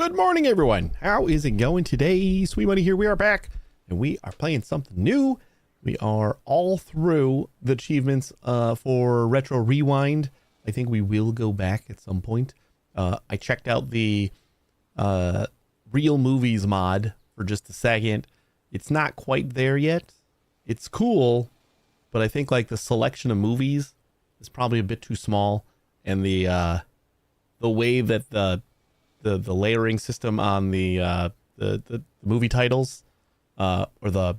Good morning, everyone. How is it going today? Sweet Money here. We are back, and we are playing something new. We are all through the achievements for Retro Rewind. I think we will go back at some point. I checked out the Real Movies mod for just a second. It's not quite there yet. It's cool, but I think like the selection of movies is probably a bit too small, and the way that the layering system on the movie titles or the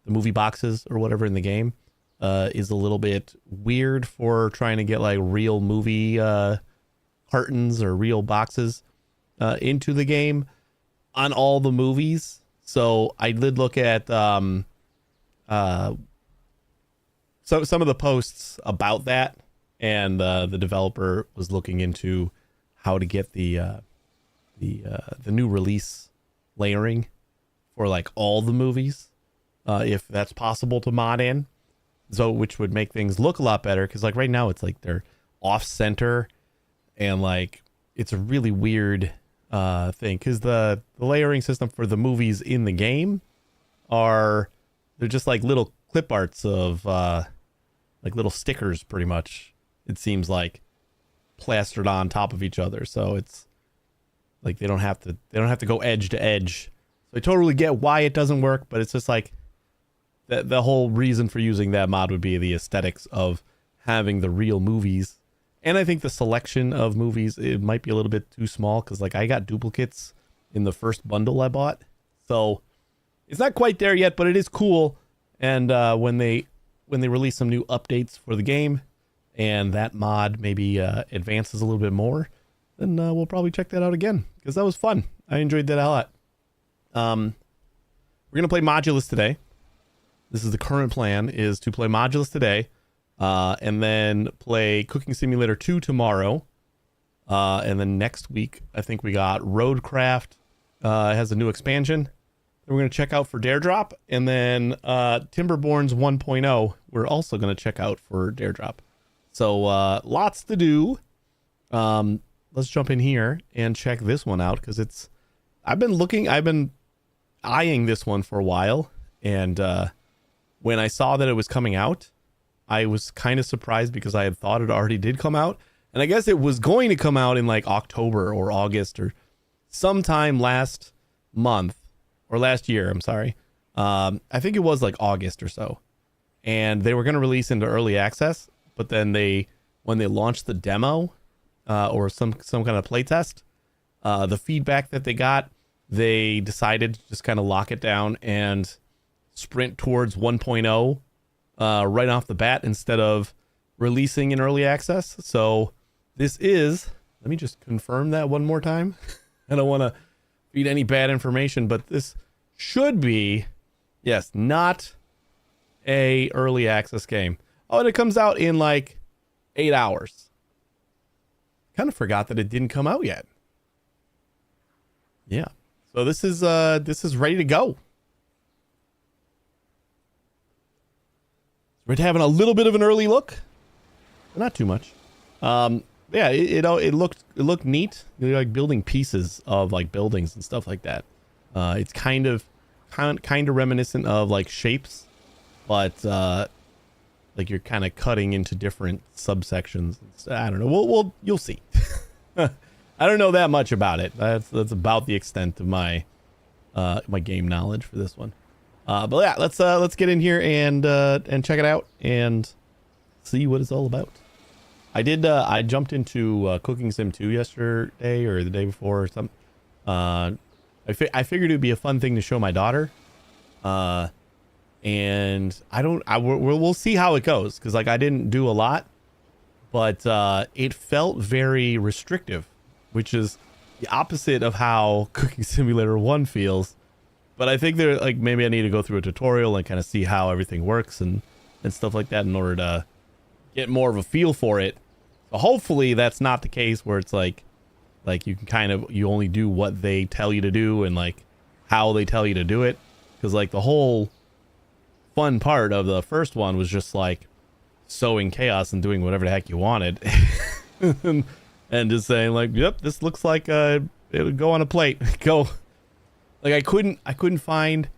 movie boxes or whatever in the game is a little bit weird for trying to get like real movie cartons or real boxes into the game on all the movies. So I did look at some of the posts about that, and the developer was looking into how to get the new release layering for like all the movies, if that's possible to mod in, so which would make things look a lot better, because like right now it's like they're off center, and like it's a really weird thing, because the layering system for the movies in the game they're just like little clip arts of like little stickers, pretty much, it seems like, plastered on top of each other. So it's like they don't have to go edge to edge. So I totally get why it doesn't work, but it's just like the whole reason for using that mod would be the aesthetics of having the real movies. And I think the selection of movies, it might be a little bit too small, because like I got duplicates in the first bundle I bought. So it's not quite there yet, but it is cool. And when they release some new updates for the game, and that mod maybe advances a little bit more, then we'll probably check that out again, because that was fun. I enjoyed that a lot. We're going to play Modulus today. This is the current plan, is to play Modulus today, and then play Cooking Simulator 2 tomorrow. And then next week, I think we got Roadcraft. It has a new expansion that we're going to check out for Dare Drop. And then Timberborns 1.0, we're also going to check out for Dare Drop. So lots to do. Let's jump in here and check this one out, because I've been eyeing this one for a while, and when I saw that it was coming out, I was kind of surprised, because I had thought it already did come out, and I guess it was going to come out in like October or August or sometime last month, or last year, I'm sorry. I think it was like August or so, and they were going to release into early access, but then when they launched the demo, or some kind of playtest, the feedback that they got, they decided to just kind of lock it down and sprint towards 1.0 right off the bat, instead of releasing in early access. So this is, let me just confirm that one more time. I don't want to feed any bad information, but this should be, yes, not a early access game. Oh, and it comes out in like 8 hours. Kind of forgot that it didn't come out yet. Yeah. So this is ready to go. We're having a little bit of an early look, but not too much. Yeah, it looked neat. You're like building pieces of like buildings and stuff like that. It's kind of reminiscent of like Shapes, but like you're kind of cutting into different subsections. I don't know. You'll see. I don't know that much about it. That's about the extent of my my game knowledge for this one. But yeah, let's get in here and check it out and see what it's all about. I jumped into Cooking Sim 2 yesterday or the day before or something. I figured it'd be a fun thing to show my daughter. And we'll see how it goes, because like I didn't do a lot, but it felt very restrictive, which is the opposite of how Cooking Simulator 1 feels. But I think like maybe I need to go through a tutorial and kind of see how everything works and stuff like that in order to get more of a feel for it. So hopefully that's not the case, where it's like you can you only do what they tell you to do and like how they tell you to do it, because like the whole fun part of the first one was just like sowing chaos and doing whatever the heck you wanted. And just saying like, yep, this looks like It would go on a plate. Go. Like I couldn't find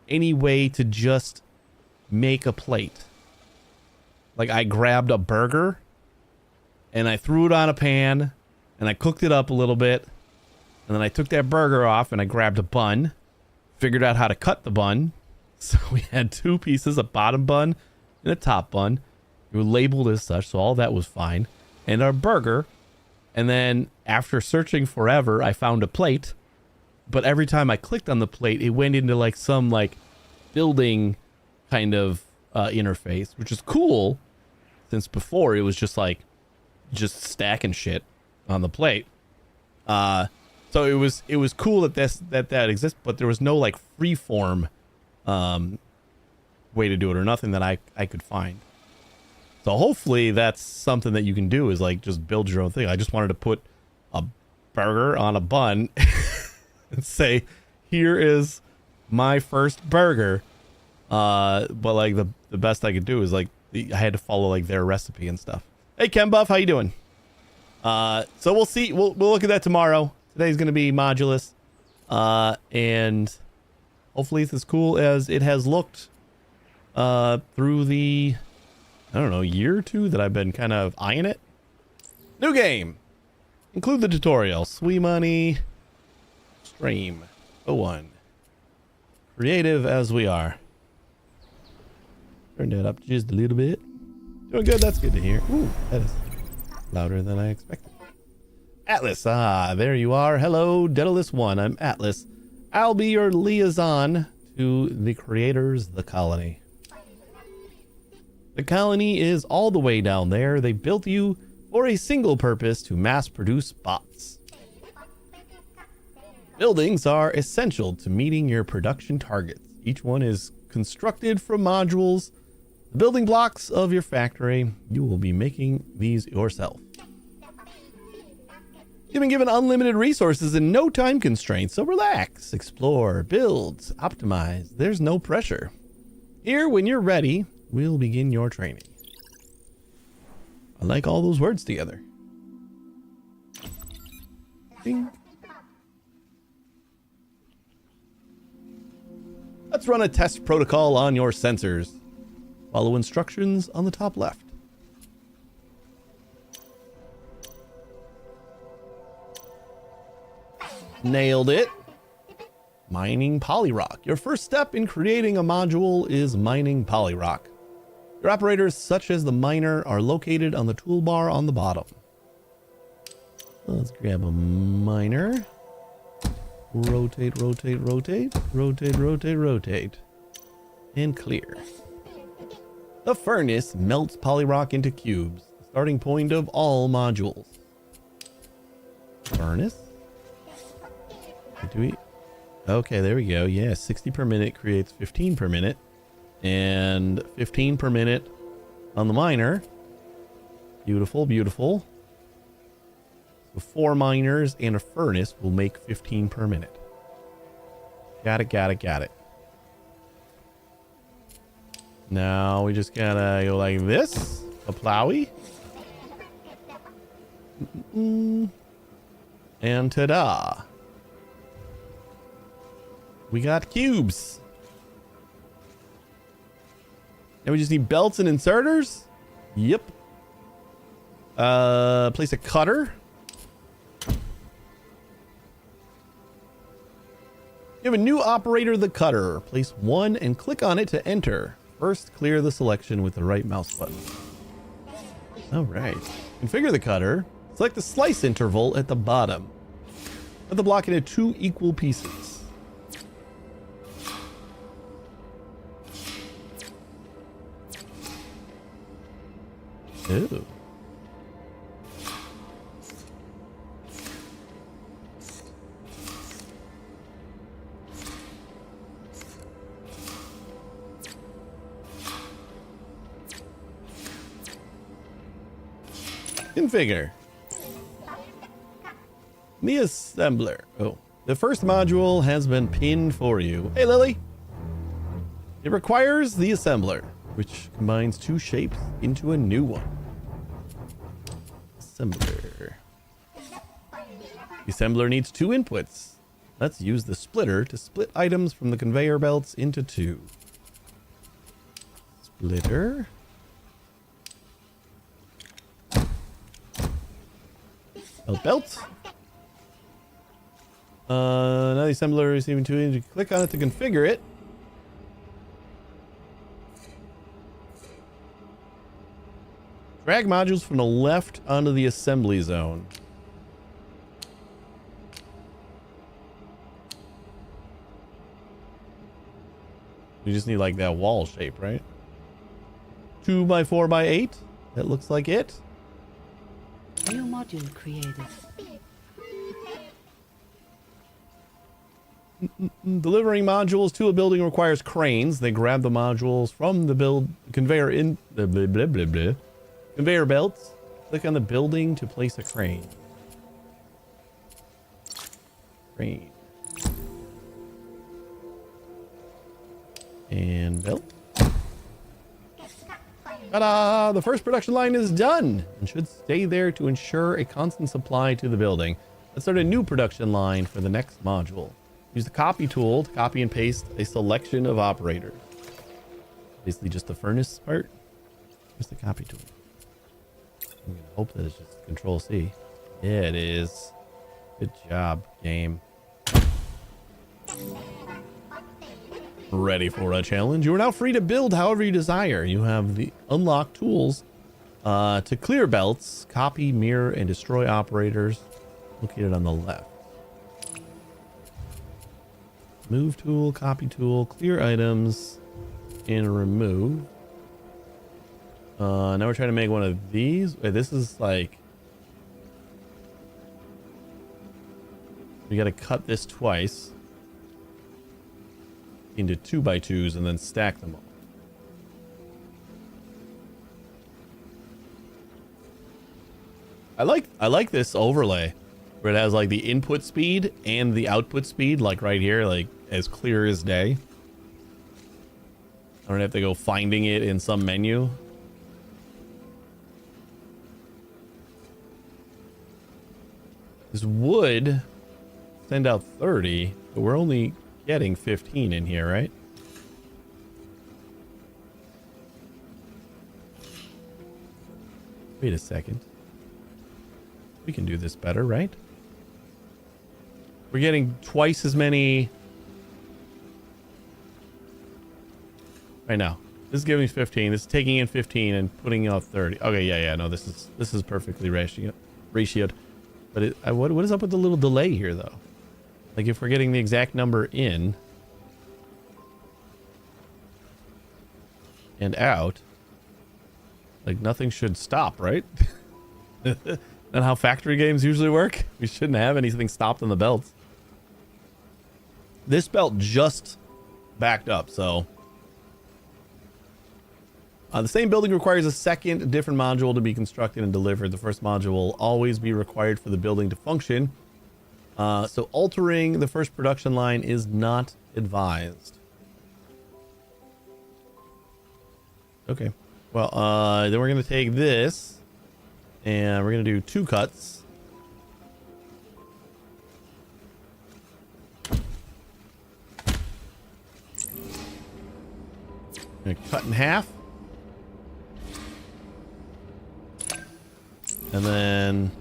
any way to just make a plate. Like I grabbed a burger and I threw it on a pan and I cooked it up a little bit. And then I took that burger off and I grabbed a bun, figured out how to cut the bun. So we had 2 pieces, a bottom bun and a top bun. They were labeled as such, so all that was fine. And our burger. And then after searching forever, I found a plate. But every time I clicked on the plate, it went into like some like building kind of interface, which is cool. Since before it was just like just stacking shit on the plate. So it was cool that that exists, but there was no like free form way to do it or nothing that I could find. So hopefully that's something that you can do is like just build your own thing. I just wanted to put a burger on a bun and say, here is my first burger. But like the best I could do is like I had to follow like their recipe and stuff. Hey Ken Buff, how you doing? So we'll see. We'll look at that tomorrow. Today's gonna be Modulus. And hopefully it's as cool as it has looked through the I don't know, year or 2 that I've been kind of eyeing it. New game. Include the tutorial. Sweet money. Stream. 01. Creative as we are. Turn that up just a little bit. Doing good. That's good to hear. Ooh, that is louder than I expected. Atlas. Ah, there you are. Hello, Daedalus 1. I'm Atlas. I'll be your liaison to the creators, the colony. The colony is all the way down there. They built you for a single purpose to mass produce bots. Buildings are essential to meeting your production targets. Each one is constructed from modules, the building blocks of your factory. You will be making these yourself. You've been given unlimited resources and no time constraints, so relax, explore, build, optimize. There's no pressure. Here, when you're ready, we'll begin your training. I like all those words together. Ding. Let's run a test protocol on your sensors. Follow instructions on the top left. Nailed it. Mining polyrock. Your first step in creating a module is mining polyrock. Your operators, such as the miner, are located on the toolbar on the bottom. Let's grab a miner. Rotate, rotate, rotate, rotate, rotate, rotate. And clear. The furnace melts polyrock into cubes, the starting point of all modules. Furnace. Do we? Okay, there we go. Yeah, 60 per minute creates 15 per minute. And 15 per minute on the miner. Beautiful, beautiful. So 4 miners and a furnace will make 15 per minute. Got it, got it, got it. Now we just gotta go like this. A plowy. And ta-da. We got cubes. Now we just need belts and inserters. Yep. Place a cutter. You have a new operator, the cutter. Place 1 and click on it to enter. First, clear the selection with the right mouse button. All right. Configure the cutter. Select the slice interval at the bottom. Cut the block into 2 equal pieces. Ooh. Configure. The assembler. Oh, the first module has been pinned for you. Hey, Lily. It requires the assembler, which combines 2 shapes into a new one. Assembler. The assembler needs 2 inputs. Let's use the splitter to split items from the conveyor belts into 2. Splitter. Belt. Now the assembler is receiving 2 inputs. Click on it to configure it. Drag modules from the left onto the assembly zone. You just need like that wall shape, right? 2 by 4 by 8. That looks like it. New module created. Delivering modules to a building requires cranes. They grab the modules from the conveyor in conveyor belts. Click on the building to place a crane. Crane. And belt. Ta-da! The first production line is done and should stay there to ensure a constant supply to the building. Let's start a new production line for the next module. Use the copy tool to copy and paste a selection of operators. Basically just the furnace part. Where's the copy tool? I'm gonna hope that it's just Control C. Yeah, it is. Good job, game. Ready for a challenge? You are now free to build however you desire. You have the unlocked tools to clear belts, copy, mirror, and destroy operators located on the left. Move tool, copy tool, clear items, and remove. Now we're trying to make one of these. Wait, this is like... We gotta cut this twice into 2x2s and then stack them all. I like this overlay where it has like the input speed and the output speed, like right here, like as clear as day. I don't have to go finding it in some menu. This would send out 30, but we're only getting 15 in here, right? Wait a second. We can do this better, right? We're getting twice as many right now. This is giving me 15. This is taking in 15 and putting out 30. Okay, yeah, no, this is perfectly ratioed. But what is up with the little delay here, though? Like, if we're getting the exact number in and out, like, nothing should stop, right? Not how factory games usually work. We shouldn't have anything stopped on the belts. This belt just backed up, so... the same building requires a second different module to be constructed and delivered. The first module will always be required for the building to function. So altering the first production line is not advised. Okay. Well, then we're going to take this and we're going to do 2 cuts. Going to cut in half. And then,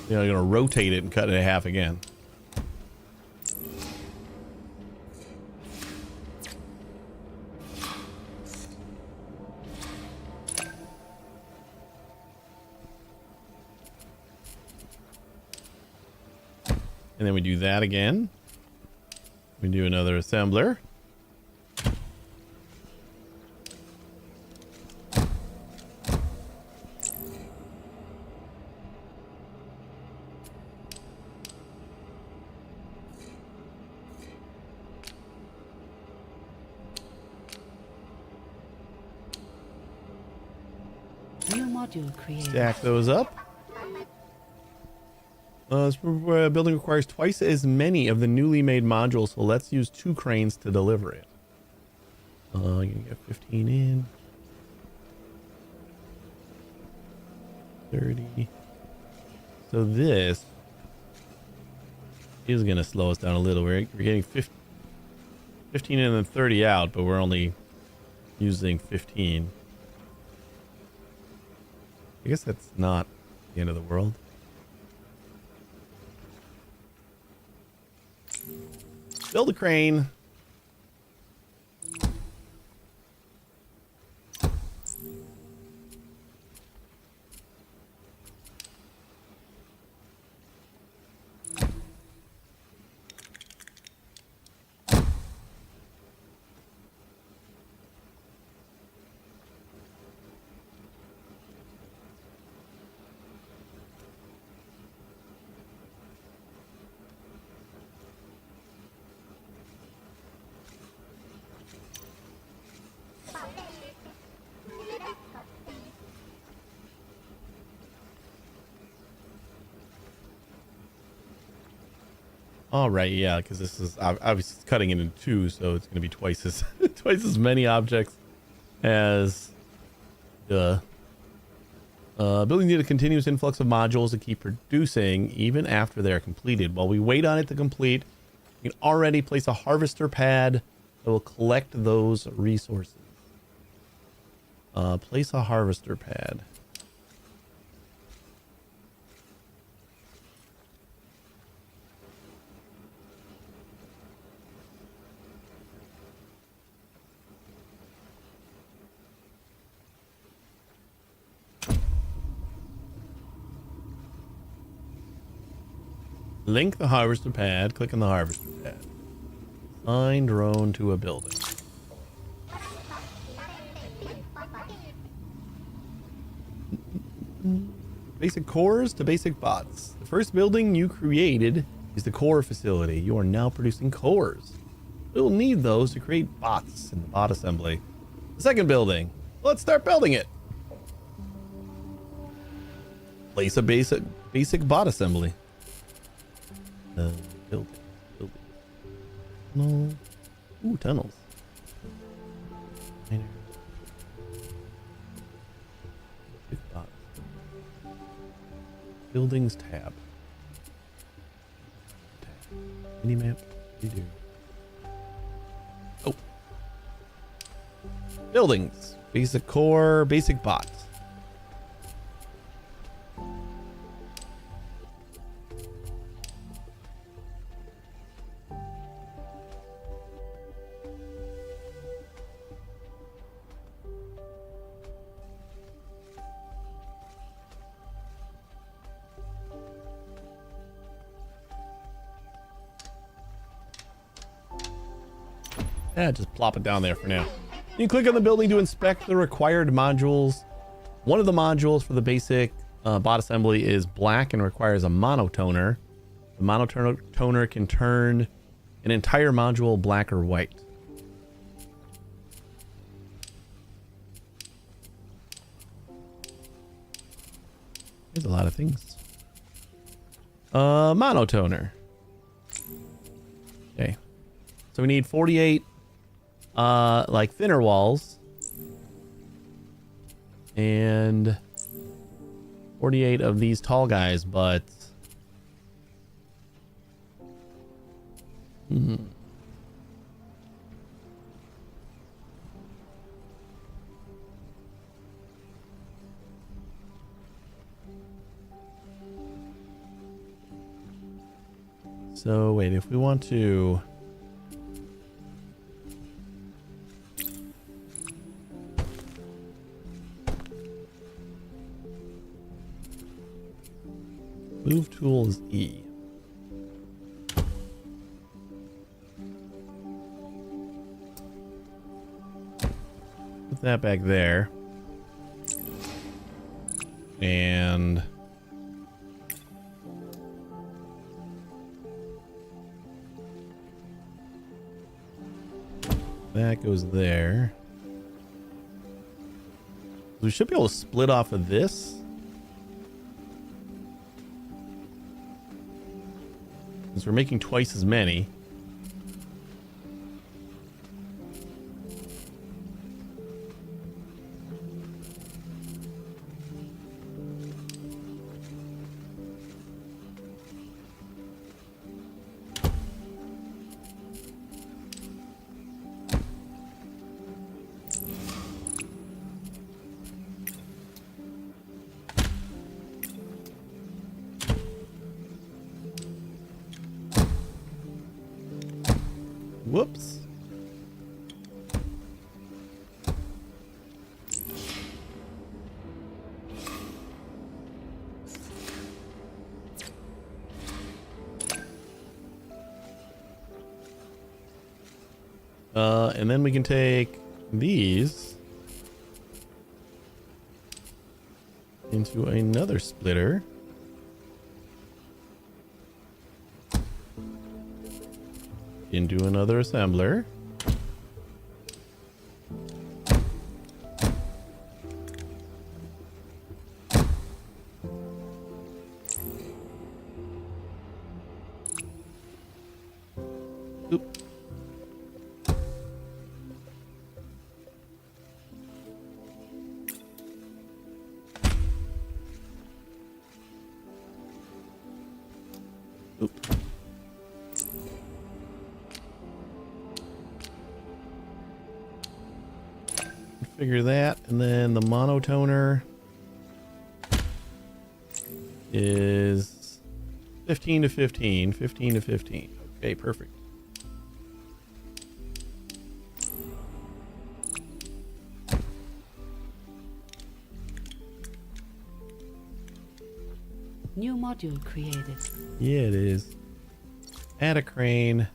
you know, I'm going to rotate it and cut it in half again. And then we do that again. We do another assembler. New module created. Stack those up. This building requires twice as many of the newly made modules, so let's use 2 cranes to deliver it. I'm gonna get 15 in. 30. So this is going to slow us down a little. We're getting 15 and then 30 out, but we're only using 15. I guess that's not the end of the world. Build a crane. All right, yeah, because this is obviously cutting it in two, so it's going to be twice as twice as many objects as the buildings need a continuous influx of modules to keep producing even after they're completed. While we wait on it to complete, we can already place a harvester pad that will collect those resources. Place a harvester pad. Link the harvester pad. Click on the harvester pad. Assign drone to a building. Basic cores to basic bots. The first building you created is the core facility. You are now producing cores. We'll need those to create bots in the bot assembly. The second building. Let's start building it. Place a basic bot assembly. Building. No. Ooh, tunnels. Miners. Big bots. Buildings tab. Minimap. Redo. Oh. Buildings. Basic core. Basic bots. Yeah, just plop it down there for now. You click on the building to inspect the required modules. One of the modules for the basic bot assembly is black and requires a monotoner. The monotoner can turn an entire module black or white. There's a lot of things. Monotoner. Okay. So we need 48 like thinner walls and 48 of these tall guys, but so wait, if we want to move tool is E. Put that back there. And that goes there. We should be able to split off of this. Since we're making twice as many. And then we can take these into another splitter. Into another assembler. Oop. Oop. Figure that, and then the monotoner is 15 to 15, 15 to 15. Okay, perfect. New module created. Yeah, it is. Add a crane.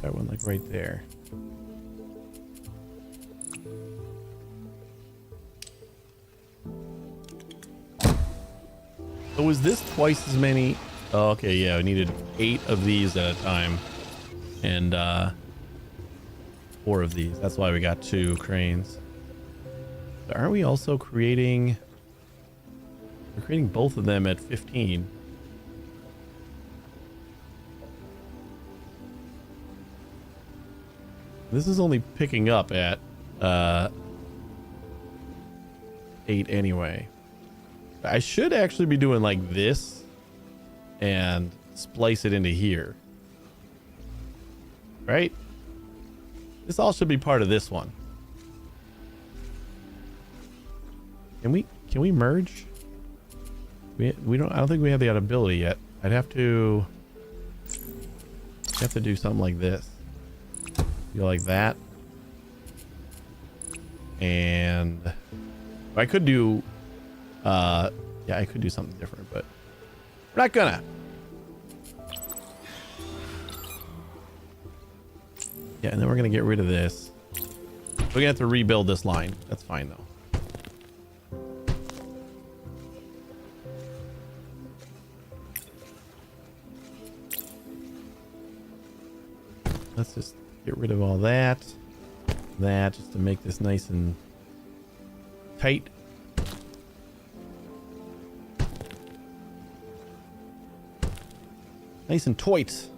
That one, like right there. So was this twice as many? Oh, okay, yeah, we needed 8 of these at a time. And 4 of these. That's why we got 2 cranes. So aren't we also creating... We're creating both of them at 15. This is only picking up at 8 anyway. I should actually be doing like this and splice it into here. Right? This all should be part of this one. Can we merge? We don't, I don't think we have the ability yet. I'd have to do something like this. Go like that. And I could do yeah, I could do something different, but we're not gonna. Yeah, and then we're gonna get rid of this. We're gonna have to rebuild this line. That's fine though. Let's just get rid of all that. That, just to make this nice and tight. Nice and tight.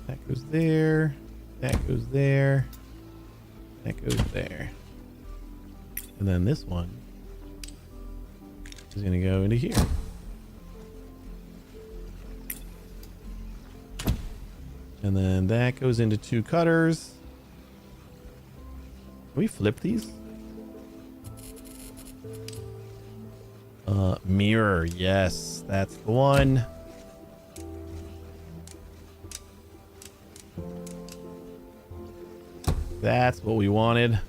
That goes there. That goes there. That goes there. And then this one is going to go into here. And then that goes into 2 cutters. Can we flip these? Mirror. Yes, that's the one. That's what we wanted.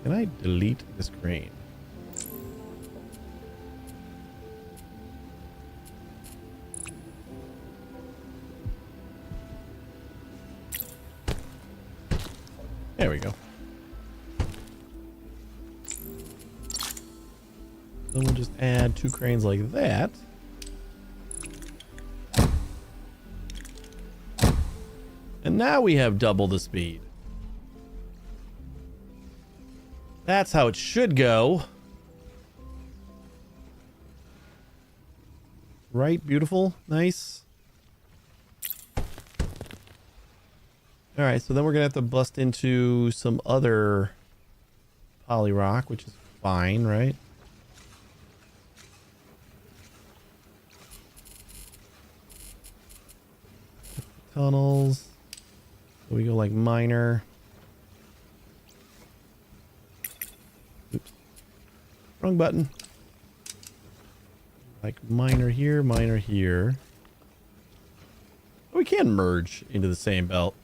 Can I delete this crane? There we go. Then we'll just add 2 cranes like that. And now we have double the speed. That's how it should go. Right, beautiful, nice. All right, so then we're gonna have to bust into some other poly rock, which is fine, right? Tunnels. So we go like minor. Oops. Wrong button. Like miner here, miner here. We can merge into the same belt.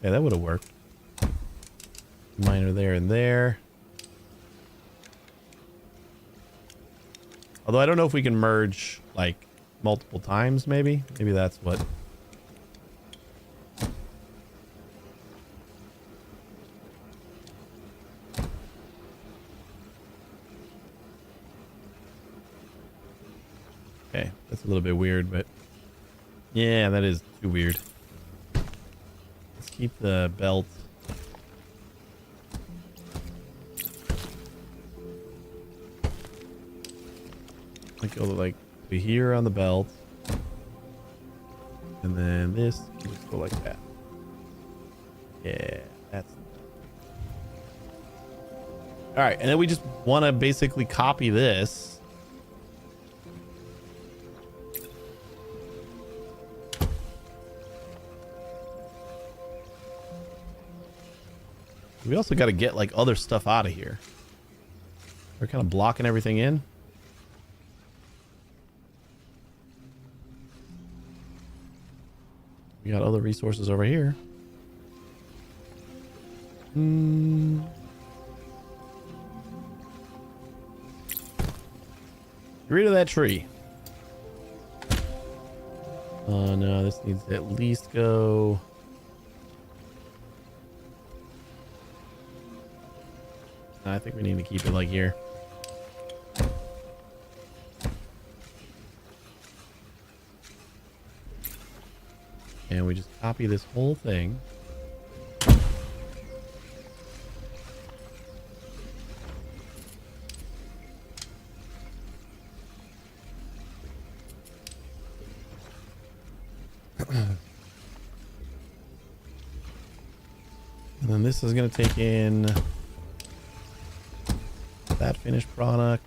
Yeah, that would have worked. Miner there and there. Although I don't know if we can merge like multiple times, maybe. Maybe that's what. Okay, that's a little bit weird, but yeah, that is too weird. Let's keep the belt. Like go like to here on the belt, and then this just go like that. Yeah, that's all right. And then we just want to basically copy this. We also got to get like other stuff out of here. They're kind of blocking everything in. We got other resources over here. Get rid of that tree. Oh no, this needs to at least go. I think we need to keep it like here. And we just copy this whole thing. And then this is going to take in that finished product.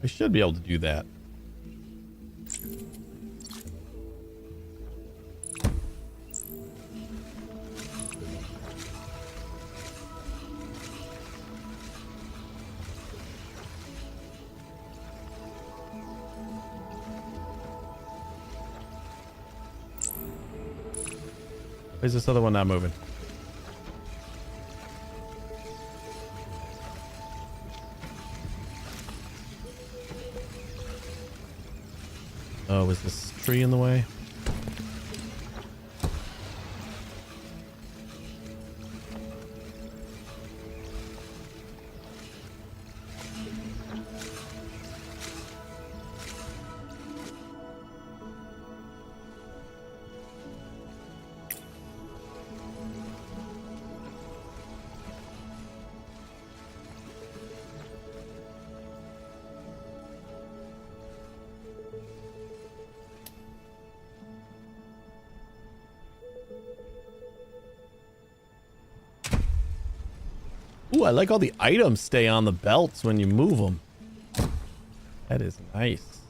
I should be able to do that. Where's this other one not moving? Oh, was this tree in the way? Ooh, I like all the items stay on the belts when you move them. That is nice.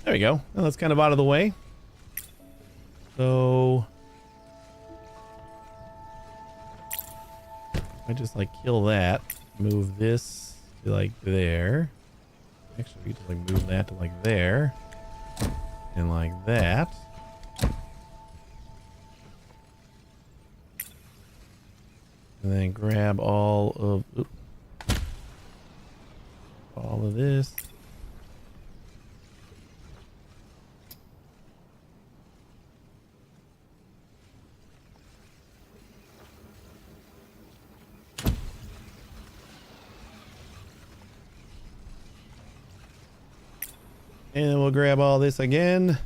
There we go. Well, that's kind of out of the way. So I just like kill that, move this to like there. Actually, we just like move that to like there and like that. And then grab all of this. And then we'll grab all this again.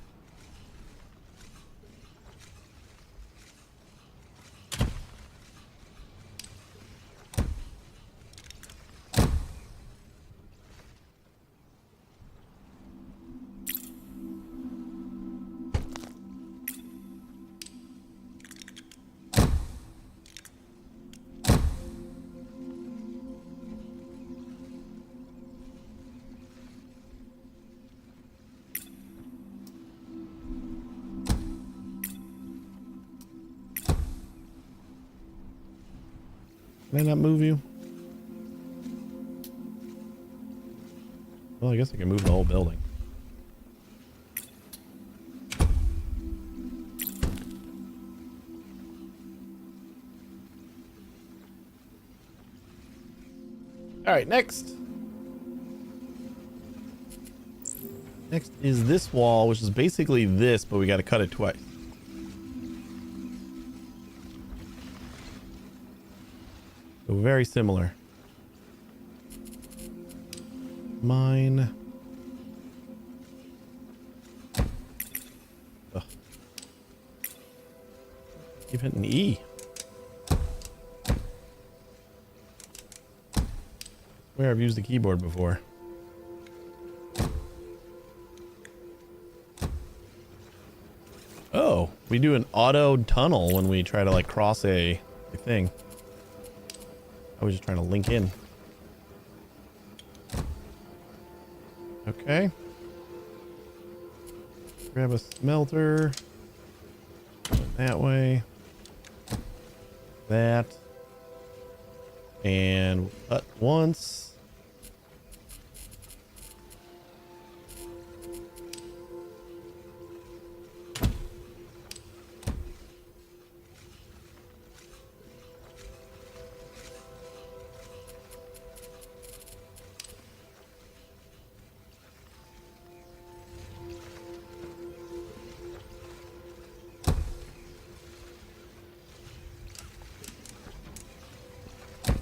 Can I not move you? Well, I guess I can move the whole building. All right, next. Next is this wall, which is basically this, but we got to cut it twice. So very similar. Mine. Ugh. Keep hitting E. Where I've used the keyboard before. Oh, we do an auto tunnel when we try to like cross a thing. I was just trying to link in. Okay. Grab a smelter. That way. That. And cut once.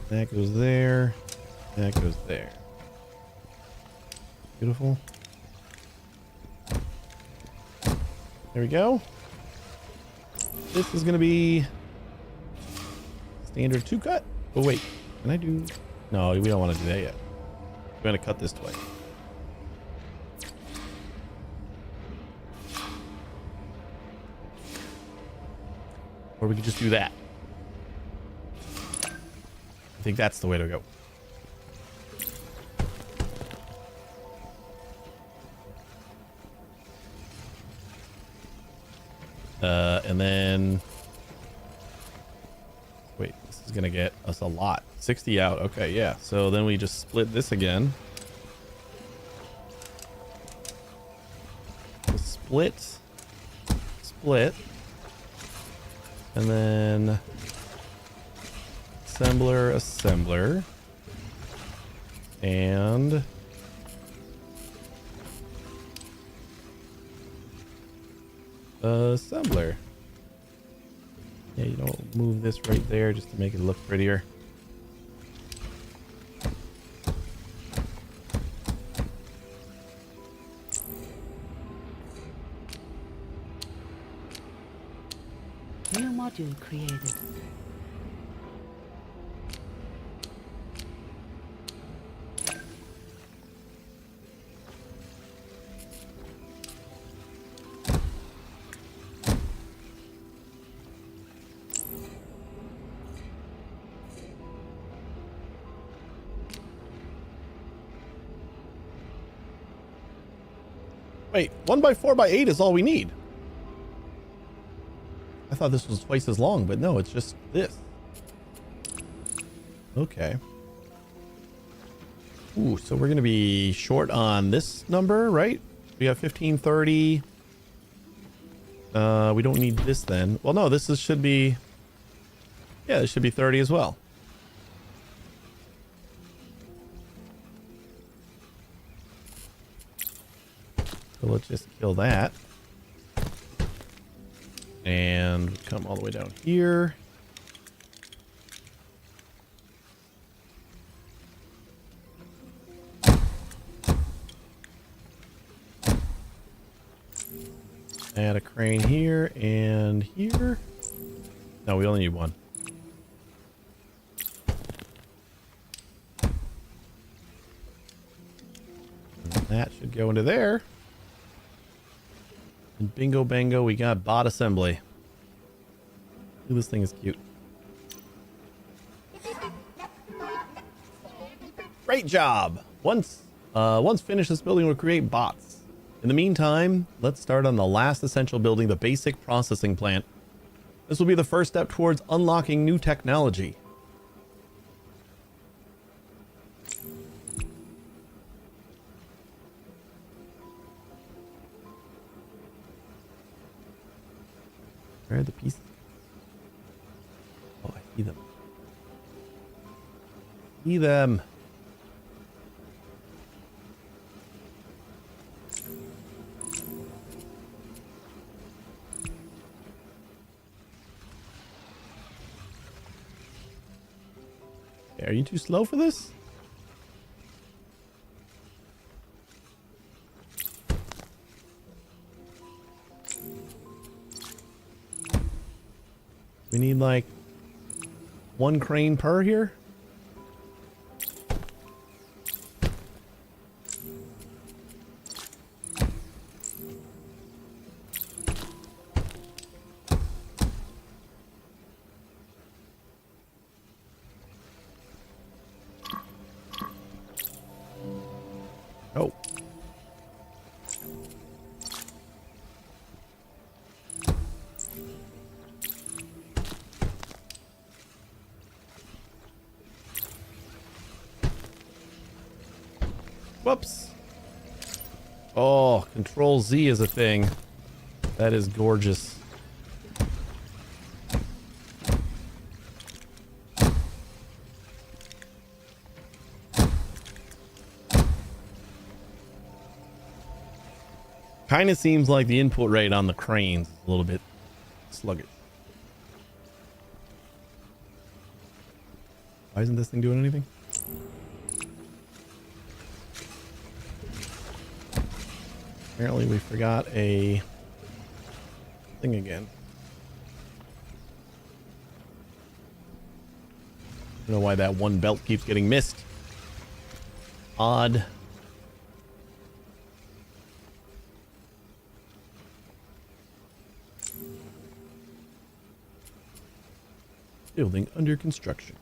That goes there. That goes there. Beautiful. There we go. This is going to be standard 2-cut. Oh, wait. Can I do... No, we don't want to do that yet. We're going to cut this twice. Or we could just do that. I think that's the way to go. And then... Wait, this is going to get us a lot. 60 out. Okay, yeah. So then we just split this again. Split. Split. And then... assembler, and assembler. Yeah, you don't move this right there just to make it look prettier. New module created. Wait, 1x4x8 is all we need. I thought this was twice as long, but no, it's just this. Okay. Ooh, so we're going to be short on this number, right? We got 1530. We don't need this then. Well, no, this should be... Yeah, this should be 30 as well. So let's just kill that. And come all the way down here. Add a crane here and here. No, we only need one. And that should go into there. And bingo bango, we got bot assembly. Ooh, this thing is cute. Great job! Once finished, this building will create bots. In the meantime, let's start on the last essential building, the basic processing plant. This will be the first step towards unlocking new technology. Where are the pieces? Oh, I see them. See them. Are you too slow for this? We need like one crane per here. Oh. Whoops. Oh, Control Z is a thing. That is gorgeous. Kind of seems like the input rate on the cranes is a little bit sluggish. Why isn't this thing doing anything? Apparently we forgot a thing again. I don't know why that one belt keeps getting missed. Odd. Building under construction.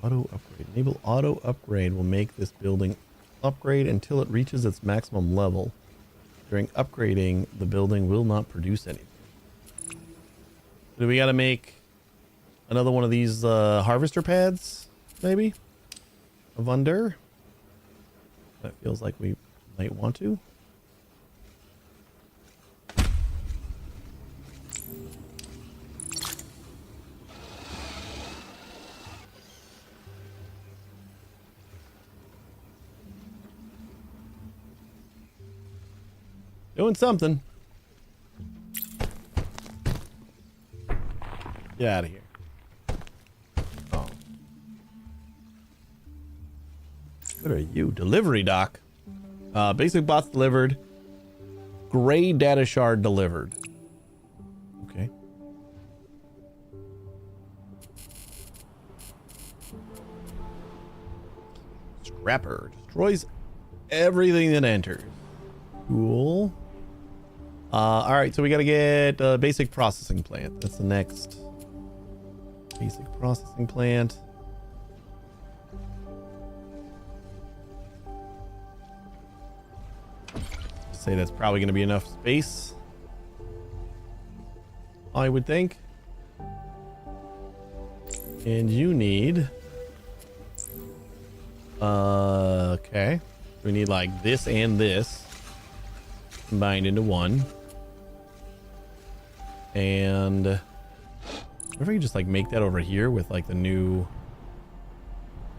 Auto upgrade. Enable auto upgrade will make this building upgrade until it reaches its maximum level. During upgrading, the building will not produce anything. Do we got to make another one of these harvester pads, maybe? Of under? That feels like we might want to. Doing something. Get out of here. Oh. What are you? Delivery dock. Basic bots delivered. Gray data shard delivered. Okay. Scrapper. Destroys everything that enters. Cool. All right, so we got to get a basic processing plant. That's the next basic processing plant. Say that's probably going to be enough space, I would think. And you need okay, we need like this and this combined into one. And if I could just like make that over here with like the new,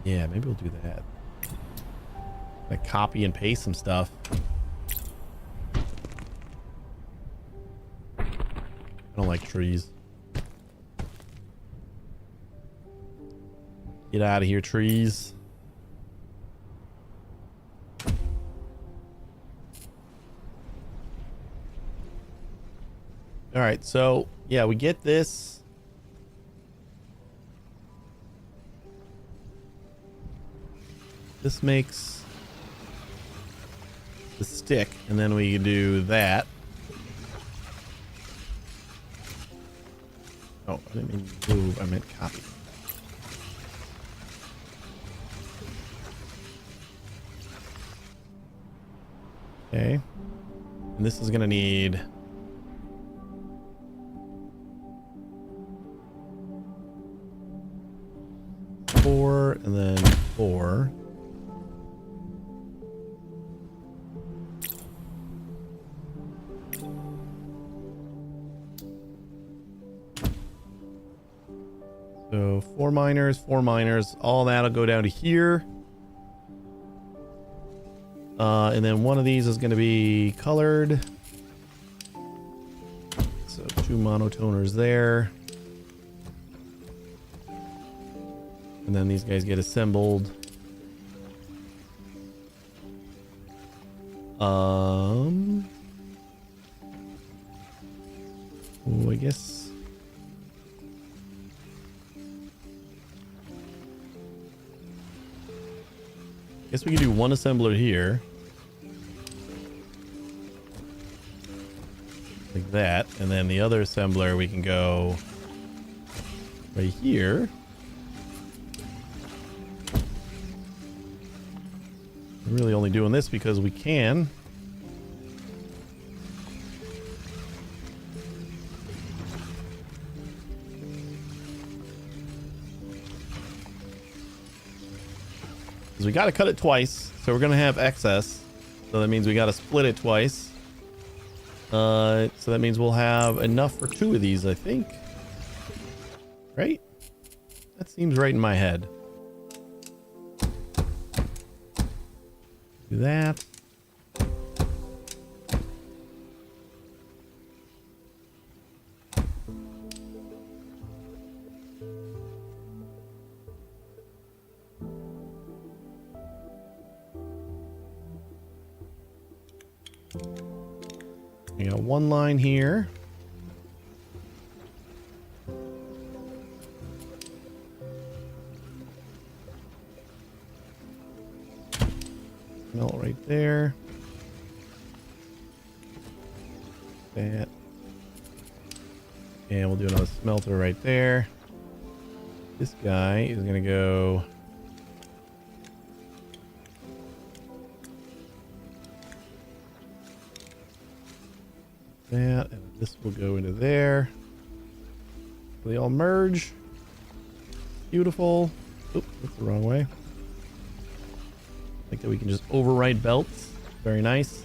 yeah, maybe we'll do that. Like copy and paste some stuff. I don't like trees. Get out of here, trees. All right, so yeah, we get this. This makes the stick, and then we do that. Oh, I didn't mean move, I meant copy. Okay. And this is gonna need four, and then four. So 4 miners, 4 miners. All that'll go down to here. And then one of these is going to be colored. So 2 monotoners there. And then these guys get assembled. Oh, I guess. Guess we can do one assembler here. Like that. And then the other assembler we can go right here. We're really only doing this because we can. Because we got to cut it twice, so we're going to have excess. So that means we got to split it twice. So that means we'll have enough for 2 of these, I think. Right? That seems right in my head. Do that. We got one line here. Melt right there. That. And we'll do another smelter right there. This guy is going to go... that, and this will go into there. They all merge. Beautiful. Oop, that's the wrong way. Like that we can just overwrite belts. Very nice.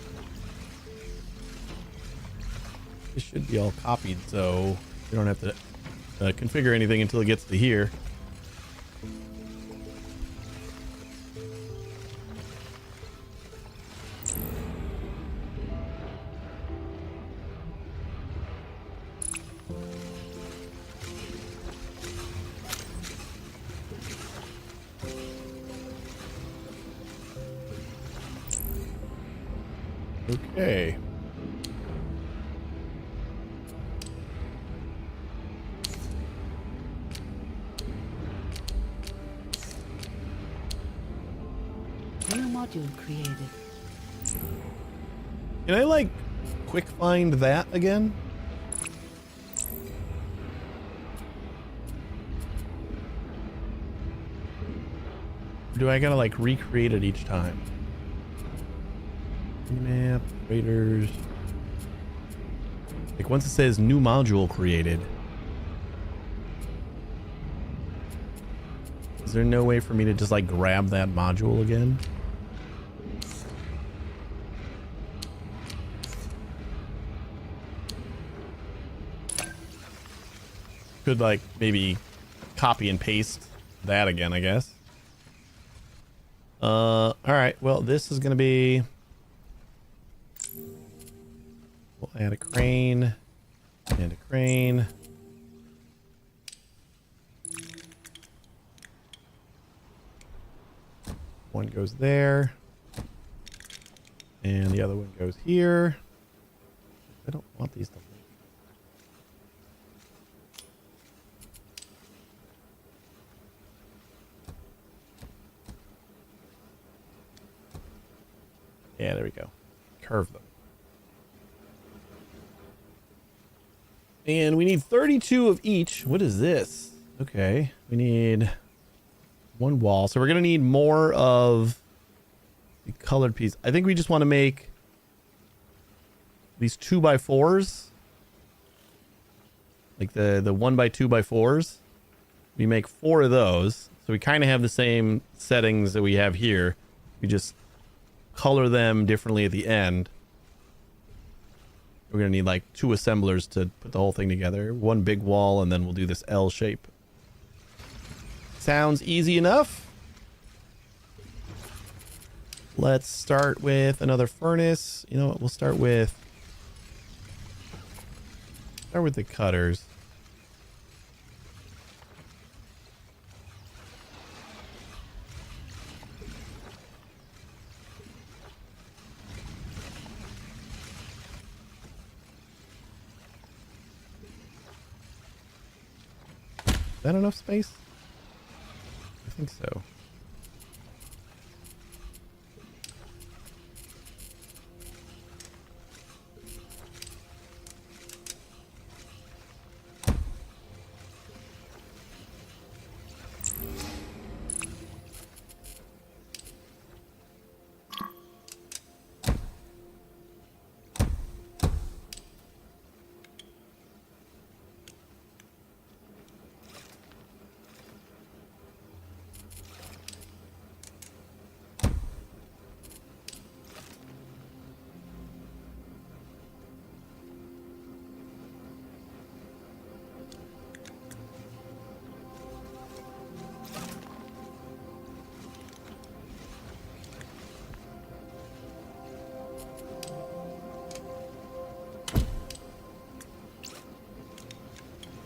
This should be all copied, so we don't have to configure anything until it gets to here. Okay. New module created. Can I like quick find that again? Or do I gotta like recreate it each time? Map, raiders. Like once it says new module created. Is there no way for me to just like grab that module again? Could like maybe copy and paste that again, I guess. All right. Well, this is going to be, we'll add a crane and a crane. One goes there. And the other one goes here. I don't want these to link. Yeah, there we go. Curve them. And we need 32 of each. What is this? Okay. We need one wall. So we're going to need more of the colored piece. I think we just want to make these 2x4s. Like the 1x2x4s. We make 4 of those. So we kind of have the same settings that we have here. We just color them differently at the end. We're going to need like 2 assemblers to put the whole thing together. One big wall, and then we'll do this L shape. Sounds easy enough. Let's start with another furnace. You know what? We'll start with the cutters. Is that enough space? I think so.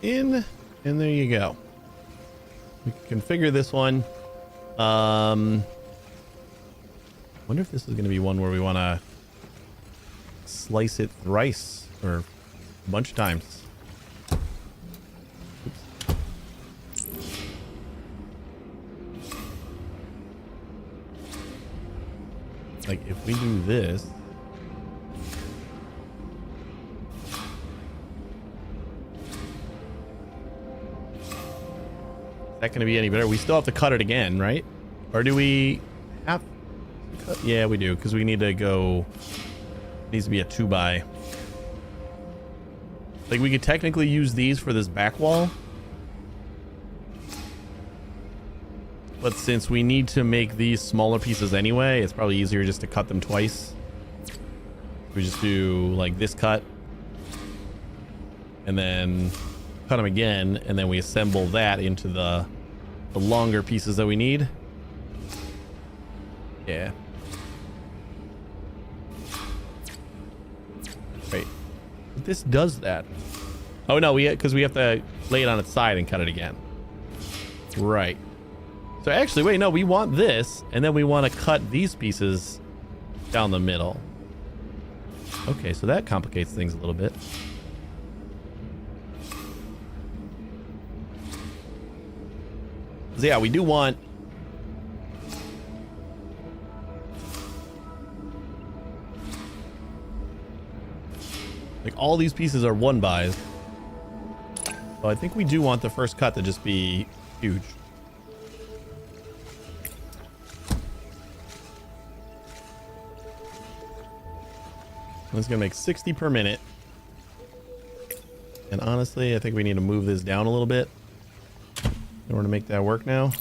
In, and there you go. We can configure this one. Wonder if this is going to be one where we want to slice it thrice or a bunch of times. Oops. Like if we do this. Is that going to be any better? We still have to cut it again, right? Or do we have to cut? Yeah, we do, because we need to go. It needs to be a 2x. Like, we could technically use these for this back wall. But since we need to make these smaller pieces anyway, it's probably easier just to cut them twice. We just do, like, this cut. And then cut them again, and then we assemble that into the longer pieces that we need. Yeah. Wait. This does that. Oh no, because we have to lay it on its side and cut it again. Right. So actually, wait, no, we want this, and then we want to cut these pieces down the middle. Okay, so that complicates things a little bit. So yeah, we do want like all these pieces are 1x's. So I think we do want the first cut to just be huge. It's gonna make 60 per minute. And honestly, I think we need to move this down a little bit in order to make that work now.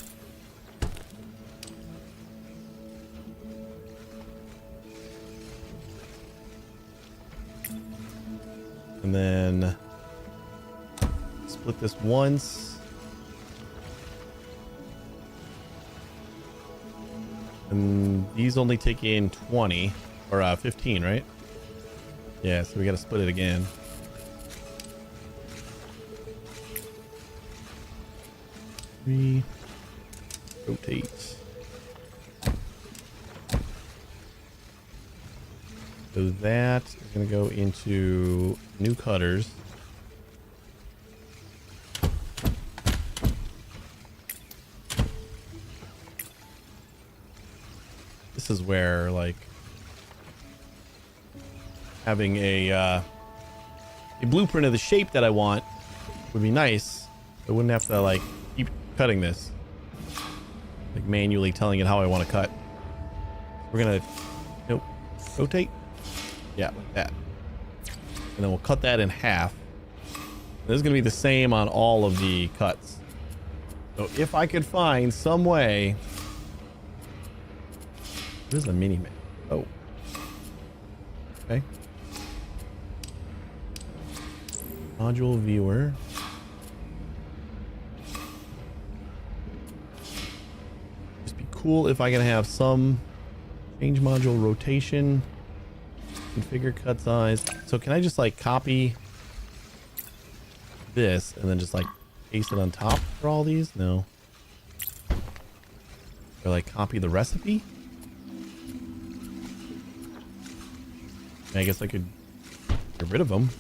And then split this once. And these only take in 20 or 15, right? Yeah, so we got to split it again. Rotate. So that is going to go into new cutters. This is where, like, having a blueprint of the shape that I want would be nice. I wouldn't have to, like, keep cutting this, like manually telling it how I want to cut. We're gonna rotate, yeah, like that, and then we'll cut that in half. This is gonna be the same on all of the cuts. So if I could find some way, where's the mini map? Oh, okay. Module viewer. cool if I can have some change module rotation, configure cut size. So can I just like copy this and then just like paste it on top for all these? No. Or like copy the recipe? I guess I could get rid of them.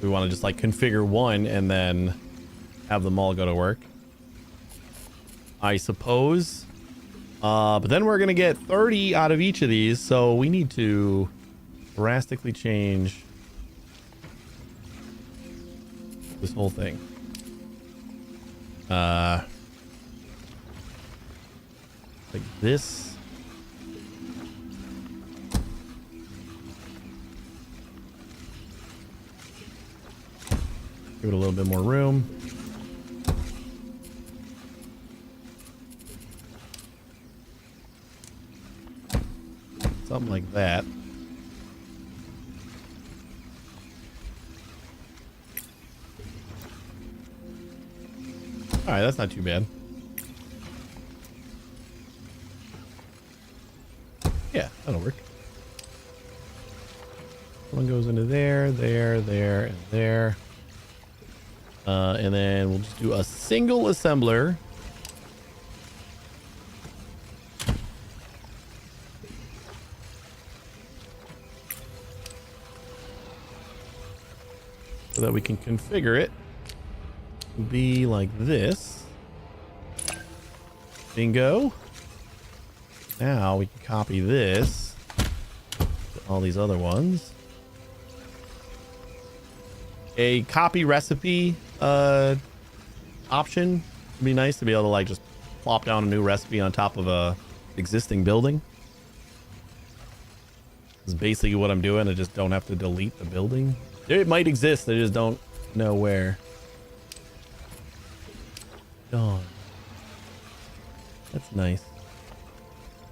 We want to just like configure one and then have them all go to work, I suppose. But then we're going to get 30 out of each of these. So we need to drastically change this whole thing. Like this. Give it a little bit more room. Something like that. Alright, that's not too bad. Yeah, that'll work. One goes into there, there, there, and there. And then we'll just do a single assembler. So that we can configure it to be like this. Bingo. Now we can copy this to all these other ones. A copy recipe option would be nice to be able to like just plop down a new recipe on top of a existing building. It's basically what I'm doing. I just don't have to delete the building. It might exist, I just don't know where. Dawn. That's nice.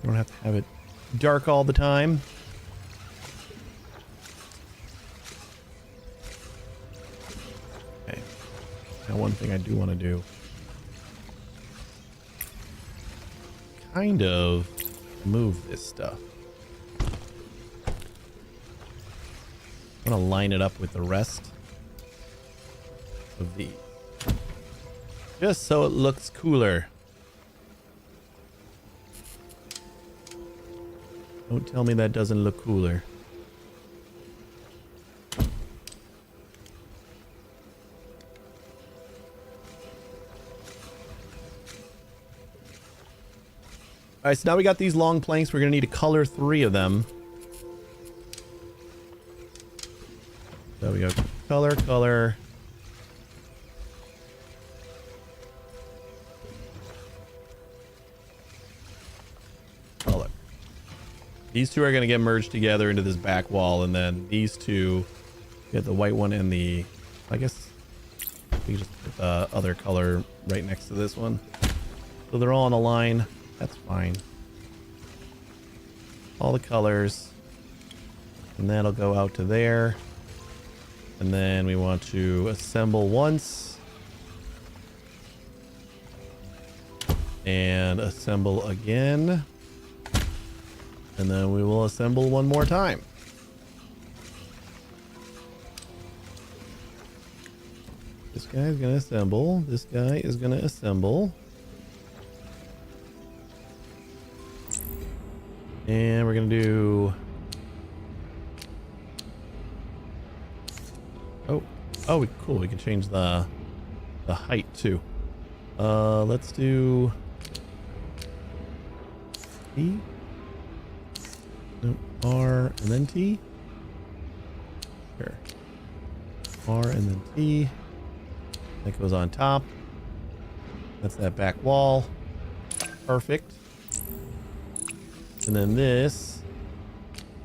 You don't have to have it dark all the time. Okay. Now one thing I do want to do. Kind of move this stuff. I'm gonna line it up with the rest of these. Just so it looks cooler. Don't tell me that doesn't look cooler. Alright, so now we got these long planks. We're gonna need to color 3 of them. So we go color, color. Color. These two are going to get merged together into this back wall, and then these two get the white one and the, I guess we can just put the other color right next to this one. So they're all on a line. That's fine. All the colors. And that'll go out to there. And then we want to assemble once. And assemble again. And then we will assemble one more time. This guy is going to assemble. This guy is going to assemble. And we're going to do... Oh, cool. We can change the height too. Let's do T. No, R and then T. Sure. R and then T. That goes on top. That's that back wall. Perfect. And then this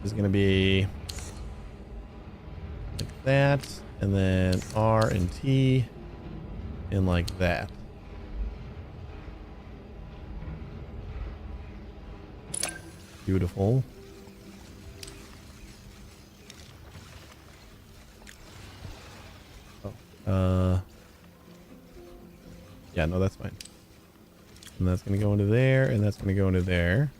is going to be like that. And then R and T and like that. Beautiful. Oh, yeah, no, that's fine. And that's going to go into there, and that's going to go into there.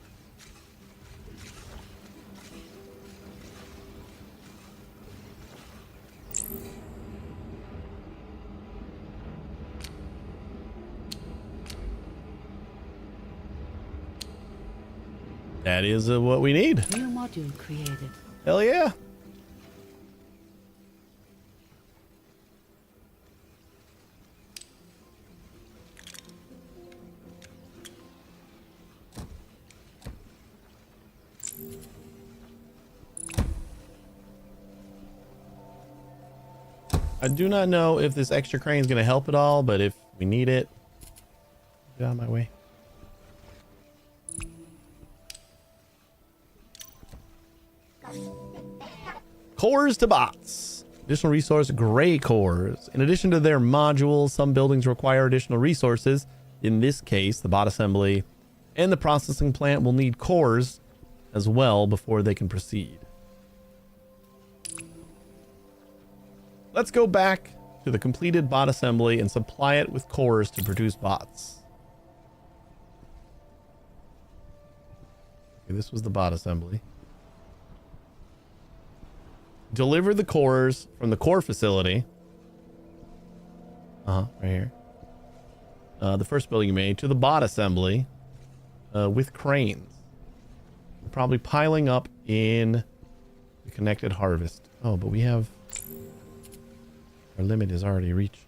That is what we need. New module created. Hell yeah. I do not know if this extra crane is going to help at all, but if we need it, get out of my way. Cores to bots. Additional resource, gray cores. In addition to their modules, some buildings require additional resources. In this case, the bot assembly and the processing plant will need cores as well before they can proceed. Let's go back to the completed bot assembly and supply it with cores to produce bots. Okay, this was the bot assembly. Deliver the cores from the core facility. Right here. The first building you made to the bot assembly with cranes. Probably piling up in the connected harvest. Oh, but we have... Our limit is already reached.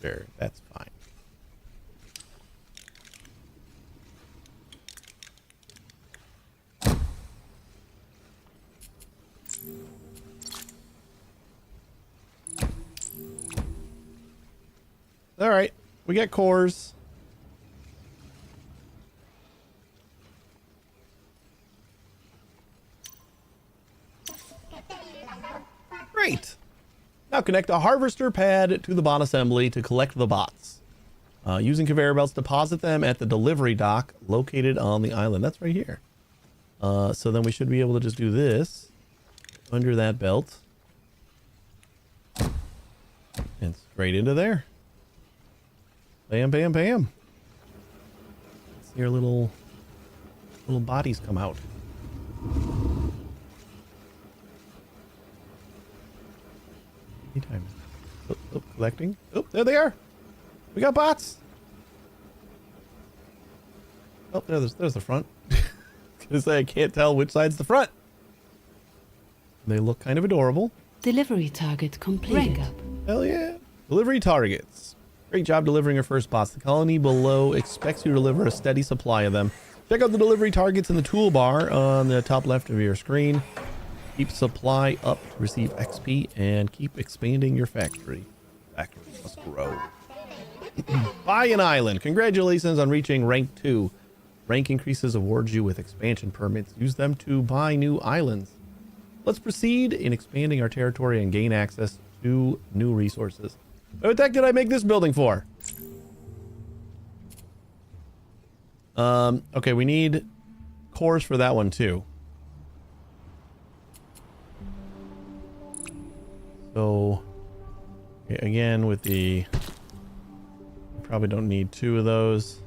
Sure, that's fine. All right, we got cores. Great. Now connect a harvester pad to the bot assembly to collect the bots. Using conveyor belts, deposit them at the delivery dock located on the island. That's right here. So then we should be able to just do this under that belt. And straight into there. Bam, bam, bam. See our little bodies come out. Anytime. Oh, collecting. Oh, there they are. We got bots. Oh, there's the front. Gonna say I can't tell which side's the front. They look kind of adorable. Delivery target completed. Rank up. Hell yeah. Delivery targets. Great job delivering your first bots. The colony below expects you to deliver a steady supply of them. Check out the delivery targets in the toolbar on the top left of your screen. Keep supply up to receive XP and keep expanding your factory. Factory must grow. Buy an island. Congratulations on reaching rank 2. Rank increases awards you with expansion permits. Use them to buy new islands. Let's proceed in expanding our territory and gain access to new resources. What the heck did I make this building for? Okay, we need cores for that one too. So, okay, again with the... Probably don't need 2 of those.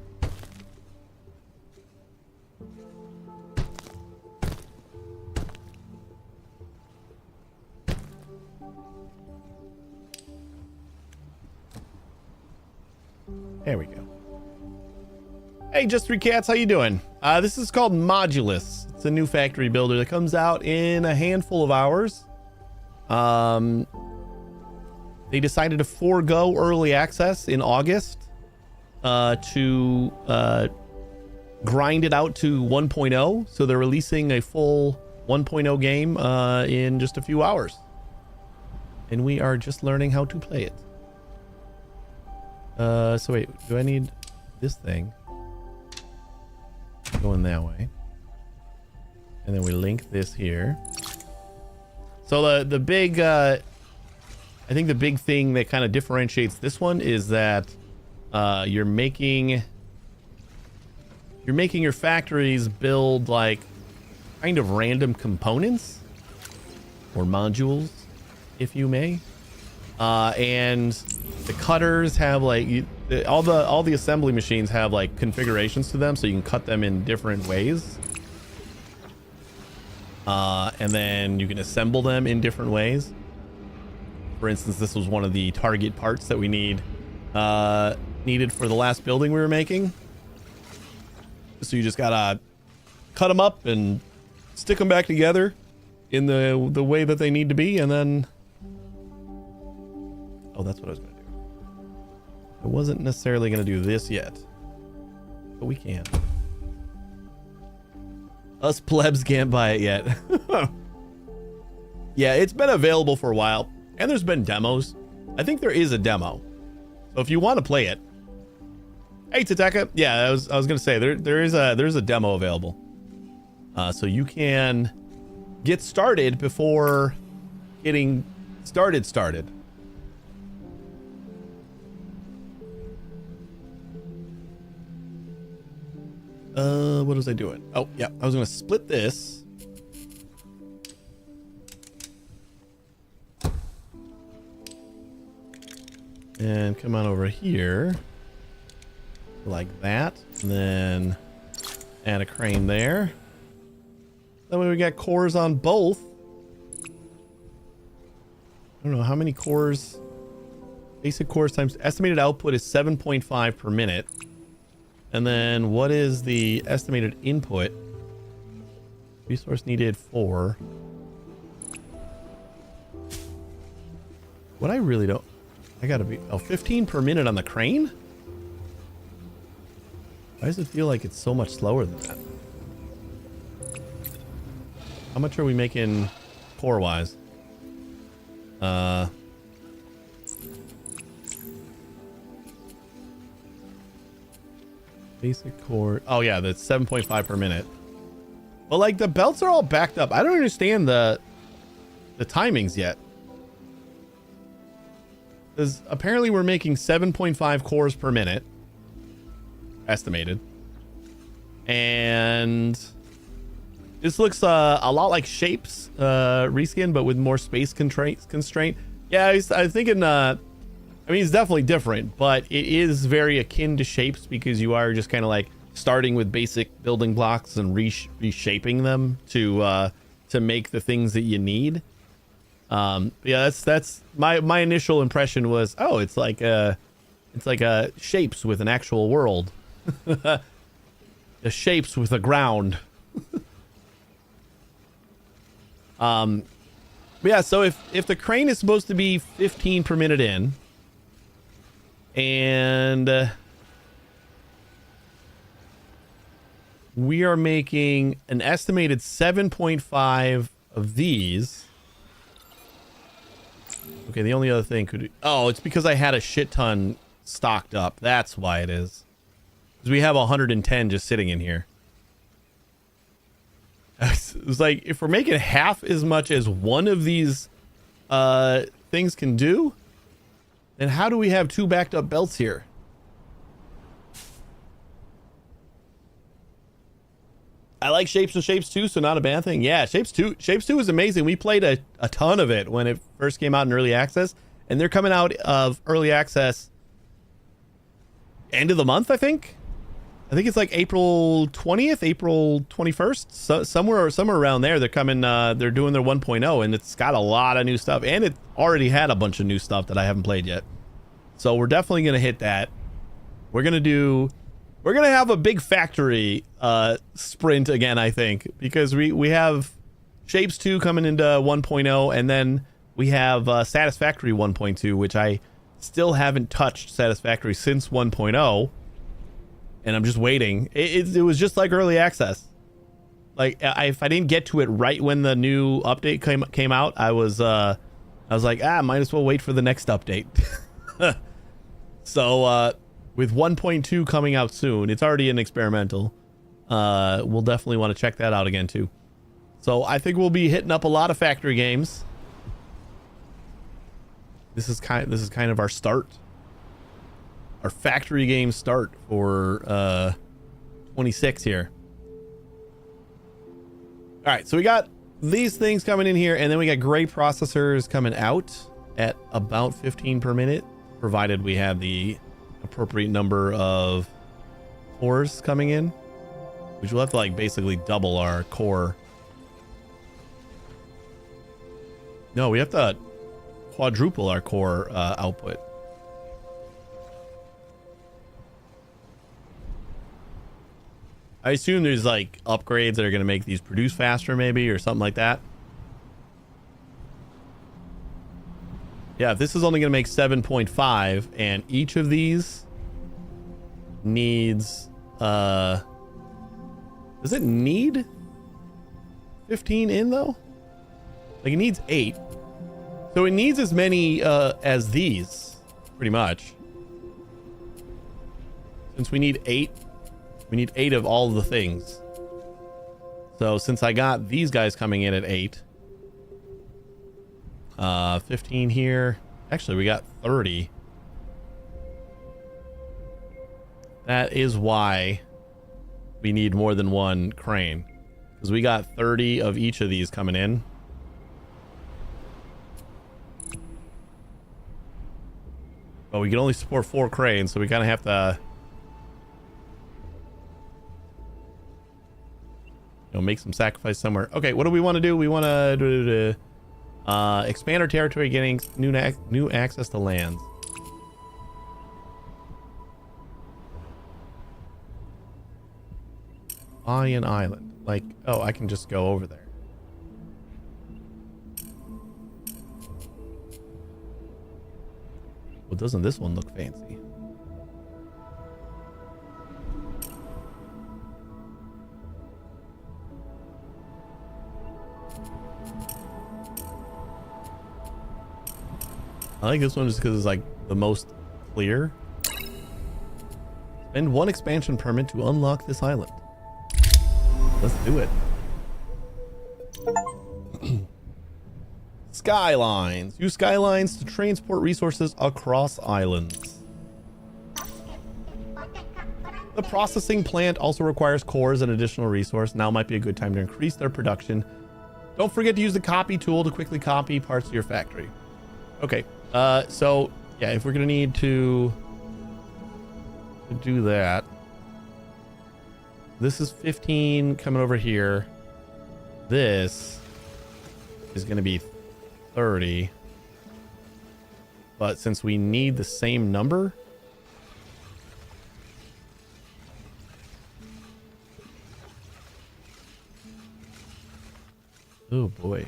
There we go. Hey, Just 3 Cats, how you doing? This is called Modulus. It's a new factory builder that comes out in a handful of hours. They decided to forego early access in August to grind it out to 1.0. So they're releasing a full 1.0 game in just a few hours. And we are just learning how to play it. So wait, do I need this thing? Going that way. And then we link this here. So the big, I think the big thing that kind of differentiates this one is that you're making your factories build like kind of random components or modules, if you may. And the cutters have like all the assembly machines have like configurations to them, so you can cut them in different ways. And then you can assemble them in different ways. For instance, this was one of the target parts that we needed for the last building we were making. So you just gotta cut them up and stick them back together in the way that they need to be, and then that's what I was gonna do. I wasn't necessarily gonna do this yet, but we can. Us plebs can't buy it yet. Yeah, it's been available for a while, and there's been demos. I think there is a demo, so if you want to play it. Hey, Tataka. Yeah, I was gonna say there's a demo available, so you can get started before getting started. What was I doing? Oh, yeah, I was gonna split this. And come on over here. Like that. And then add a crane there. That way we got cores on both. I don't know how many cores. Basic cores times estimated output is 7.5 per minute. And then what is the estimated input? Resource needed 4. What I really don't... I gotta be... 15 per minute on the crane? Why does it feel like it's so much slower than that? How much are we making core-wise? Basic core. Oh yeah, that's 7.5 per minute. But like the belts are all backed up. I don't understand the timings yet. Because apparently we're making 7.5 cores per minute. Estimated. And this looks a lot like Shapes reskin, but with more space constraint. Yeah, I was thinking... I mean, it's definitely different, but it is very akin to Shapes because you are just kind of like starting with basic building blocks and reshaping them to make the things that you need. Yeah, that's my initial impression was, oh, it's like a Shapes with an actual world, the Shapes with a ground. Yeah, so if the crane is supposed to be 15 per minute in. And we are making an estimated 7.5 of these. Okay, the only other thing could... Oh, it's because I had a shit ton stocked up. That's why it is. Because we have 110 just sitting in here. It's like, if we're making half as much as one of these things can do... And how do we have 2 backed up belts here? I like Shapes and Shapes 2, so not a bad thing. Yeah, Shapes 2 is amazing. We played a ton of it when it first came out in early access, and they're coming out of early access end of the month, I think. I think it's like April 20th, April 21st, so somewhere around there. They're coming. They're doing their 1.0, and it's got a lot of new stuff, and it already had a bunch of new stuff that I haven't played yet. So we're definitely gonna hit that. We're gonna have a big factory sprint again, I think, because we have Shapes 2 coming into 1.0, and then we have Satisfactory 1.2, which I still haven't touched Satisfactory since 1.0. And I'm just waiting. It was just like early access. Like if I didn't get to it right when the new update came out, I was like, might as well wait for the next update. So with 1.2 coming out soon, it's already an experimental. We'll definitely want to check that out again too. So I think we'll be hitting up a lot of factory games This is kind of our start. Our factory game start for 26 here. All right, so we got these things coming in here, and then we got gray processors coming out at about 15 per minute, provided we have the appropriate number of cores coming in, which will have to like basically double our core. No, we have to quadruple our core output. I assume there's like upgrades that are going to make these produce faster, maybe, or something like that. Yeah, if this is only going to make 7.5, and each of these needs, does it need 15 in though? Like it needs 8. So it needs as many as these, pretty much. Since we need 8, we need 8 of all of the things. So since I got these guys coming in at 8, 15 here. Actually, we got 30. That is why we need more than one crane, because we got 30 of each of these coming in. But we can only support 4 cranes, so we kind of have to, you know, make some sacrifice somewhere. Okay, what do we want to do? We want to expand our territory, getting new access to lands. Buy an island. Like, oh, I can just go over there. Well, doesn't this one look fancy? I like this one just because it's like the most clear. Spend 1 expansion permit to unlock this island. Let's do it. Skylines. Use skylines to transport resources across islands. The processing plant also requires cores, an additional resource. Now might be a good time to increase their production. Don't forget to use the copy tool to quickly copy parts of your factory. Okay. So yeah, if we're gonna need to do that, this is 15 coming over here. This is gonna be 30, but since we need the same number, oh boy,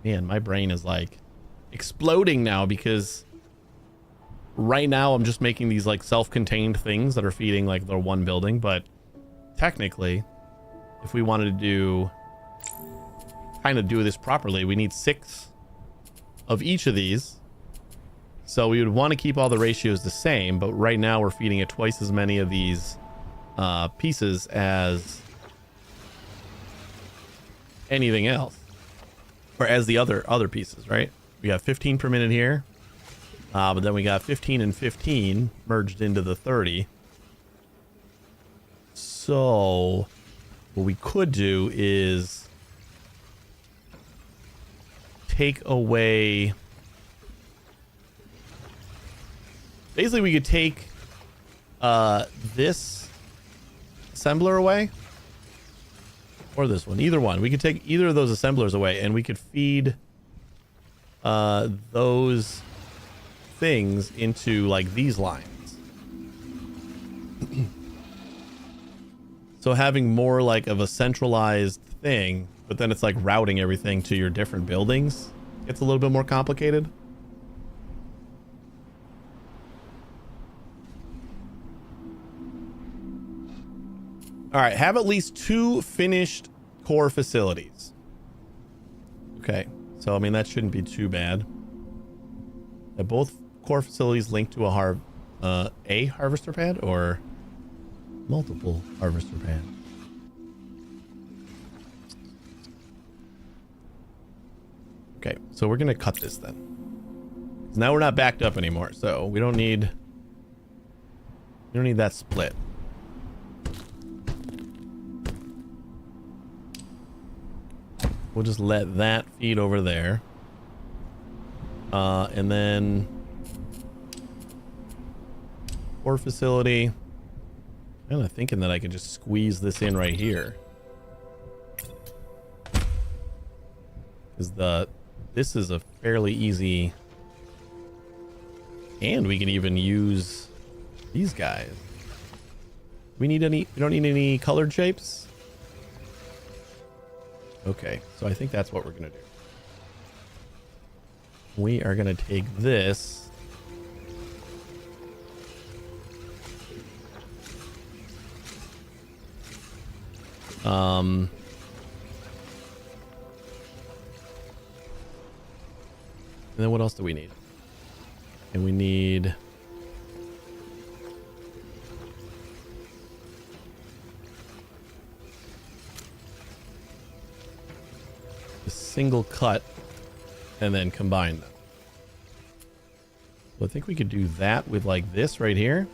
man, my brain is like exploding now, because right now I'm just making these like self-contained things that are feeding like their one building, but technically if we wanted to do this properly, we need 6 of each of these. So we would want to keep all the ratios the same, but right now we're feeding it twice as many of these pieces as anything else, or as the other pieces, right? We got 15 per minute here, but then we got 15 and 15 merged into the 30. So what we could do is take away, basically we could take this assembler away, or this one, either one. We could take either of those assemblers away, and we could feed those things into like these lines. So having more like of a centralized thing, but then it's like routing everything to your different buildings, gets a little bit more complicated. All right, have at least 2 finished core facilities. Okay, so I mean that shouldn't be too bad. Have both core facilities linked to a harvester pad or multiple harvester pad? Okay, so we're gonna cut this then. Now we're not backed up anymore, so we don't need that split. We'll just let that feed over there. And then ore facility. I'm kind of thinking that I could just squeeze this in right here. Because this is a fairly easy, and we can even use these guys. We don't need any colored shapes. Okay, so I think that's what we're gonna do. We are gonna take this. And then what else do we need? And we need a single cut and then combine them. So I think we could do that with like this right here.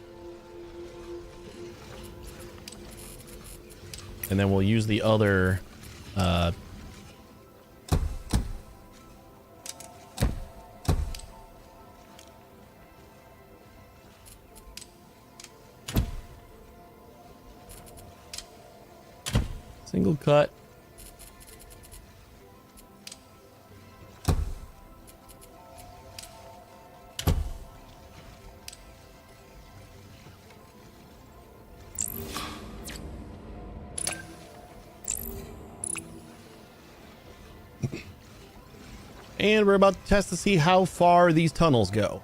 And then we'll use the other single cut. And we're about to test to see how far these tunnels go.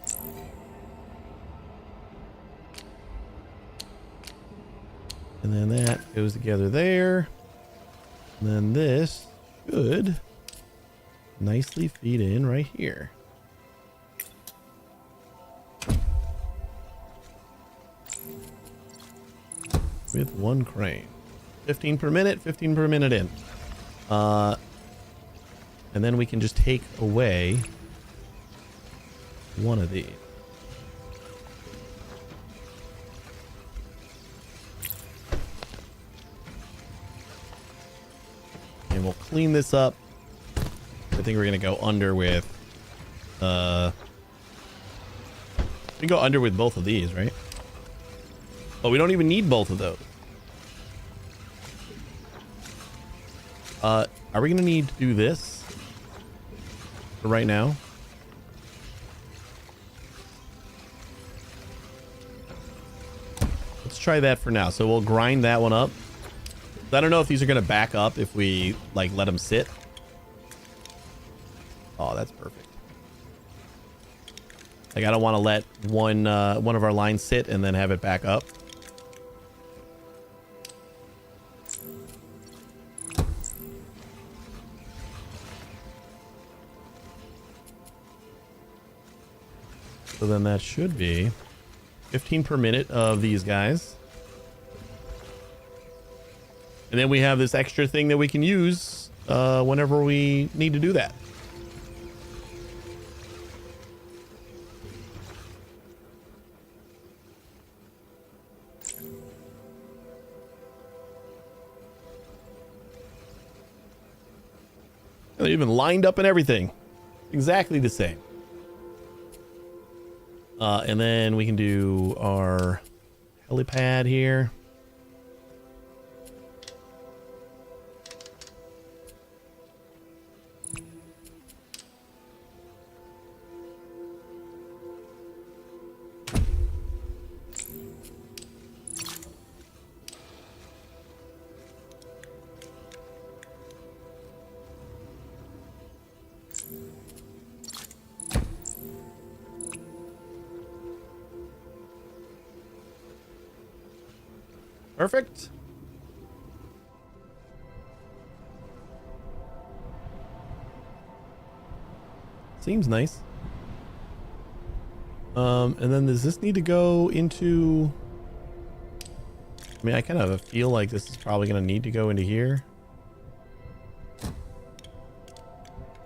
And then that goes together there. And then this should nicely feed in right here. With one crane. 15 per minute, 15 per minute in. And then we can just take away one of these. And we'll clean this up. I think we're going to go under with... we can go under with both of these, right? Oh, we don't even need both of those. Are we going to need to do this? For right now. Let's try that for now. So we'll grind that one up. I don't know if these are going to back up if we like let them sit. Oh, that's perfect. Like I don't want to let one of our lines sit and then have it back up. So then that should be 15 per minute of these guys. And then we have this extra thing that we can use whenever we need to do that. They're even lined up and everything. Exactly the same. And then we can do our helipad here. Perfect. Seems nice. And then does this need to go into... I mean, I kind of feel like this is probably going to need to go into here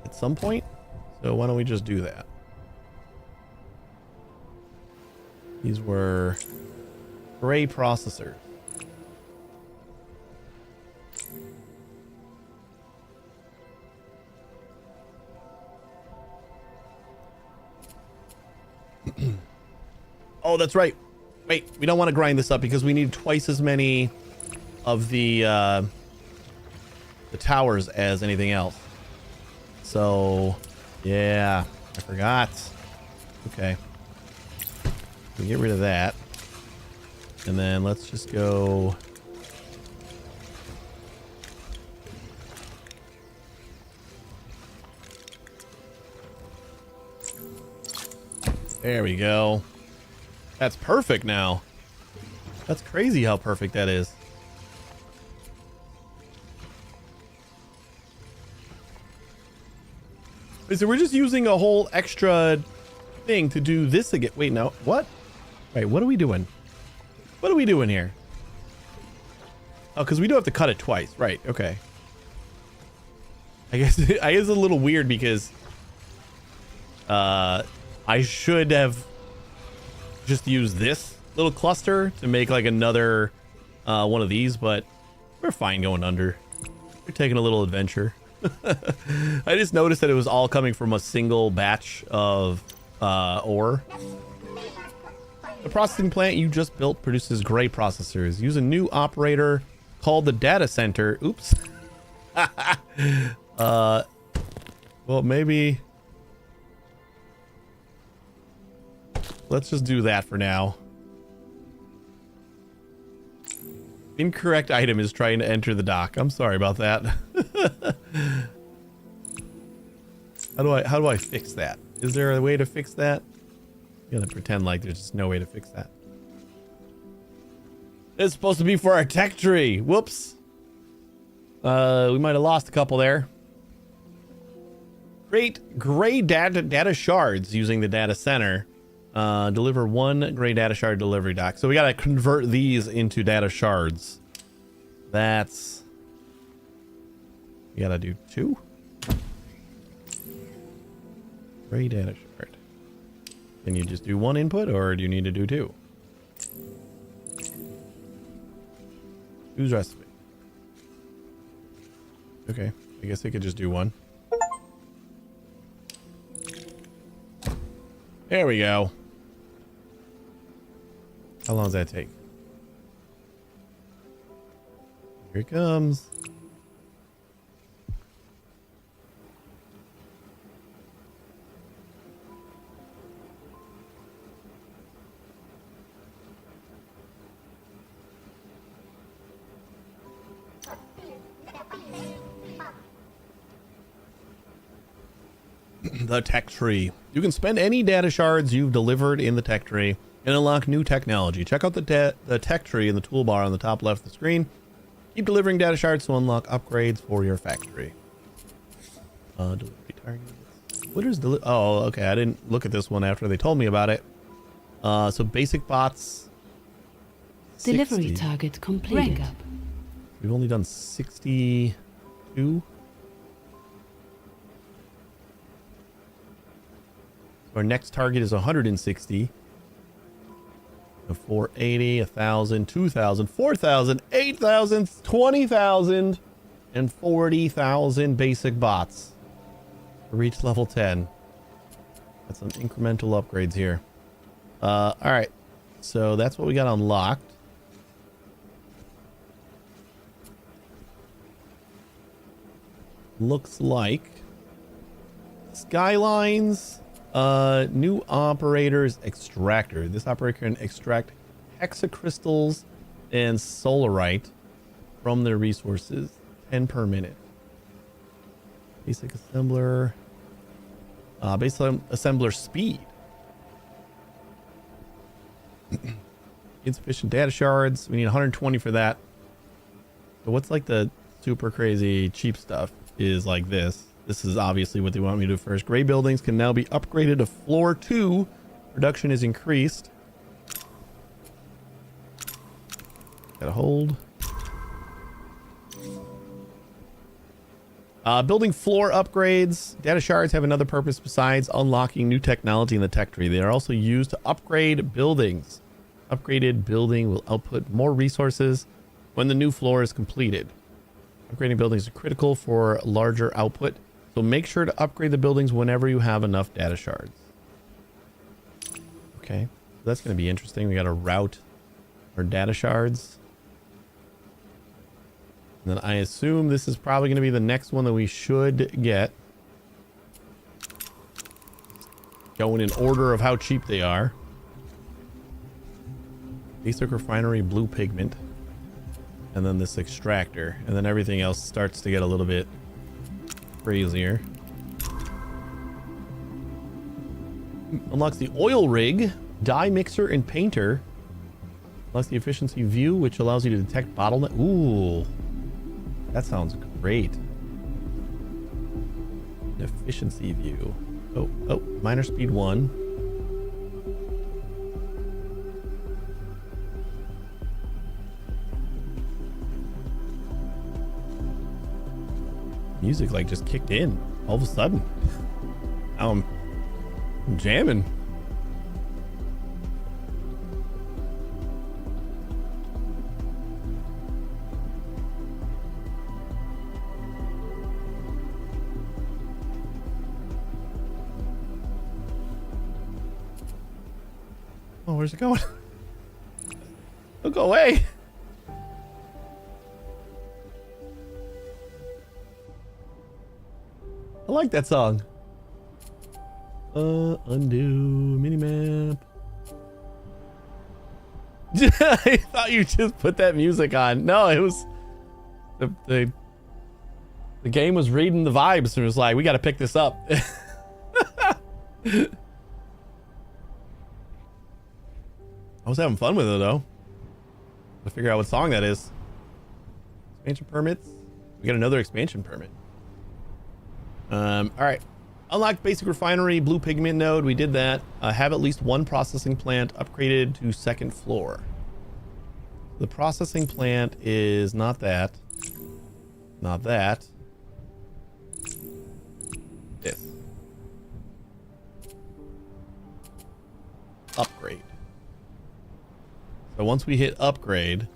at some point. So why don't we just do that? These were gray processors. Oh, that's right. Wait, we don't want to grind this up because we need twice as many of the towers as anything else. So, yeah, I forgot. Okay. We get rid of that. And then let's just go. There we go. That's perfect now. That's crazy how perfect that is. So we're just using a whole extra thing to do this again. Wait, no. What? Wait, what are we doing? What are we doing here? Oh, because we do have to cut it twice. Right, okay. I guess it's a little weird because I should have just used this little cluster to make like another one of these, but we're fine going under. We're taking a little adventure. I just noticed that it was all coming from a single batch of ore. The processing plant you just built produces gray processors. Use a new operator called the data center. Oops. Well, maybe let's just do that for now. Incorrect item is trying to enter the dock. I'm sorry about that. How do I fix that? Is there a way to fix that? I'm gonna pretend like there's just no way to fix that. It's supposed to be for our tech tree. Whoops. We might have lost a couple there. Create gray data shards using the data center. Deliver one gray data shard delivery dock. So we gotta convert these into data shards. That's... We gotta do 2. Gray data shard. Can you just do 1 input, or do you need to do 2? Whose recipe? Okay, I guess I could just do 1. There we go. How long does that take? Here it comes. The tech tree. You can spend any data shards you've delivered in the tech tree and unlock new technology. Check out the tech tree in the toolbar on the top left of the screen. Keep delivering data shards to unlock upgrades for your factory. Delivery targets. What is oh, okay. I didn't look at this one after they told me about it. So basic bots. Delivery 60. target completed. We've only done 62. Our next target is 160. 480, 1,000, 2,000, 4,000, 8,000, 20,000, and 40,000 basic bots to reach level 10. That's some incremental upgrades here. All right. So that's what we got unlocked. Looks like Skylines. New operators extractor. This operator can extract hexacrystals and solarite from their resources. 10 per minute. Basic assembler. Basic assembler speed. Insufficient data shards. We need 120 for that. So what's like the super crazy cheap stuff is like this. This is obviously what they want me to do first. Gray buildings can now be upgraded to floor 2. Production is increased. Gotta hold. Building floor upgrades. Data shards have another purpose besides unlocking new technology in the tech tree. They are also used to upgrade buildings. Upgraded building will output more resources when the new floor is completed. Upgrading buildings is critical for larger output, so make sure to upgrade the buildings whenever you have enough data shards. Okay, that's going to be interesting. We got to route our data shards. And then I assume this is probably going to be the next one that we should get. Going in order of how cheap they are. Basic refinery blue pigment. And then this extractor. And then everything else starts to get a little bit crazier. Unlocks the oil rig, dye mixer, and painter. Unlocks the efficiency view, which allows you to detect bottleneck. Ooh. That sounds great. An efficiency view. Oh, minor speed 1. Music like just kicked in all of a sudden. I'm jamming. Oh, where's it going? Don't go away. I like that song. Undo minimap. I thought you just put that music on. No, it was the game was reading the vibes and it was like, we got to pick this up. I was having fun with it though. To figure out what song that is. Expansion permits. We got another expansion permit. All right. Unlock basic refinery blue pigment node. We did that. Have at least one processing plant upgraded to second floor. The processing plant is not that. Not that. This. Upgrade. So once we hit upgrade,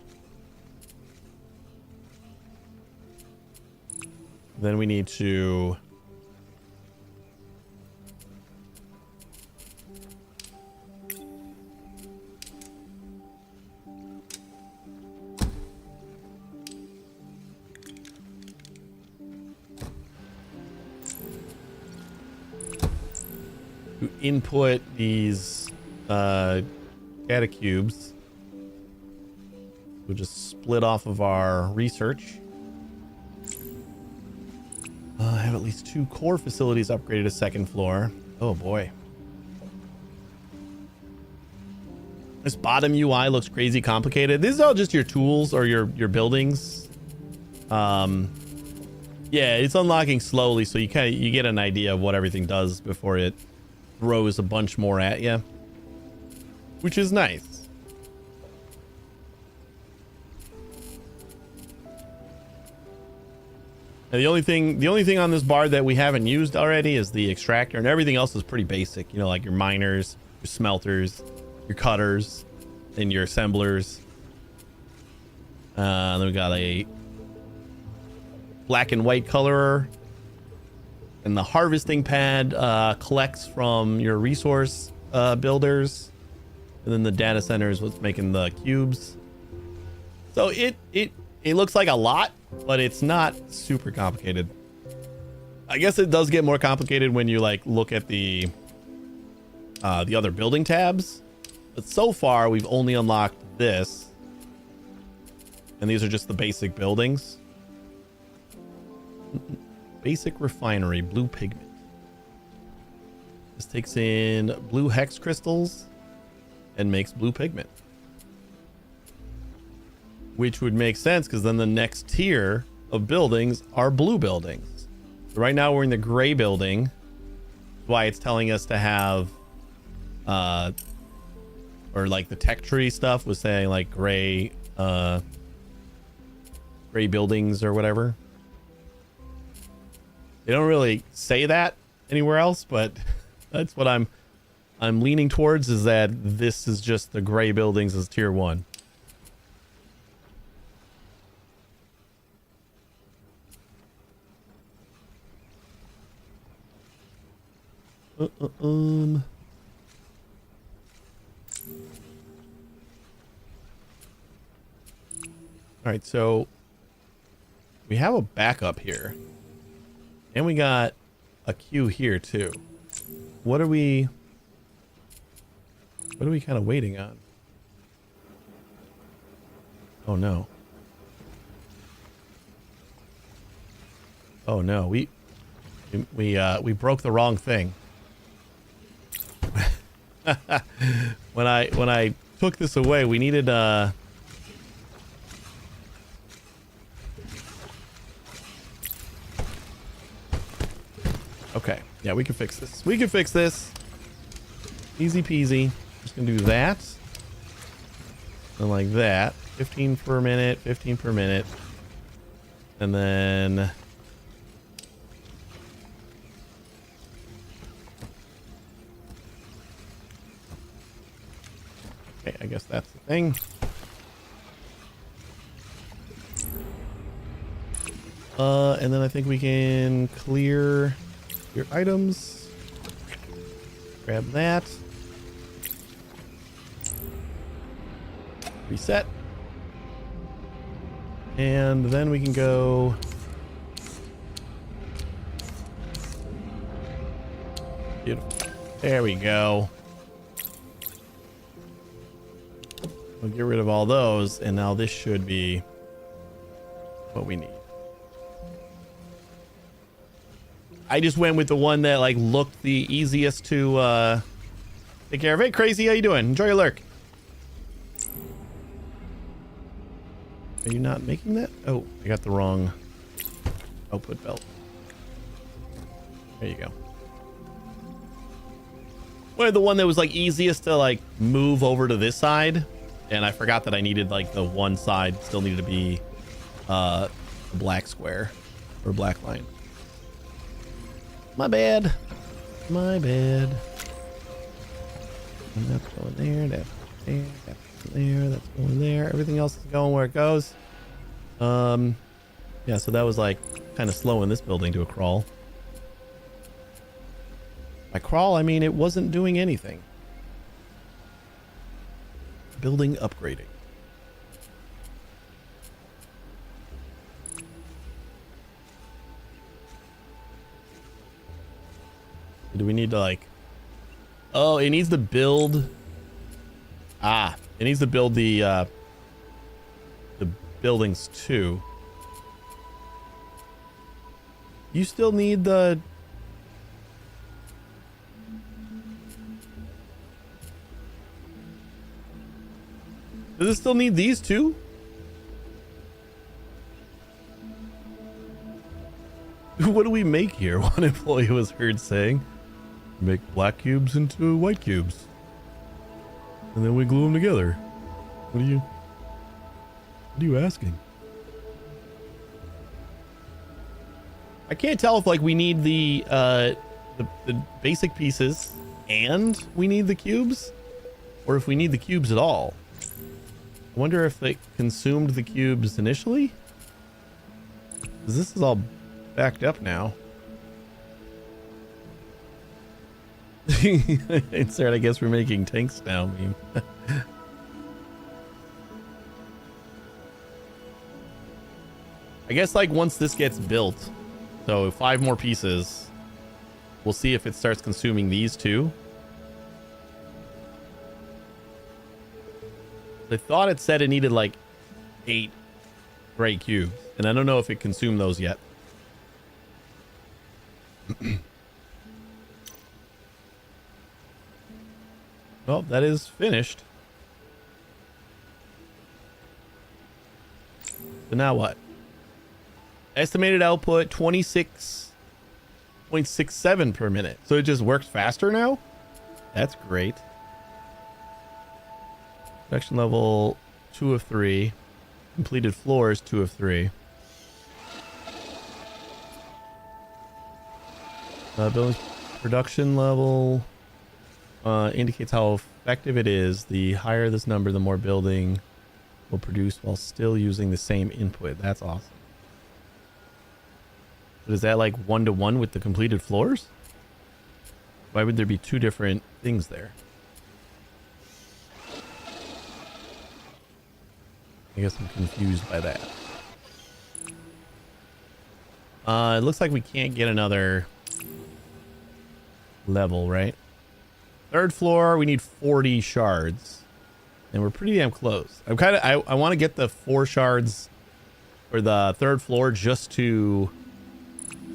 then we need to input these data cubes. We'll just split off of our research. I have at least 2 core facilities upgraded to second floor. Oh boy. This bottom UI looks crazy complicated. This is all just your tools or your buildings. Yeah, it's unlocking slowly, so you get an idea of what everything does before it throws a bunch more at you, which is nice. And the only thing on this bar that we haven't used already is the extractor, and everything else is pretty basic. You know, like your miners, your smelters, your cutters, and your assemblers. Then we got a black and white colorer, and the harvesting pad collects from your resource builders, and then the data center is what's making the cubes. So it looks like a lot, but it's not super complicated. I guess it does get more complicated when you like look at the other building tabs. But so far we've only unlocked this, and these are just the basic buildings. Basic refinery blue pigment. This takes in blue hex crystals and makes blue pigment, which would make sense because then the next tier of buildings are blue buildings. So right now we're in the gray building. Why it's telling us to have or like the tech tree stuff was saying like gray buildings or whatever. They don't really say that anywhere else, but that's what I'm leaning towards, is that this is just the gray buildings as tier 1. All right, so we have a backup here, and we got a queue here too. What are we kind of waiting on? Oh no. Oh no, we broke the wrong thing. when I took this away, we needed okay, yeah, we can fix this. We can fix this. Easy peasy. Just gonna do that. And like that. 15 per minute, 15 per minute. And then okay, I guess that's the thing. And then I think we can clear your items. Grab that. Reset. And then we can go. Beautiful. There we go. We'll get rid of all those, and now this should be what we need. I just went with the one that like looked the easiest to take care of. Hey, Crazy, how you doing? Enjoy your lurk. Are you not making that? Oh, I got the wrong output belt. There you go. Well, the one that was like easiest to like move over to this side, and I forgot that I needed like the one side still needed to be a black square or black line. My bad. My bad. And that's going there, that's there, that's going there, that's going there. Everything else is going where it goes. Yeah, so that was like kind of slowing this building to a crawl. By crawl, I mean it wasn't doing anything. Building upgrading. Do we need to like... Oh, it needs to build... Ah, it needs to build the buildings too. You still need the... Does it still need these two? What do we make here? One employee was heard saying. Make black cubes into white cubes. And then we glue them together. What are you asking? I can't tell if like we need the basic pieces and we need the cubes, or if we need the cubes at all. I wonder if they consumed the cubes initially? Because this is all backed up now. Insert, I guess we're making tanks now. Meme. I guess like once this gets built, so 5 more pieces, we'll see if it starts consuming these too. I thought it said it needed like 8 gray cubes, and I don't know if it consumed those yet. Well, that is finished. So now what? Estimated output 26.67 per minute. So it just works faster now? That's great. Production level 2 of 3. Completed floors 2 of 3. Building's production level indicates how effective it is. The higher this number, the more building will produce while still using the same input. That's awesome. But is that like 1-to-1 with the completed floors? Why would there be two different things there? I guess I'm confused by that. It looks like we can't get another level, right? Third floor, we need 40 shards. And we're pretty damn close. I want to get the 4 shards for the third floor just to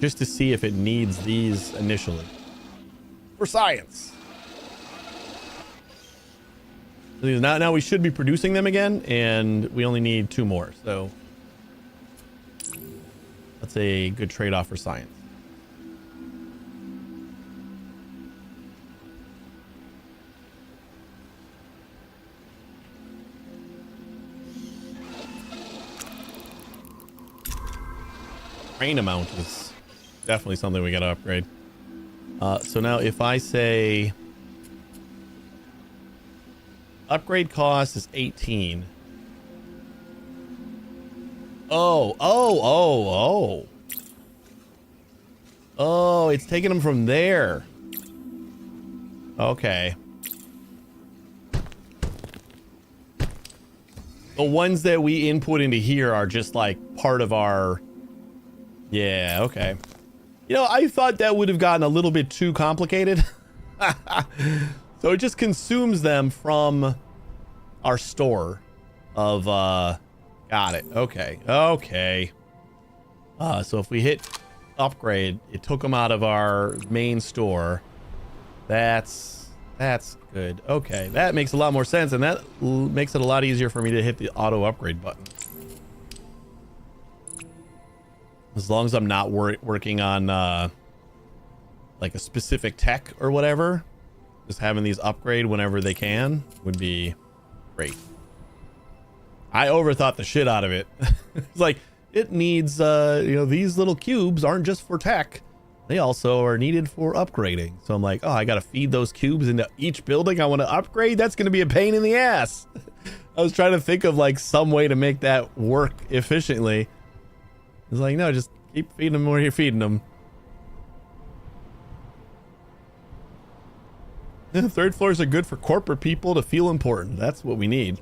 see if it needs these initially. For science. Now we should be producing them again, and we only need 2 more, so that's a good trade-off for science. Rain amount is definitely something we gotta upgrade. So now if I say upgrade cost is 18. Oh, it's taking them from there. Okay. The ones that we input into here are just like part of our... Yeah, okay. You know, I thought that would have gotten a little bit too complicated. So it just consumes them from our store of, got it. Okay. Okay. So if we hit upgrade, it took them out of our main store. That's good. Okay. That makes a lot more sense, and that makes it a lot easier for me to hit the auto upgrade button. As long as I'm not working on, like a specific tech or whatever, just having these upgrade whenever they can would be great. I overthought the shit out of it. It's like, it needs, these little cubes aren't just for tech. They also are needed for upgrading. So I'm like, oh, I got to feed those cubes into each building I want to upgrade. That's going to be a pain in the ass. I was trying to think of like some way to make that work efficiently. It's like, no, just keep feeding them where you're feeding them. The third floors are good for corporate people to feel important. That's what we need.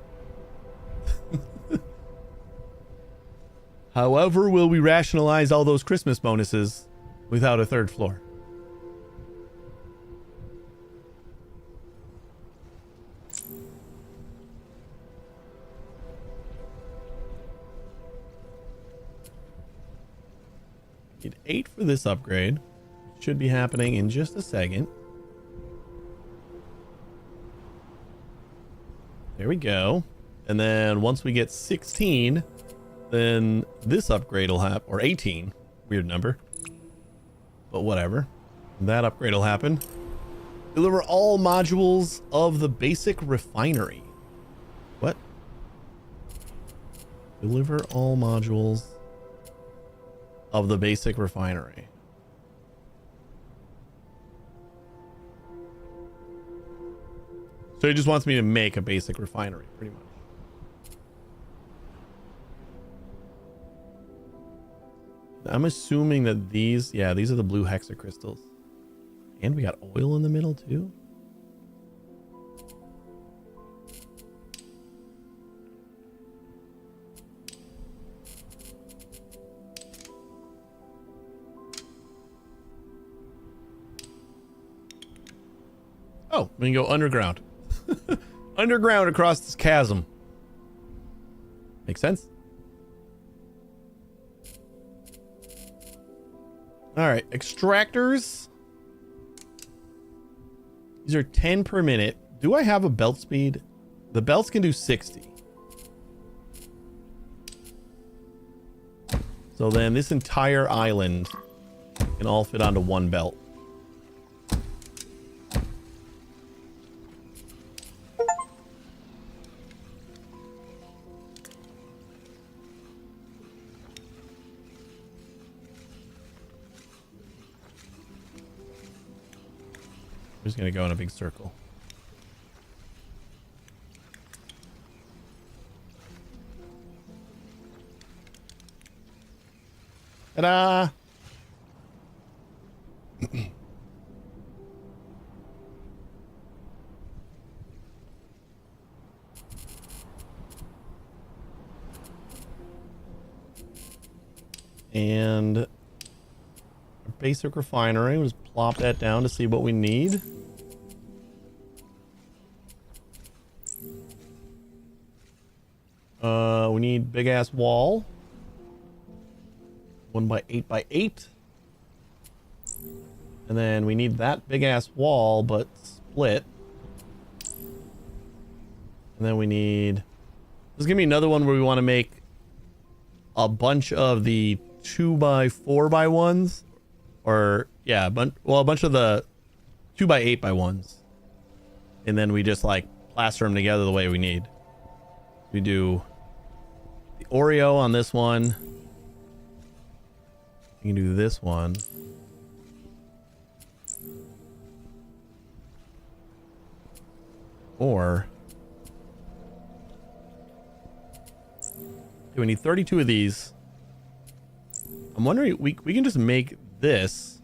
However, will we rationalize all those Christmas bonuses without a third floor? Need 8 for this upgrade. Should be happening in just a second. There we go. And then once we get 16, then this upgrade will happen. Or 18. Weird number. But whatever. That upgrade will happen. Deliver all modules of the basic refinery. What? Deliver all modules of the basic refinery. So he just wants me to make a basic refinery, pretty much. I'm assuming that these are the blue hexacrystals. And we got oil in the middle too. Oh, we can go underground. Underground across this chasm. Makes sense. All right, extractors. These are 10 per minute. Do I have a belt speed? The belts can do 60. So then this entire island can all fit onto one belt. just gonna go in a big circle. Ta-da! And our basic refinery, we'll just plop that down to see what we need. We need big ass wall. 1 by 8 by 8. And then we need that big ass wall, but split. And then we need... There's gonna be another one where we want to make a bunch of the 2 by 4 by 1s. Or, yeah, well, a bunch of the 2 by 8 by 1s. And then we just, like, plaster them together the way we need. We do the Oreo on this one. You can do this one. Or... Okay, we need 32 of these. I'm wondering, we can just make this.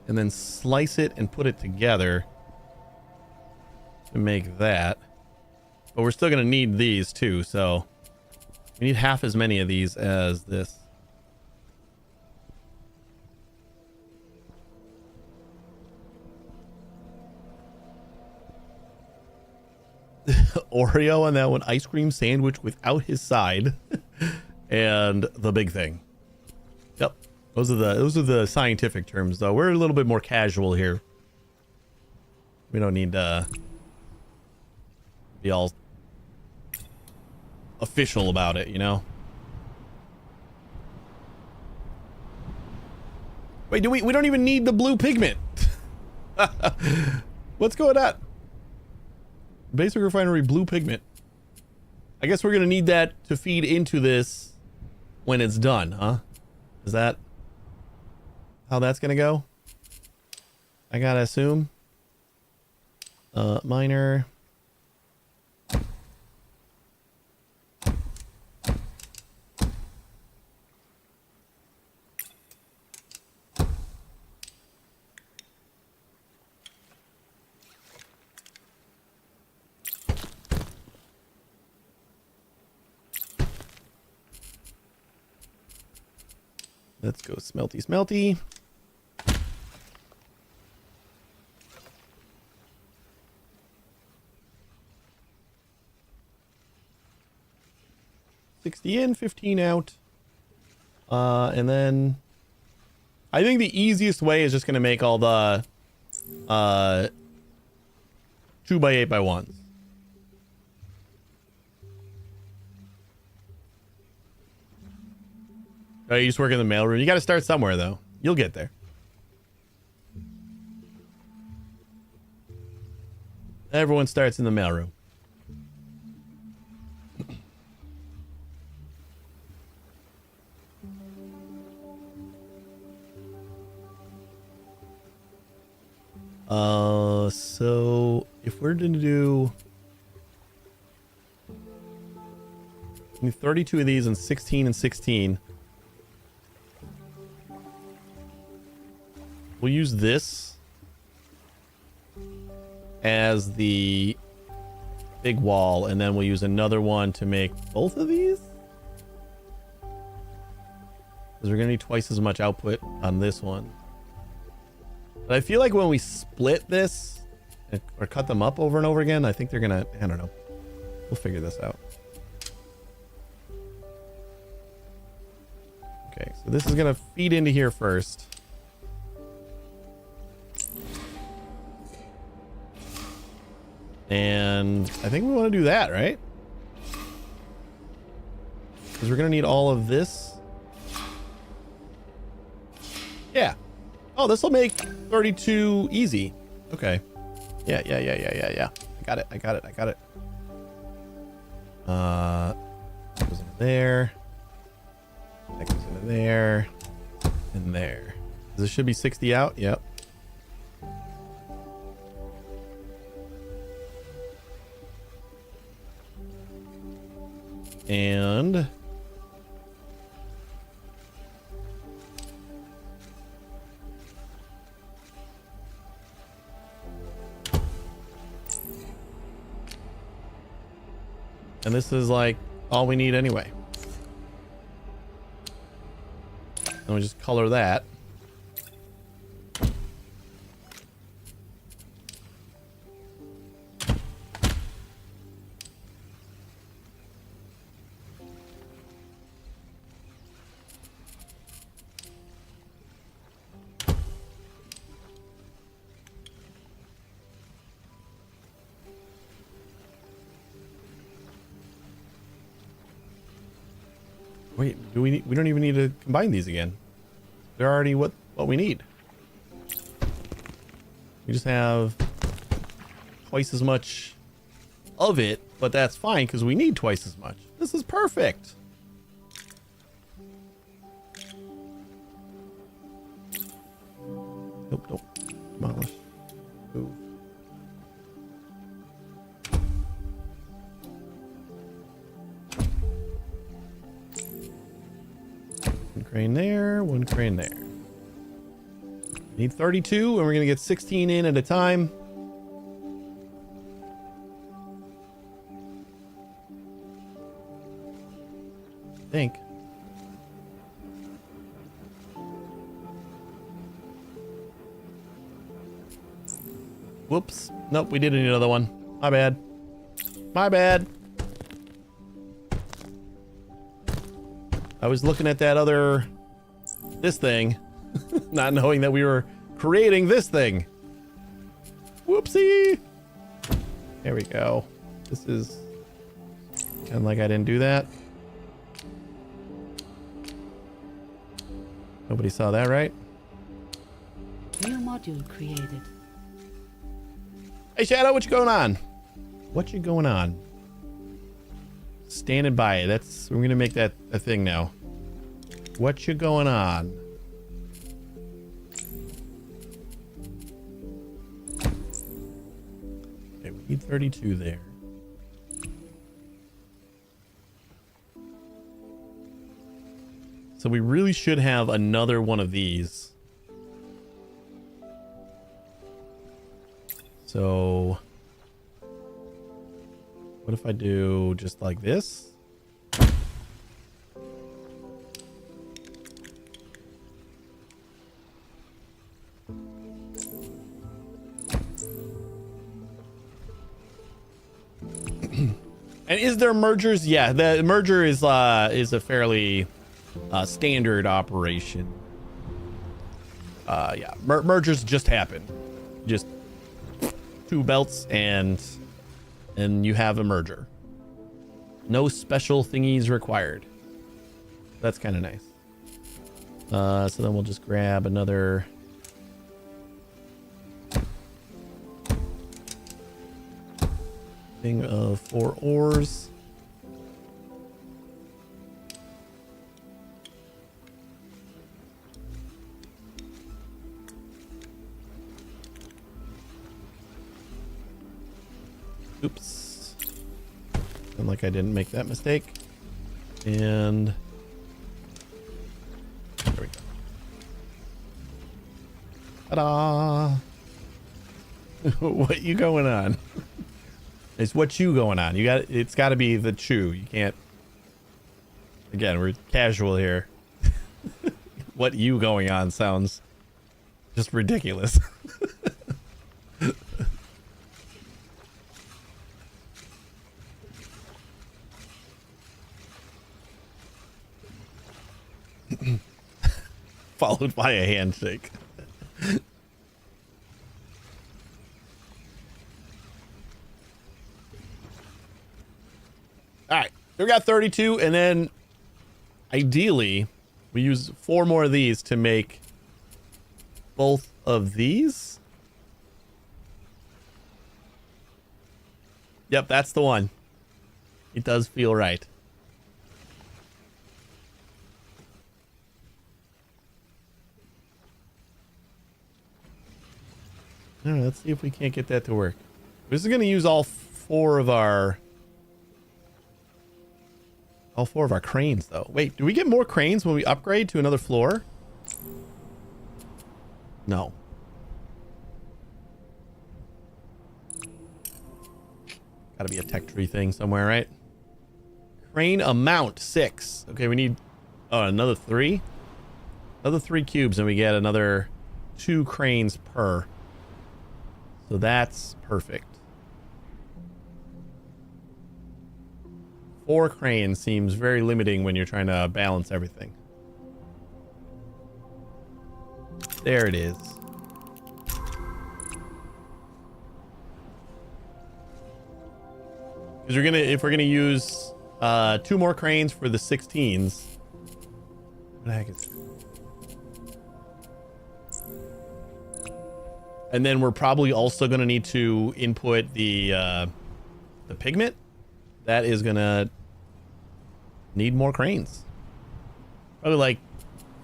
And then slice it and put it together to make that. But we're still going to need these too, so we need half as many of these as this. Oreo on that one, ice cream sandwich without his side. And the big thing. Yep. Those are the scientific terms though. We're a little bit more casual here. We don't need to be all official about it, you know? Wait, we don't even need the blue pigment. What's going on? Basic refinery blue pigment. I guess we're gonna need that to feed into this when it's done, huh? Is that how that's gonna go? I gotta assume. Miner. Let's go smelty smelty. $60 in, 15 out. And then I think the easiest way is just gonna make all the 2 by 8 by 1s. Oh, you just work in the mailroom. You got to start somewhere, though. You'll get there. Everyone starts in the mailroom. So if we're going to do 32 of these and 16 and 16. We'll use this as the big wall, and then we'll use another one to make both of these. Because we're going to need twice as much output on this one. But I feel like when we split this or cut them up over and over again, I think they're going to, I don't know. We'll figure this out. Okay, so this is going to feed into here first. And I think we want to do that, right? Because we're going to need all of this. Yeah. Oh, this will make 32 easy. Okay. Yeah. I got it. Goes in there. That goes into there and there. This should be 60 out. Yep. And this is like all we need anyway. And we just color that. Wait, we don't even need to combine these again. They're already what we need. We just have twice as much of it, but that's fine because we need twice as much. This is perfect. Nope. Demolish. Move. One crane there, one crane there. Need 32, and we're gonna get 16 in at a time. I think. Whoops. Nope, we did need another one. My bad. My bad. I was looking at this thing, not knowing that we were creating this thing. Whoopsie. There we go. This is kind of like I didn't do that. Nobody saw that, right? New module created. Hey, Shadow, what you going on? What you going on? Standing by. We're gonna make that a thing now. What you going on? Okay, we need 32 there. So we really should have another one of these. So what if I do just like this? And is there mergers? Yeah, the merger is a fairly standard operation. Yeah, mergers just happen. Just two belts and you have a merger. No special thingies required. That's kind of nice. So then we'll just grab another thing of 4 ores. Oops. And like I didn't make that mistake. And there we go. Ta-da! What you going on? It's what you going on. It's got to be the chew. You can't. Again, we're casual here. What you going on sounds just ridiculous. Followed by a handshake. All right, we got 32, and then ideally we use 4 more of these to make both of these. Yep, that's the one. It does feel right. All right, let's see if we can't get that to work. This is going to use all four of our cranes, though. Wait, do we get more cranes when we upgrade to another floor? No. Gotta be a tech tree thing somewhere, right? Crane amount 6. Okay, we need another 3. Another 3 cubes, and we get another 2 cranes per. So that's perfect. 4 cranes seems very limiting when you're trying to balance everything. There it is. Because if we're gonna use 2 more cranes for the 16s. What the heck is it? And then we're probably also gonna need to input the pigment. That is gonna need more cranes. Probably like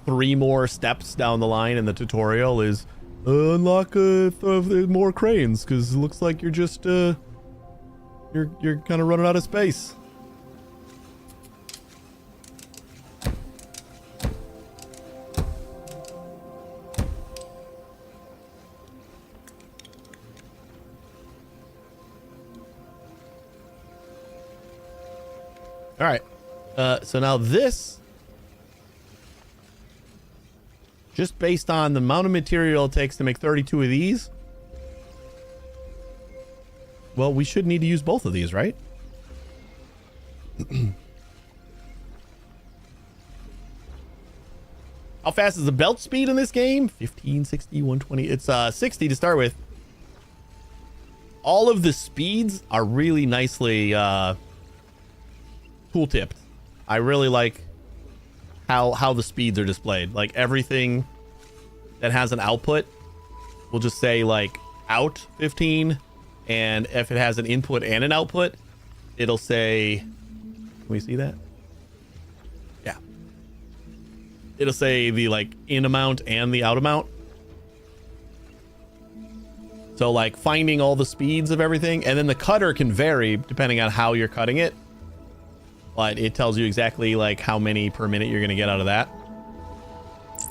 3 more steps down the line in the tutorial is unlock more cranes, because it looks like you're just you're kind of running out of space. All right. So now this, just based on the amount of material it takes to make 32 of these, well, we should need to use both of these, right? How fast is the belt speed in this game? 15, 60, 120. It's 60 to start with. All of the speeds are really nicely tool-tipped. I really like how the speeds are displayed. Like everything that has an output will just say like out 15, and if it has an input and an output, it'll say, can we see that? Yeah. It'll say the like in amount and the out amount. So like finding all the speeds of everything, and then the cutter can vary depending on how you're cutting it. But it tells you exactly like how many per minute you're going to get out of that.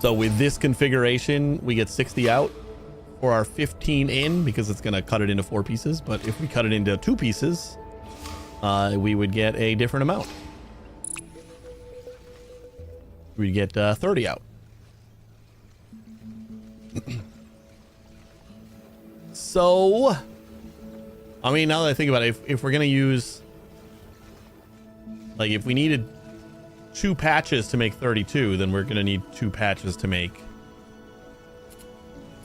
So with this configuration, we get 60 out for our 15 in, because it's going to cut it into 4 pieces. But if we cut it into 2 pieces, we would get a different amount. We'd get 30 out. So, I mean, now that I think about it, if we're going to use, like, if we needed 2 patches to make 32, then we're going to need 2 patches to make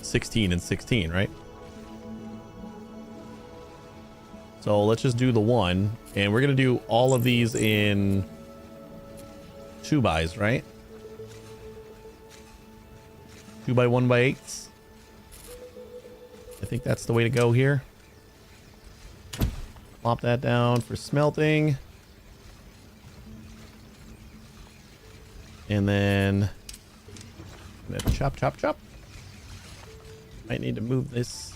16 and 16, right? So let's just do the 1, and we're going to do all of these in 2 bys, right? 2 by 1 by 8s. I think that's the way to go here. Plop that down for smelting. And then chop, chop, chop. Might need to move this.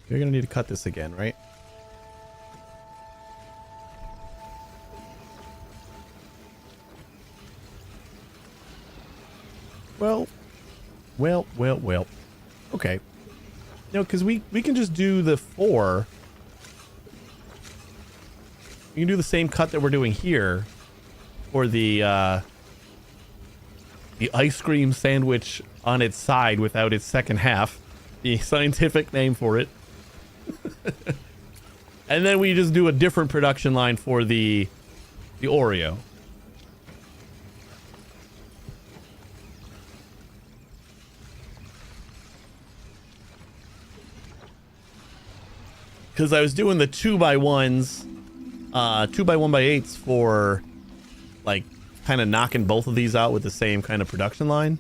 You're gonna need to cut this again, right? Well. Okay. No, because we can just do the 4. We can do the same cut that we're doing here for the ice cream sandwich on its side without its second half. The scientific name for it. And then we just do a different production line for the Oreo. Because I was doing the 2 by 1s, 2 by 1 by 8s for like kind of knocking both of these out with the same kind of production line.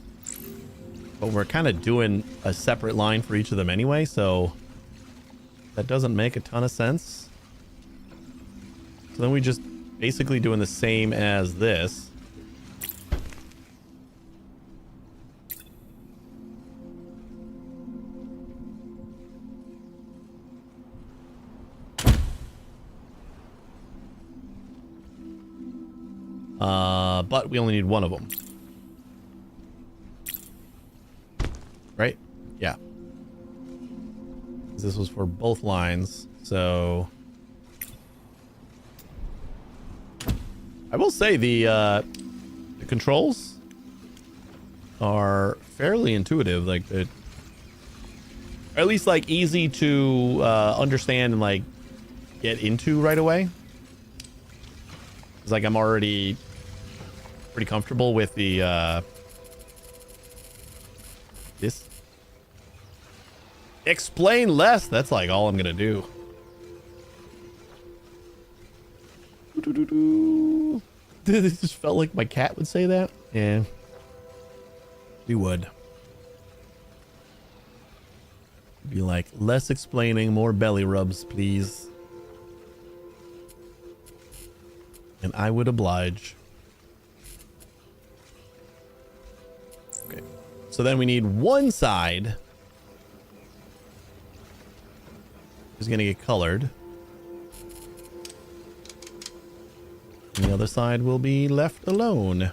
But we're kind of doing a separate line for each of them anyway, so That doesn't make a ton of sense. So then we just basically doing the same as this. But we only need one of them. Right? Yeah. This was for both lines, so... I will say the controls are fairly intuitive, like or at least like easy to understand and like get into right away. It's like I'm already pretty comfortable with the this. Explain less. That's like all I'm gonna do. This just felt like my cat would say that. Yeah, he would. Be like, less explaining, more belly rubs, please. And I would oblige. Okay. So then we need one side is going to get colored. And the other side will be left alone.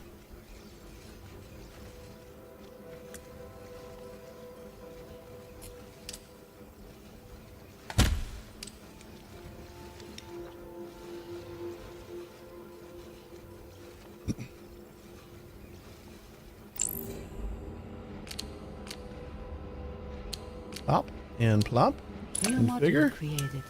Pop and plop. New Configure. module created.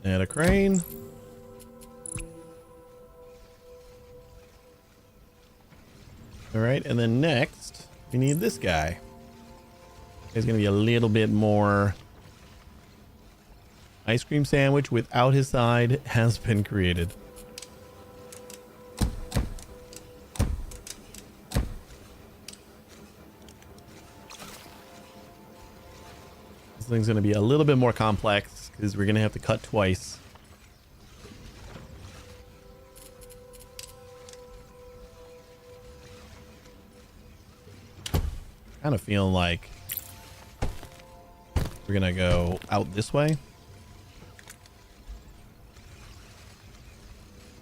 Add a crane. All right, and then next we need this guy. He's gonna be a little bit more. Ice cream sandwich without his side has been created. This thing's going to be a little bit more complex because we're going to have to cut twice. Kind of feeling like we're going to go out this way.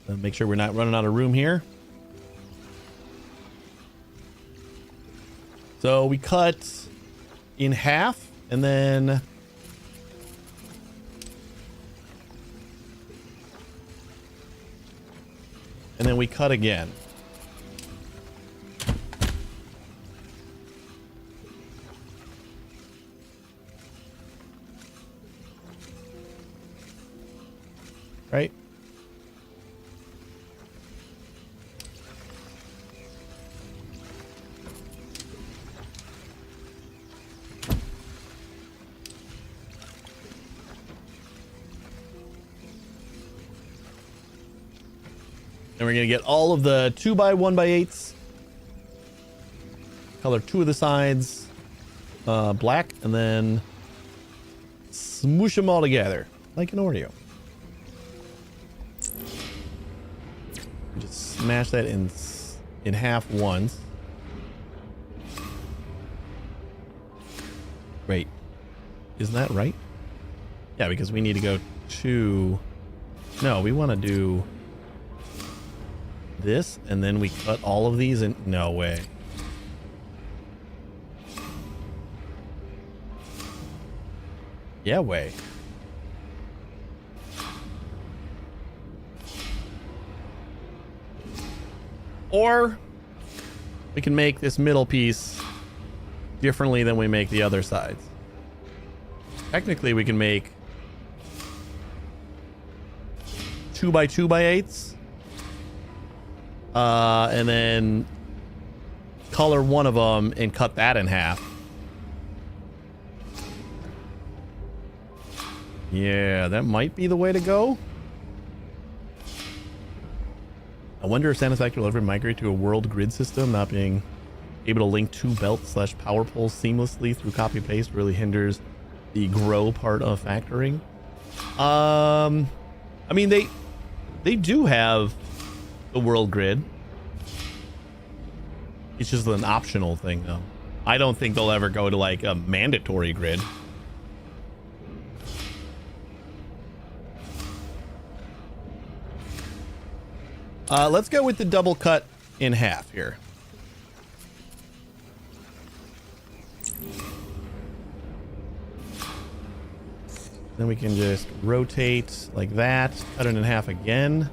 Make sure we're not running out of room here. So we cut in half and then we cut again. Right? And we're going to get all of the 2x1x8s. Color 2 of the sides black, and then smoosh them all together like an Oreo. Just smash that in half once. Wait, isn't that right? Yeah, because we need to go to... No, we want to do this, and then we cut all of these in... No way. Yeah, way. Or we can make this middle piece differently than we make the other sides. Technically, we can make 2x2x8s. And then color one of them and cut that in half. Yeah, that might be the way to go. I wonder if Satisfactory will ever migrate to a world grid system. Not being able to link two belt/power poles seamlessly through copy paste really hinders the grow part of factoring. I mean, they do have the world grid. It's just an optional thing, though. I don't think they'll ever go to like a mandatory grid. Let's go with the double cut in half here. Then we can just rotate like that, cut it in half again.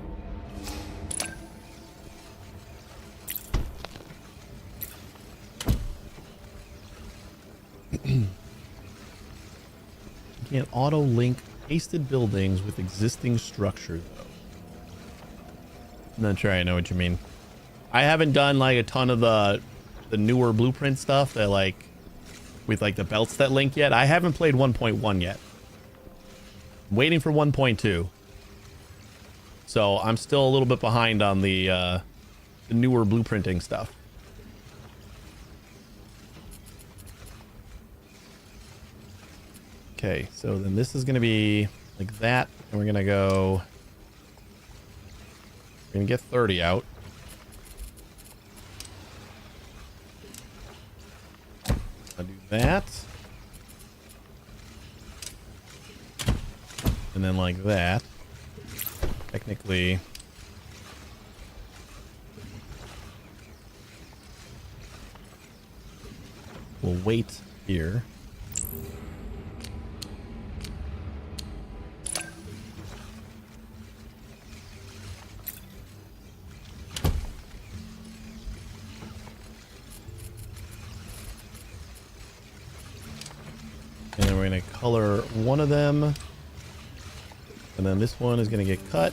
You can't auto link pasted buildings with existing structures, though. I'm not sure I know what you mean. I haven't done like a ton of the newer blueprint stuff that like with like the belts that link yet. I haven't played 1.1 yet. I'm waiting for 1.2. So I'm still a little bit behind on the newer blueprinting stuff. Okay, so then this is going to be like that, and we're going to go... We're going to get 30 out. I'll do that. And then like that. Technically... We'll wait here. And then we're going to color one of them. And then this one is going to get cut.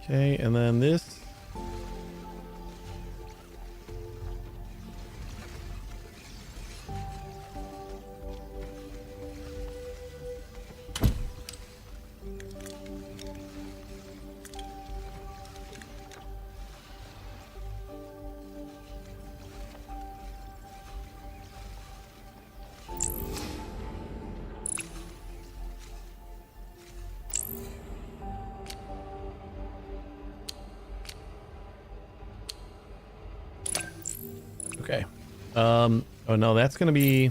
Okay, and then this. Okay. Oh no, that's gonna be...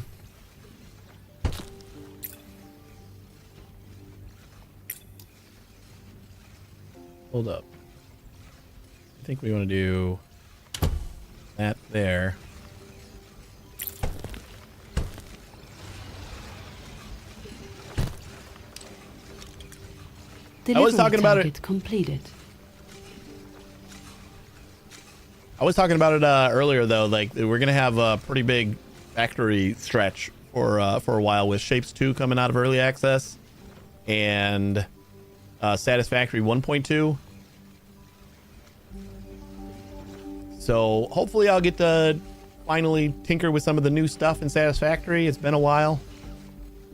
Hold up. I think we want to do that there. I was talking about it. Completed. I was talking about it earlier, though. Like, we're gonna have a pretty big factory stretch for a while with Shapes 2 coming out of early access and Satisfactory 1.2. So hopefully I'll get to finally tinker with some of the new stuff in Satisfactory. It's been a while.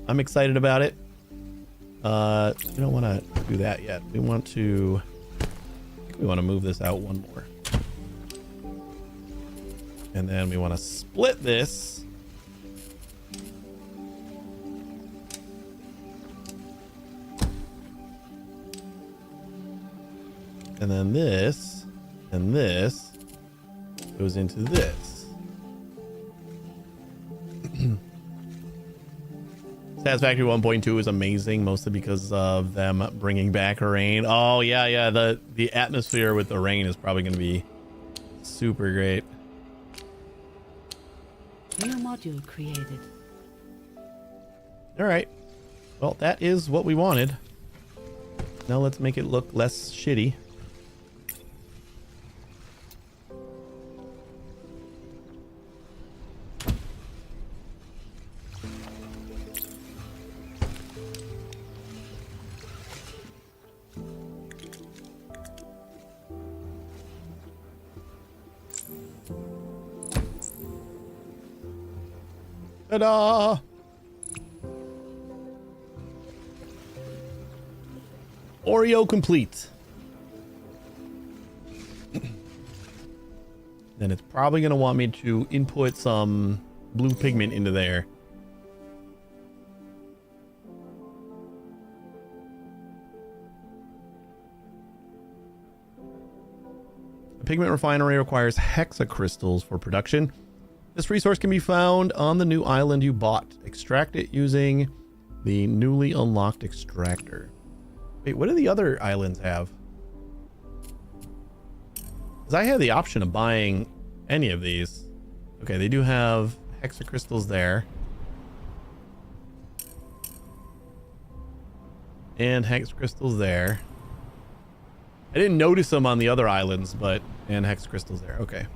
I'm excited about it. We don't want to do that yet. We want to move this out one more. And then we want to split this. And then this and this goes into this. Satisfactory 1.2 is amazing, mostly because of them bringing back rain. Oh yeah, the atmosphere with the rain is probably going to be super great. New module created. All right. Well, that is what we wanted. Now let's make it look less shitty. Ta-da! Oreo complete. Then it's probably going to want me to input some blue pigment into there. The pigment refinery requires hexacrystals for production. This resource can be found on the new island you bought. Extract it using the newly unlocked extractor. Wait, what do the other islands have? Because I had the option of buying any of these. Okay, they do have hexacrystals there. And hexacrystals there. I didn't notice them on the other islands, but... And hexacrystals there. Okay.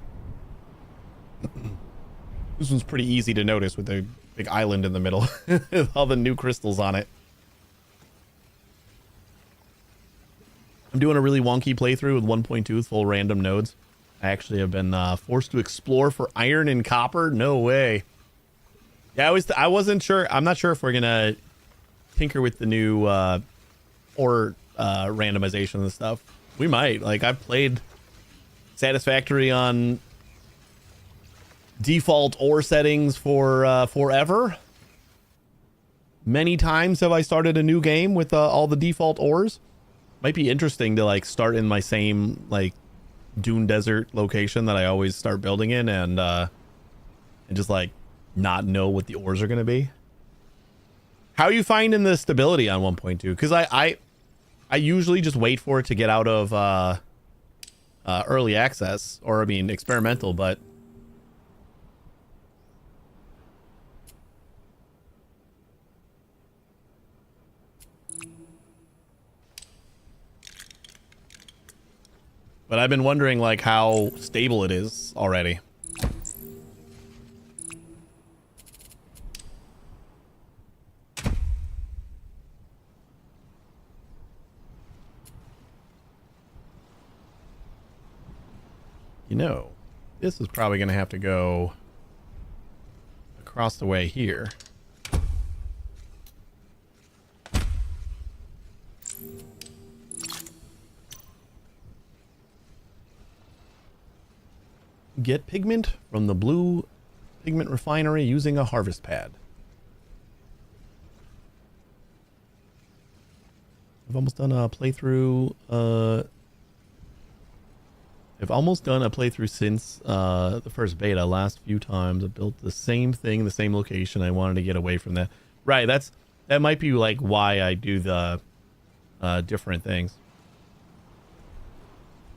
This one's pretty easy to notice with the big island in the middle. With all the new crystals on it. I'm doing a really wonky playthrough with 1.2 with full random nodes. I actually have been forced to explore for iron and copper. No way. Yeah, I wasn't sure. I'm not sure if we're gonna tinker with the new ore randomization and stuff. We might. Like, I've played Satisfactory on default ore settings for forever. Many times have I started a new game with all the default ores. Might be interesting to like start in my same like dune desert location that I always start building in, and just like not know what the ores are going to be. How are you finding the stability on 1.2? Because I usually just wait for it to get out of early access, or I mean experimental, but I've been wondering like how stable it is already. You know, this is probably going to have to go across the way here. Get pigment from the blue pigment refinery using a harvest pad. I've almost done a playthrough. I've almost done a playthrough since the first beta. Last few times I built the same thing, the same location. I wanted to get away from that. Right, that might be like why I do the different things.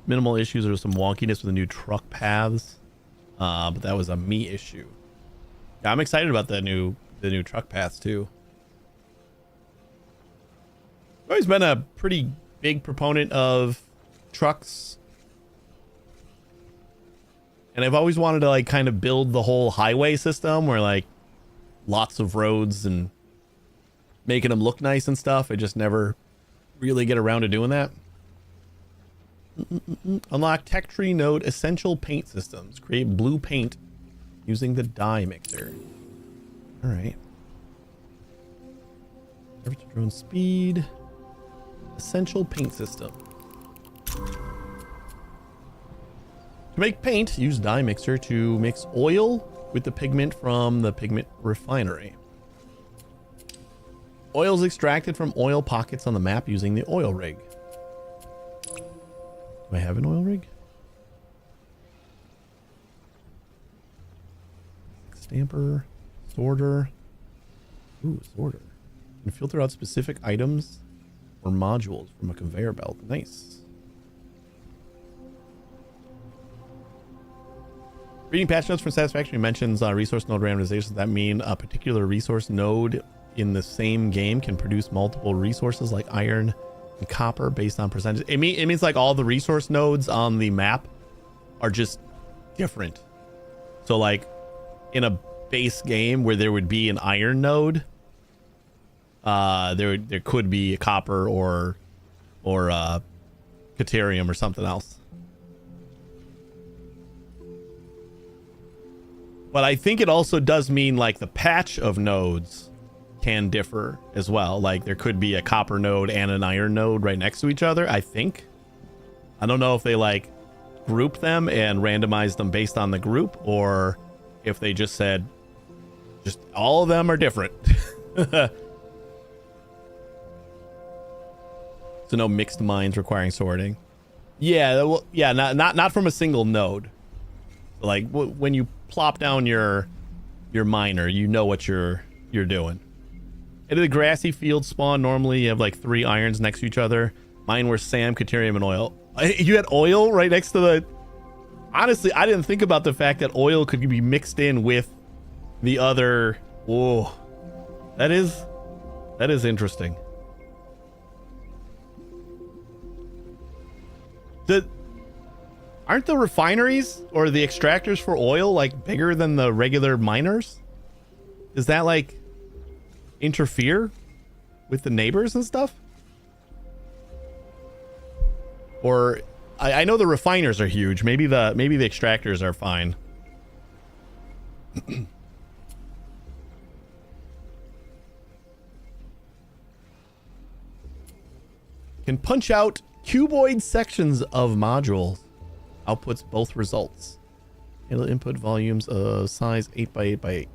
Minimal issues or some wonkiness with the new truck paths, but that was a me issue. Yeah, I'm excited about the new truck paths too. I've always been a pretty big proponent of trucks, and I've always wanted to like kind of build the whole highway system where like lots of roads and making them look nice and stuff. I just never really get around to doing that. Unlock tech tree node essential paint systems. Create blue paint using the dye mixer. All right. Temperature drone speed. Essential paint system. To make paint, use dye mixer to mix oil with the pigment from the pigment refinery. Oil is extracted from oil pockets on the map using the oil rig. Do I have an oil rig? Stamper, sorter. Ooh, sorter. Can filter out specific items or modules from a conveyor belt. Nice. Reading patch notes from Satisfactory mentions resource node randomization. Does that mean a particular resource node in the same game can produce multiple resources like iron and copper based on percentage? It means like all the resource nodes on the map are just different. So like in a base game where there would be an iron node, there could be a copper or Caterium or something else. But I think it also does mean like the patch of nodes can differ as well. Like there could be a copper node and an iron node right next to each other, I think. I don't know if they like group them and randomize them based on the group, or if they just said just all of them are different. So no mixed mines requiring sorting. Yeah, well, yeah, not from a single node. Like when you plop down your miner, you know what you're doing. In the grassy field spawn, normally you have like 3 irons next to each other. Mine were Sam, Caterium, and oil. You had oil right next to the... Honestly, I didn't think about the fact that oil could be mixed in with the other... Whoa. That is interesting. Aren't the refineries or the extractors for oil like bigger than the regular miners? Does that like interfere with the neighbors and stuff? Or I know the refiners are huge. Maybe the extractors are fine. Can punch out cuboid sections of modules. Outputs both results. It'll input volumes of size 8 by 8 by 8.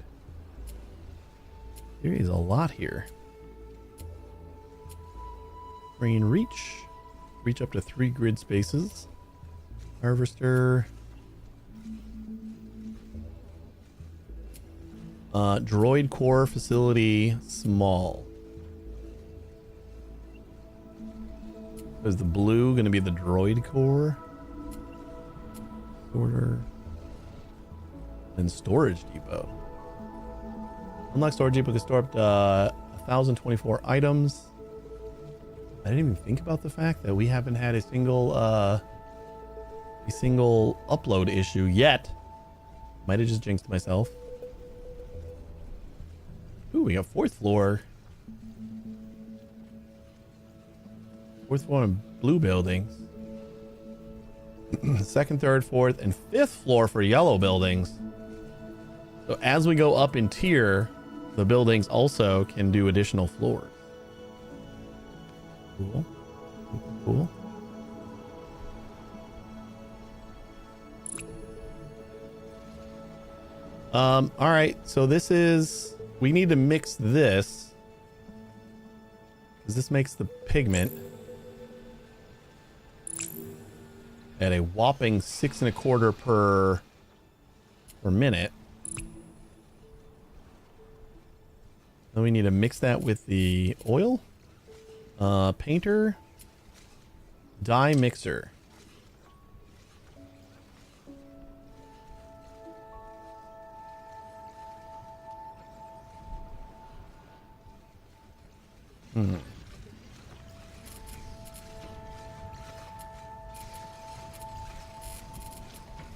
There is a lot here. Crane reach. Reach up to 3 grid spaces. Harvester. Droid core facility small. Is the blue going to be the droid core? Order. And storage depot. Unlock storage depot can store up to 1,024 items. I didn't even think about the fact that we haven't had a single upload issue yet. Might have just jinxed myself. Ooh, we got 4th floor. 4th floor and blue buildings. 2nd, 3rd, 4th, and 5th floor for yellow buildings. So as we go up in tier, the buildings also can do additional floors. Cool. Cool. All right. So this is... We need to mix this, because this makes the pigment at a whopping 6 1/4 per minute. Then we need to mix that with the oil, painter, dye mixer.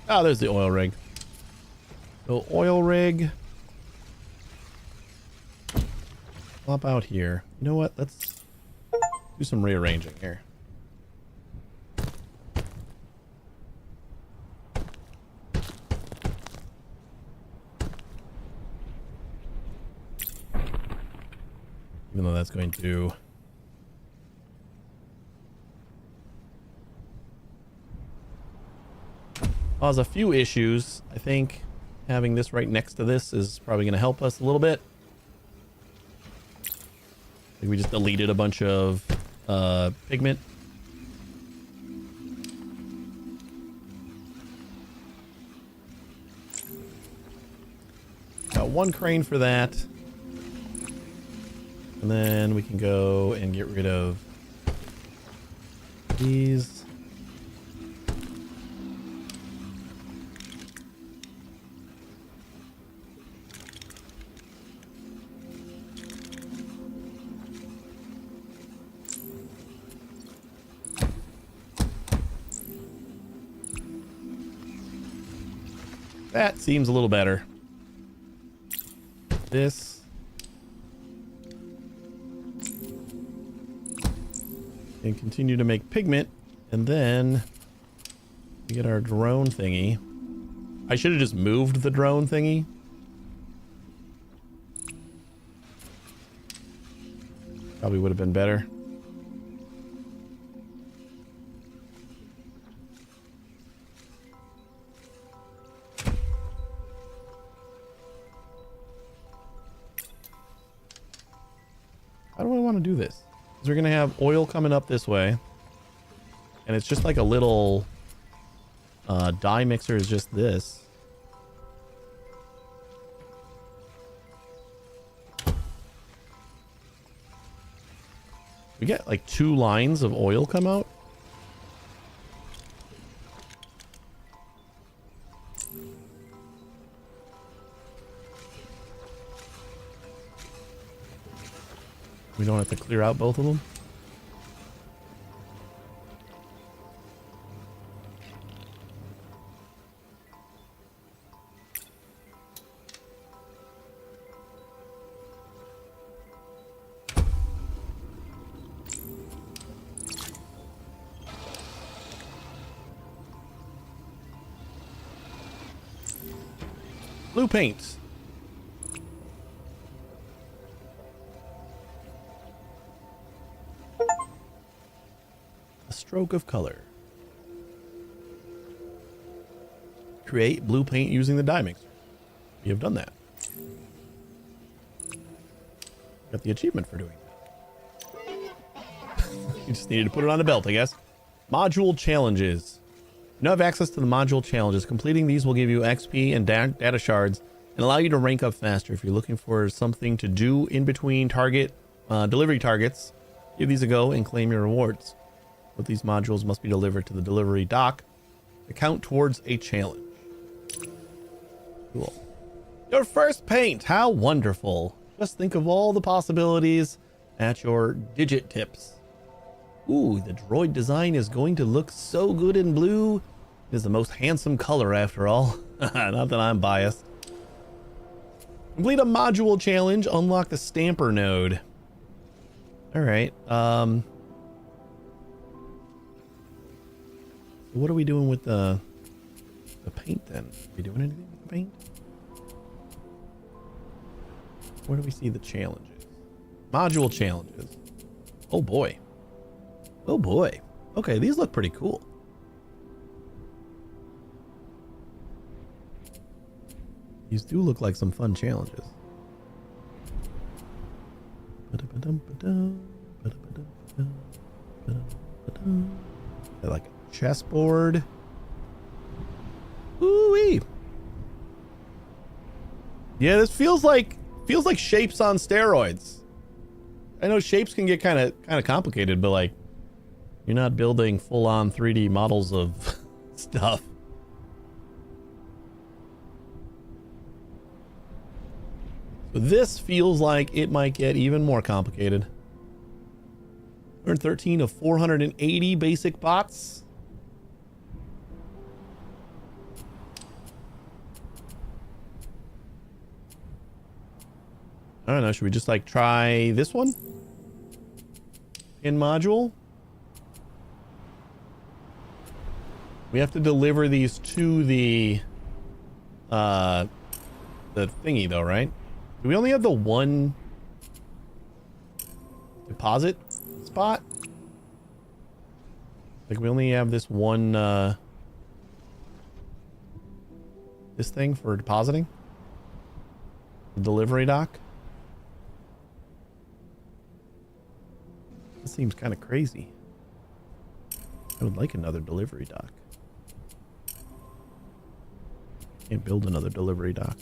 Oh, there's the oil rig. So oil rig. Flop out here. You know what? Let's do some rearranging here. Even though that's going to... cause a few issues. I think having this right next to this is probably going to help us a little bit. I think we just deleted a bunch of pigment. Got 1 crane for that. And then we can go and get rid of these. That seems a little better. This. And continue to make pigment. And then we get our drone thingy. I should have just moved the drone thingy Probably would have been better. How do I want to do this? Because we're going to have oil coming up this way. And it's just like a little dye mixer is just this. We get like 2 lines of oil come out. We don't have to clear out both of them. Blue paint. A stroke of color. Create blue paint using the dye mixer. We have done that. Got the achievement for doing that. You just needed to put it on a belt, I guess. Module challenges. You now have access to the module challenges. Completing these will give you XP and data shards and allow you to rank up faster. If you're looking for something to do in between delivery targets, give these a go and claim your rewards. But these modules must be delivered to the delivery dock to count towards a challenge. Cool. Your first paint. How wonderful. Just think of all the possibilities at your digit tips. Ooh, the droid design is going to look so good in blue. It is the most handsome color after all. Not that I'm biased. Complete a module challenge. Unlock the stamper node. Alright. What are we doing with the paint then? Are we doing anything with the paint? Where do we see the challenges? Module challenges. Oh boy. Oh boy. Okay, these look pretty cool. These do look like some fun challenges. They're like a chessboard. Ooh-wee. Yeah, this feels like shapes on steroids. I know shapes can get kind of complicated, but like you're not building full-on 3D models of stuff. But this feels like it might get even more complicated. 113 of 480 basic bots. I don't know, should we just like try this one? In module? We have to deliver these to the thingy though, right? Do we only have the one deposit spot? Like we only have this one this thing for depositing? The delivery dock? That seems kind of crazy. I would like another delivery dock. Can't build another delivery dock.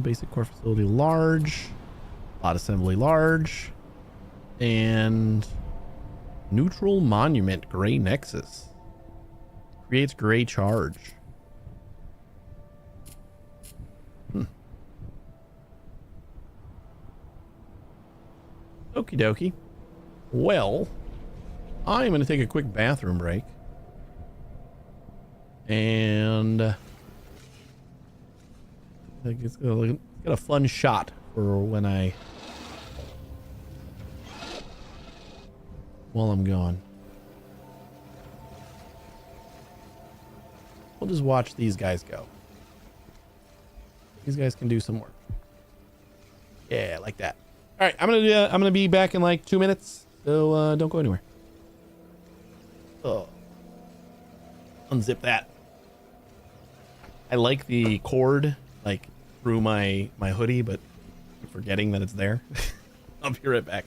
Basic core facility large. Bot assembly large. And neutral monument gray nexus. Creates gray charge. Okie dokie. Well, I'm going to take a quick bathroom break. And it's gonna get a fun shot for when while I'm gone. just watch these guys go. These guys can do some work. Yeah, like that. All right, I'm gonna be back in like 2 minutes, so don't go anywhere. Oh, unzip that. I like the cord like through my hoodie, but I'm forgetting that it's there. I'll be right back.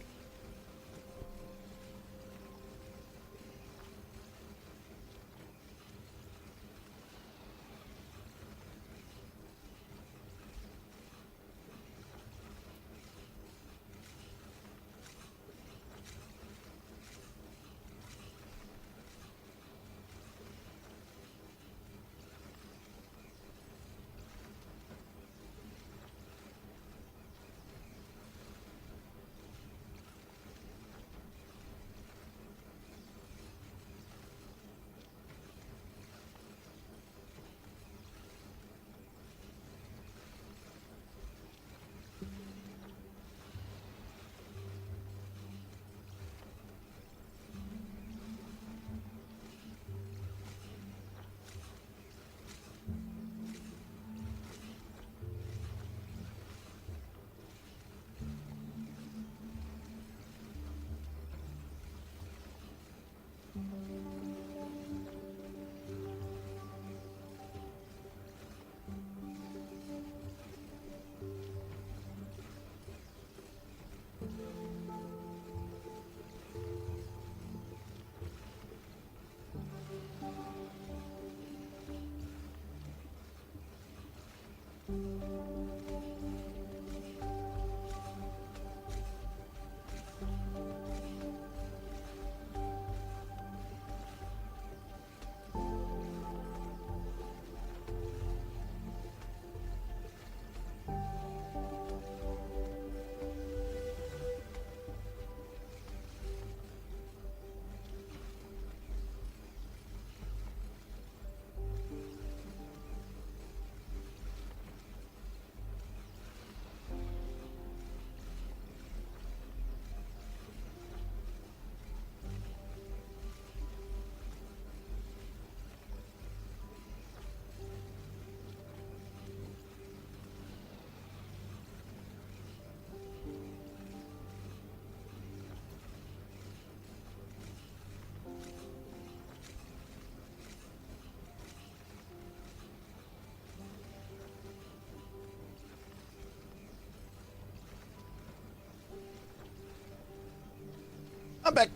I'm back.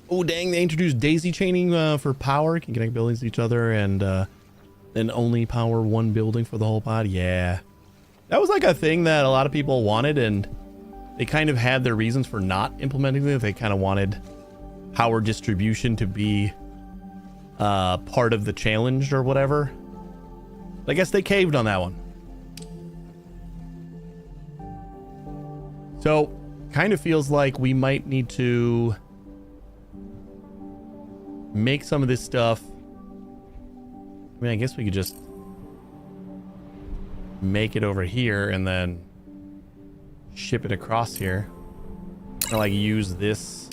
Oh, dang. They introduced daisy chaining for power. You can connect buildings to each other and then only power one building for the whole pod. Yeah. That was like a thing that a lot of people wanted, and they kind of had their reasons for not implementing it. They kind of wanted power distribution to be part of the challenge or whatever. I guess they caved on that one. So, kind of feels like we might need to make some of this stuff. I mean, I guess we could just make it over here and then ship it across here. And like use this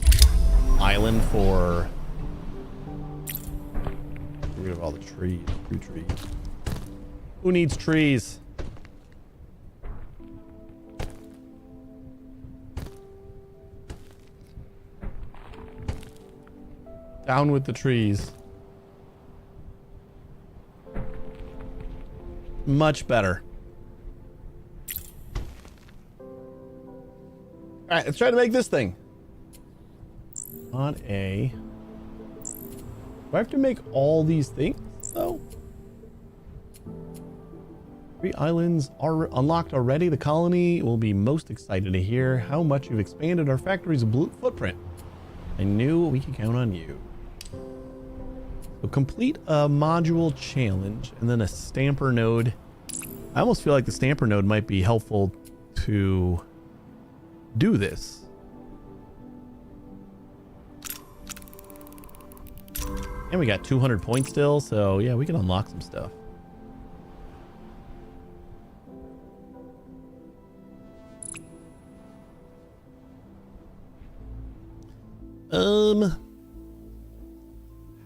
island for... Get rid of all the trees. Trees. Who needs trees? Down with the trees. Much better. All right, let's try to make this thing. Not a... Do I have to make all these things, though? 3 islands are unlocked already. The colony will be most excited to hear how much you've expanded our factory's footprint. I knew we could count on you. So complete a module challenge and then a stamper node. I almost feel like the stamper node might be helpful to do this. And we got 200 points still, so yeah, we can unlock some stuff.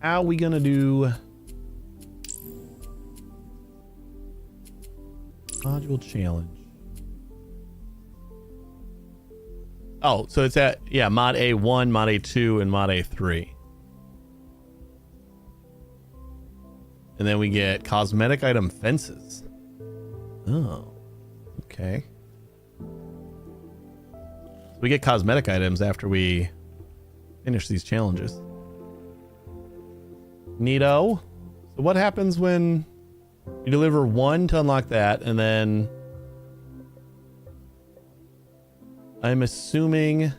How are we gonna do module challenge? Oh, so it's at, yeah, mod A1, mod A2, and mod A3. And then we get cosmetic item fences. Oh, okay. So we get cosmetic items after we finish these challenges. Neato. So what happens when you deliver one to unlock that, and then I'm assuming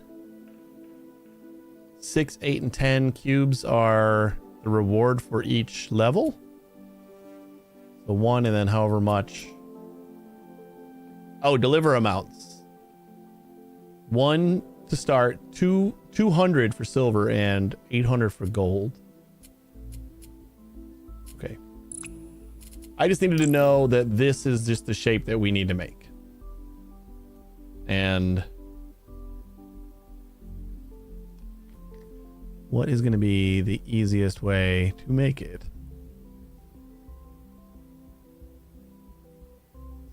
6, 8, and 10 cubes are the reward for each level? So 1 and then however much. Oh, deliver amounts. 1 to start, 200 for silver, and 800 for gold. Okay. I just needed to know that this is just the shape that we need to make. And what is going to be the easiest way to make it?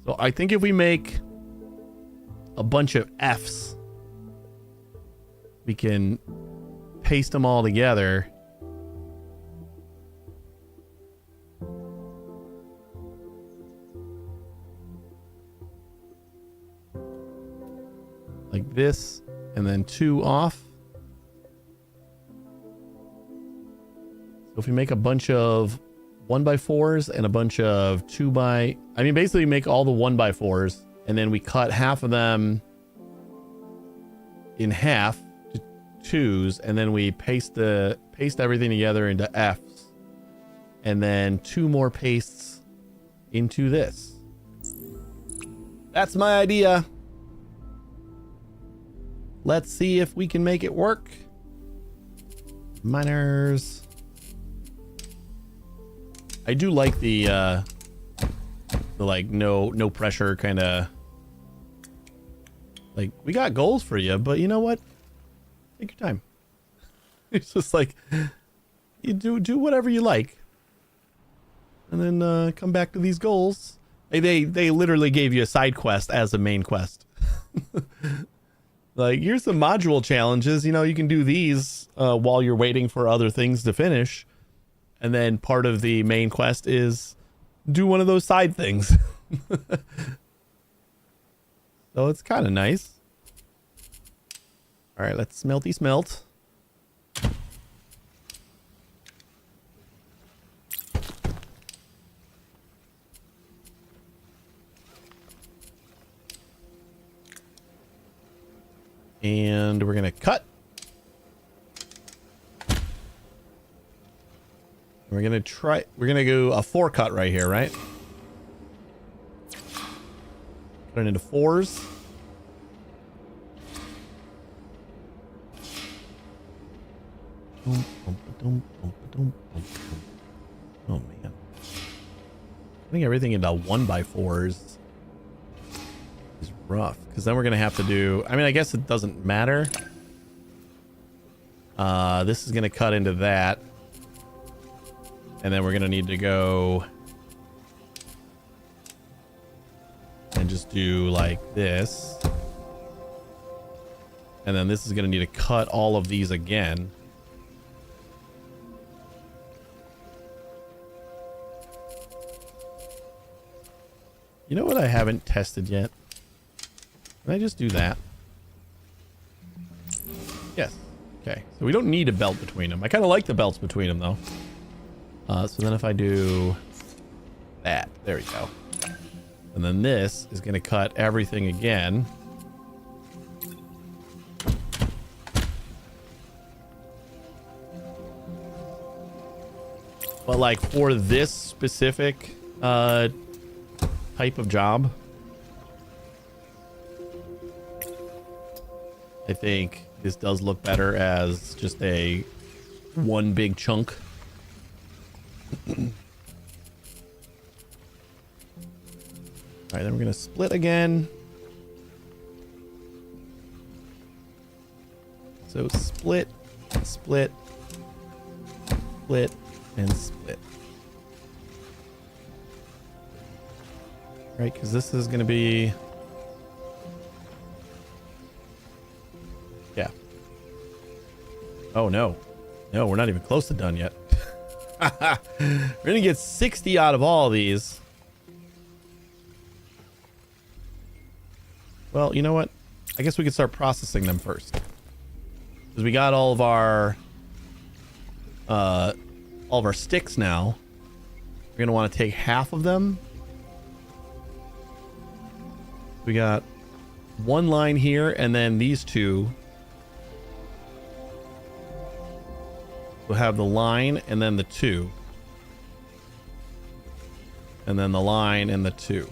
So I think if we make a bunch of F's, we can paste them all together. Like this, and then 2 off. So if we make a bunch of 1x4s and a bunch of basically make all the 1x4s, and then we cut half of them in half to 2s, and then we paste everything together into F's, and then 2 more pastes into this. That's my idea. Let's see if we can make it work. Miners. I do like the like no pressure kind of, like, we got goals for you, but you know what? Take your time. It's just like, you do whatever you like, and then come back to these goals. They literally gave you a side quest as a main quest. Like, here's some module challenges. You know, you can do these while you're waiting for other things to finish. And then part of the main quest is do one of those side things. So it's kind of nice. All right, let's smelty smelt. And we're gonna cut. We're gonna go a 4 cut right here, right? Put it into 4s. Oh man. Putting everything into 1x4s is rough, because then we're gonna have to do, I guess it doesn't matter. This is gonna cut into that. And then we're going to need to go and just do like this. And then this is going to need to cut all of these again. You know what I haven't tested yet? Can I just do that? Yes. Okay. So we don't need a belt between them. I kind of like the belts between them, though. So then if I do that, there we go. And then this is going to cut everything again. But like for this specific type of job, I think this does look better as just a one big chunk. Alright, then we're going to split again. So split, split, split, and split. Right, because this is going to be... Yeah. Oh, no. No, we're not even close to done yet. We're going to get 60 out of all of these. Well, you know what? I guess we could start processing them first. Because we got all of our sticks now. We're going to want to take half of them. We got one line here, and then these two. We'll have the line and then the two. And then the line and the two.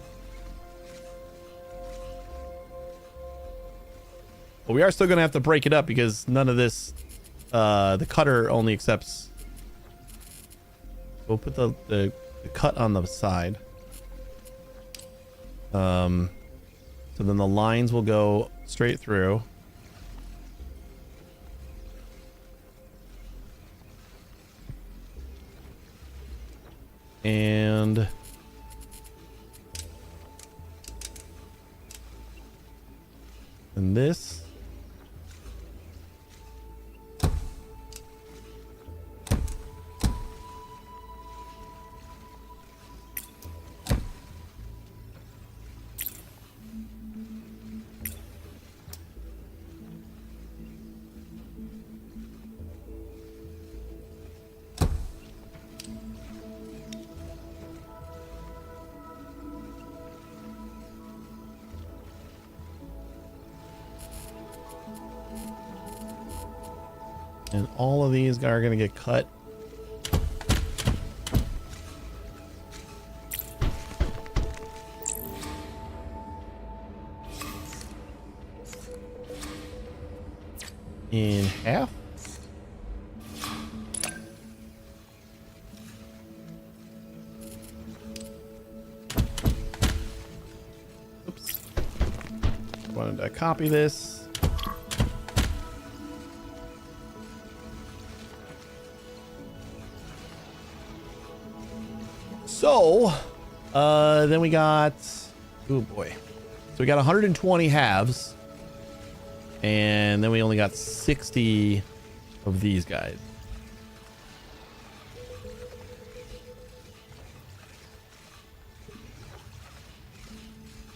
But we are still going to have to break it up because none of this, the cutter only accepts. We'll put the cut on the side. So then the lines will go straight through. And this. And all of these are going to get cut. In half. Oops. Wanted to copy this. So, then we got, oh boy. So we got 120 halves. And then we only got 60 of these guys.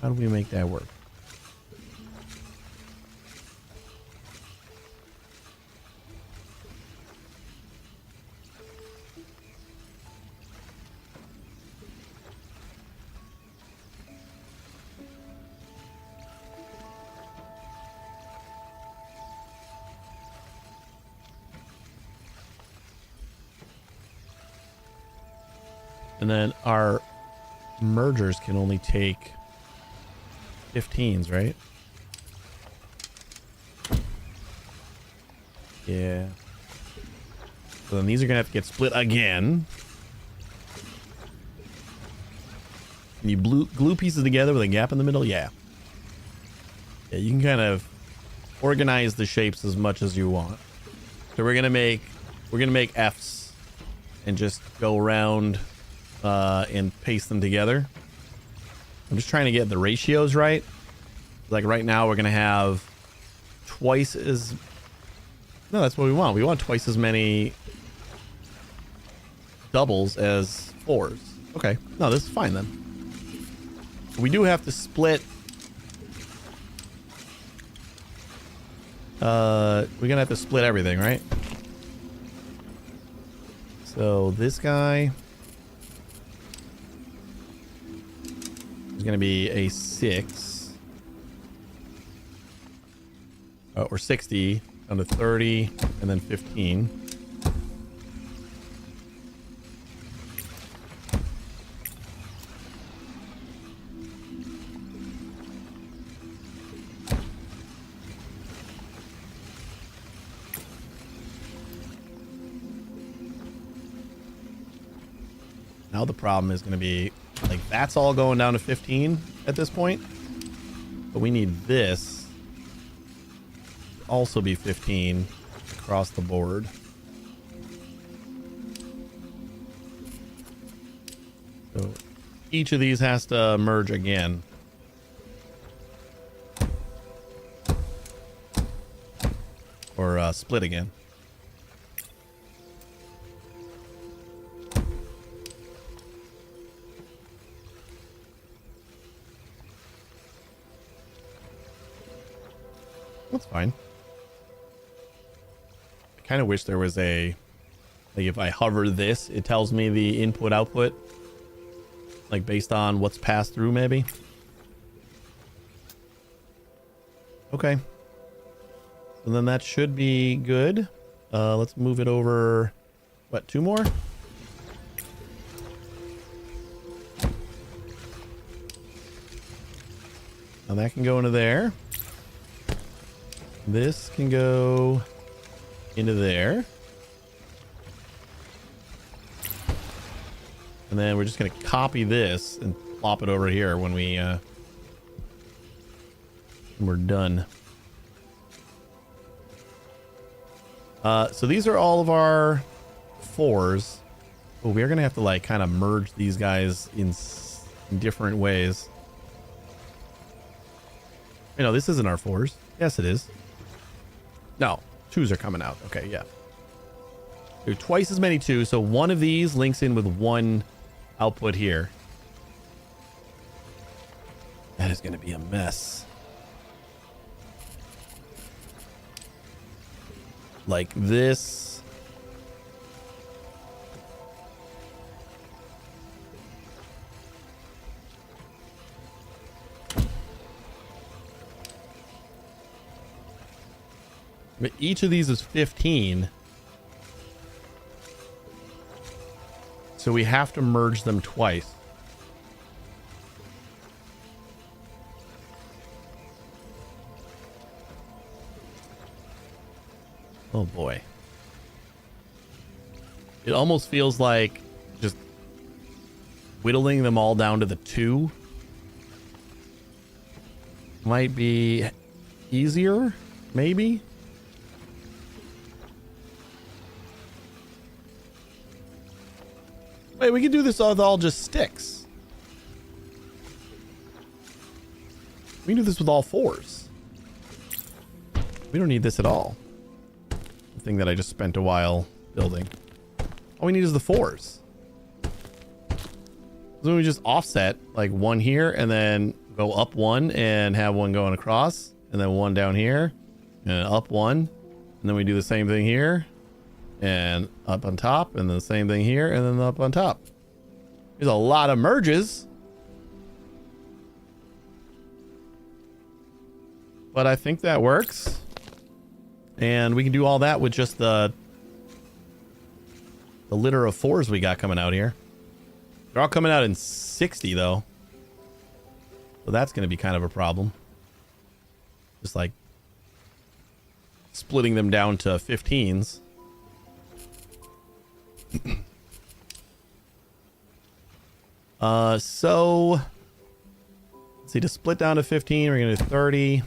How do we make that work? And then our mergers can only take 15s, right? Yeah. So then these are going to have to get split again. Can you glue pieces together with a gap in the middle? Yeah. Yeah, you can kind of organize the shapes as much as you want. So we're going to make Fs and just go around and paste them together. I'm just trying to get the ratios right. Like right now we're going to have twice as... No, that's what we want. We want twice as many doubles as fours. Okay. No, this is fine then. We do have to split... we're going to have to split everything, right? So this guy... going to be a 6 or 60 down to 30 and then 15. Now the problem is going to be like that's all going down to 15 at this point, but we need this to also be 15 to across the board. So each of these has to merge again. Or split again. That's fine. I kind of wish there was a, like, if I hover this, it tells me the input output, like based on what's passed through, maybe. Okay. And then that should be good. Let's move it over. What, 2 more? Now that can go into there. This can go into there. And then we're just going to copy this and plop it over here when when we're done. So these are all of our 4s. Oh, we're going to have to like kind of merge these guys in different ways. You know, this isn't our 4s. Yes, it is. No, 2s are coming out. Okay, yeah. Do twice as many 2s. So one of these links in with one output here. That is going to be a mess. Like this. But each of these is 15. So we have to merge them twice. Oh boy. It almost feels like just whittling them all down to the 2 might be easier, maybe. Wait, we can do this with all just sticks. We can do this with all 4s. We don't need this at all. The thing that I just spent a while building. All we need is the 4s. So we just offset like 1 here and then go up 1 and have 1 going across and then 1 down here and up 1. And then we do the same thing here and up on top and then the same thing here and then up on top. There's a lot of merges. But I think that works. And we can do all that with just the litter of 4s we got coming out here. They're all coming out in 60 though. So that's going to be kind of a problem. Just like splitting them down to 15s. So let's see, to split down to 15, we're going to do 30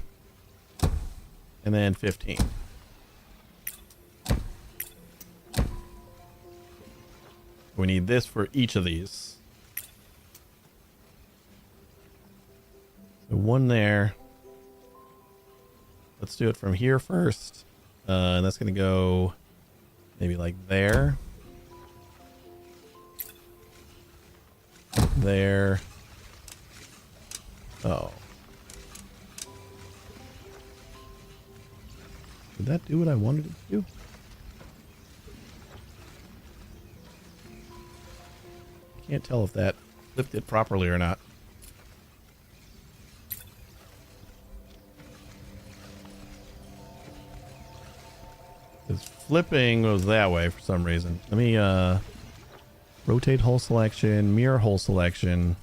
and then 15. We need this for each of these. So 1 there. Let's do it from here first. And that's going to go maybe like there. There. Oh. Did that do what I wanted it to do? Can't tell if that flipped it properly or not. Because flipping goes that way for some reason. Let me rotate hole selection, mirror hole selection.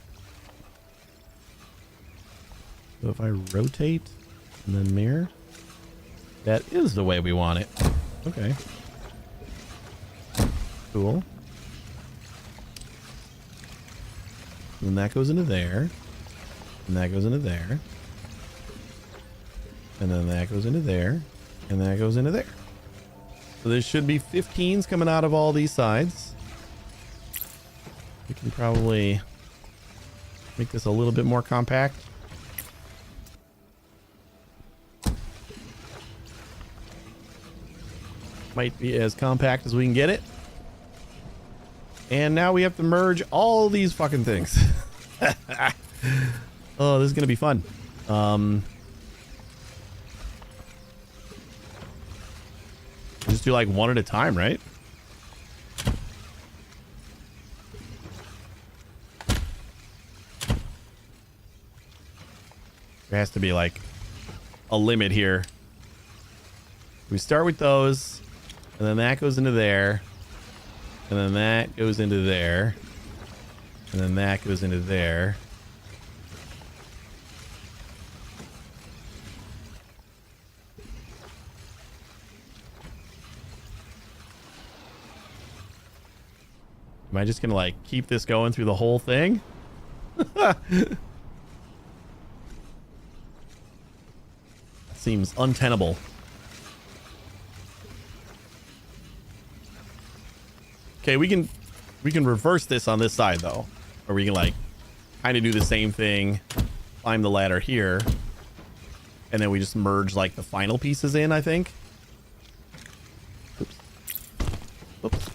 So if I rotate and then mirror, that is the way we want it. Okay. Cool. And that goes into there. And that goes into there. And then that goes into there. And that goes into there. So there should be 15s coming out of all these sides. We can probably make this a little bit more compact. Might be as compact as we can get it. And now we have to merge all these fucking things. Oh, this is gonna be fun. Just do like one at a time, right? There has to be like a limit here. We start with those, and then that goes into there, and then that goes into there, and then that goes into there. Am I just gonna like keep this going through the whole thing? Seems untenable. Okay, we can reverse this on this side though, or we can like kind of do the same thing, climb the ladder here, and then we just merge like the final pieces in, I think. Oops. Oops.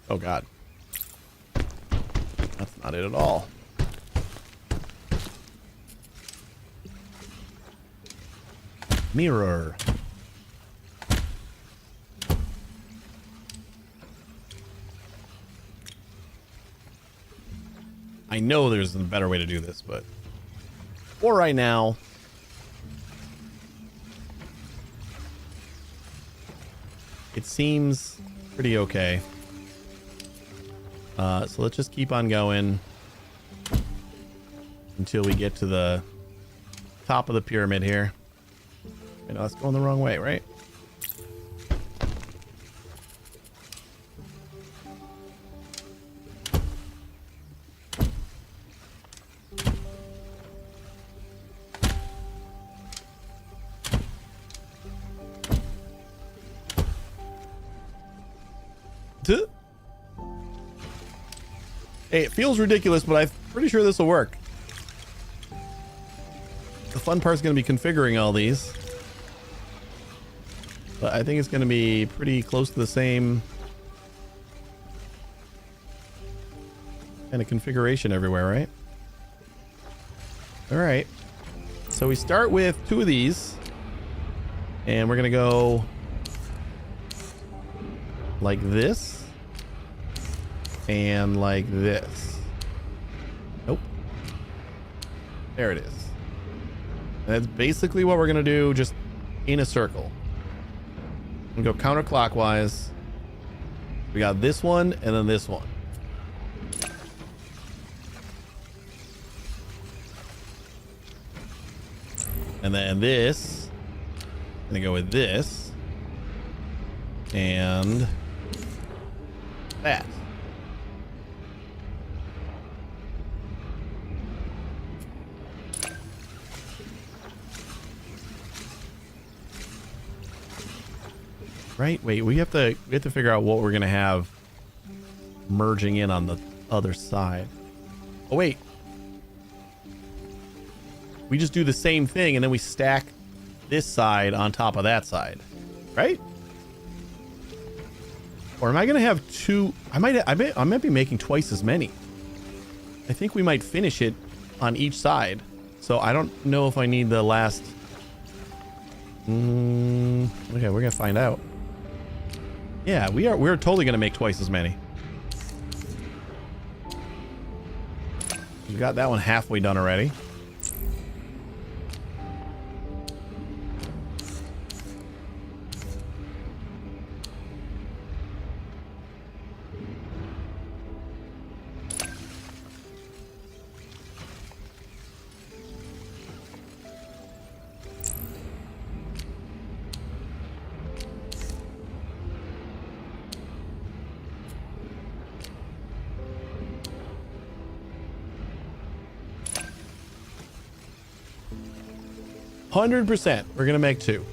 Oh god. That's not it at all. Mirror. I know there's a better way to do this, but for right now, it seems pretty okay. So let's just keep on going until we get to the top of the pyramid here. You know, that's going the wrong way, right? Hey, it feels ridiculous, but I'm pretty sure this will work. The fun part's going to be configuring all these. But I think it's going to be pretty close to the same kind of configuration everywhere, right? All right. So we start with 2 of these. And we're going to go like this. And like this. Nope. There it is. And that's basically what we're going to do, just in a circle. And go counterclockwise. We got this one and then this one. And then this. I'm going to go with this. And that. Right? Wait, we have to figure out what we're gonna have merging in on the other side. Oh wait. We just do the same thing and then we stack this side on top of that side. Right? Or am I gonna have 2? I might be making twice as many. I think we might finish it on each side. So I don't know if I need the last. Okay, we're gonna find out. Yeah, we're totally gonna make twice as many. We got that one halfway done already. 100%. We're going to make 2.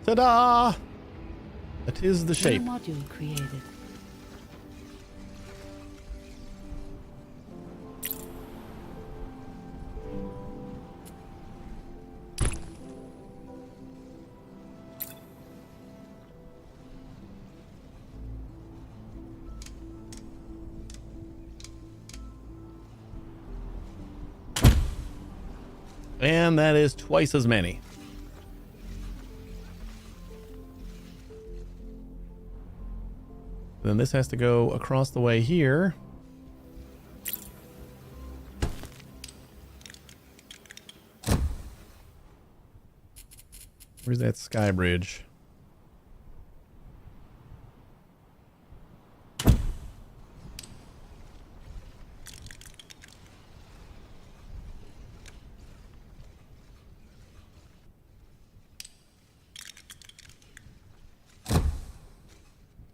Ta-da! That is the shape. New module created. And that is twice as many. Then this has to go across the way here. Where's that sky bridge?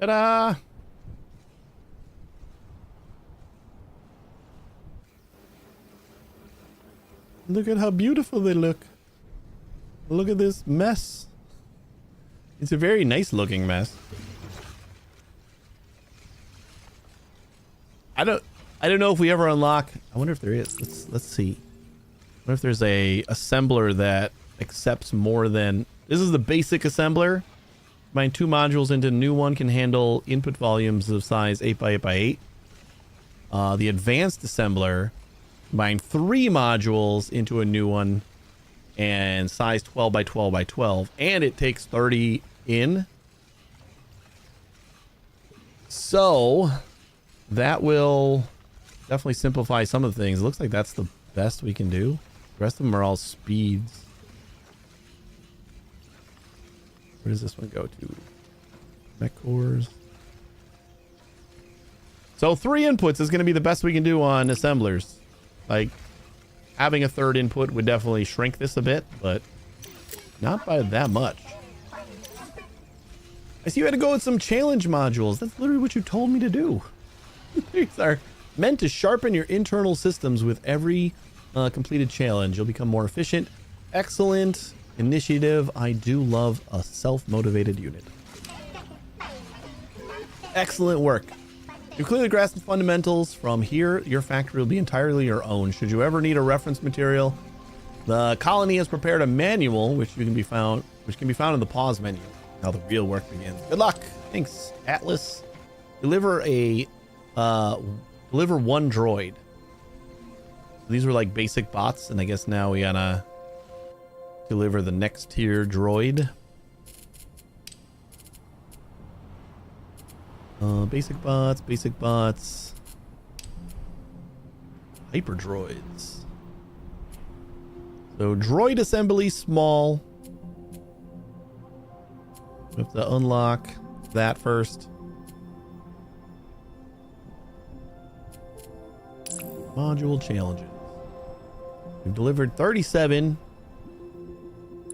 Ta-da! Look at how beautiful they look. Look at this mess. It's a very nice looking mess. I don't know if we ever unlock. I wonder if there is. Let's see. I wonder if there's a assembler that accepts more than. This is the basic assembler. Combine 2 modules into a new one, can handle input volumes of size 8 by 8 by 8. The advanced assembler, combine 3 modules into a new one and size 12 by 12 by 12, and it takes 30 in. So that will definitely simplify some of the things. It looks like that's the best we can do. The rest of them are all speeds. Where does this one go to? Mech cores. So 3 inputs is going to be the best we can do on assemblers. Like, having a 3rd input would definitely shrink this a bit, but not by that much. I see you had to go with some challenge modules. That's literally what you told me to do. These are meant to sharpen your internal systems with every completed challenge. You'll become more efficient. Excellent initiative. I do love a self-motivated unit. Excellent work. You clearly grasp the fundamentals. From here, your factory will be entirely your own. Should you ever need a reference material, the colony has prepared a manual which can be found in the pause menu. Now the real work begins. Good luck. Thanks, Atlas. Deliver 1 droid. These were like basic bots, and I guess now we gotta deliver the next tier droid. Basic bots. Hyper droids. So droid assembly small. We have to unlock that first. Module challenges. We've delivered 37.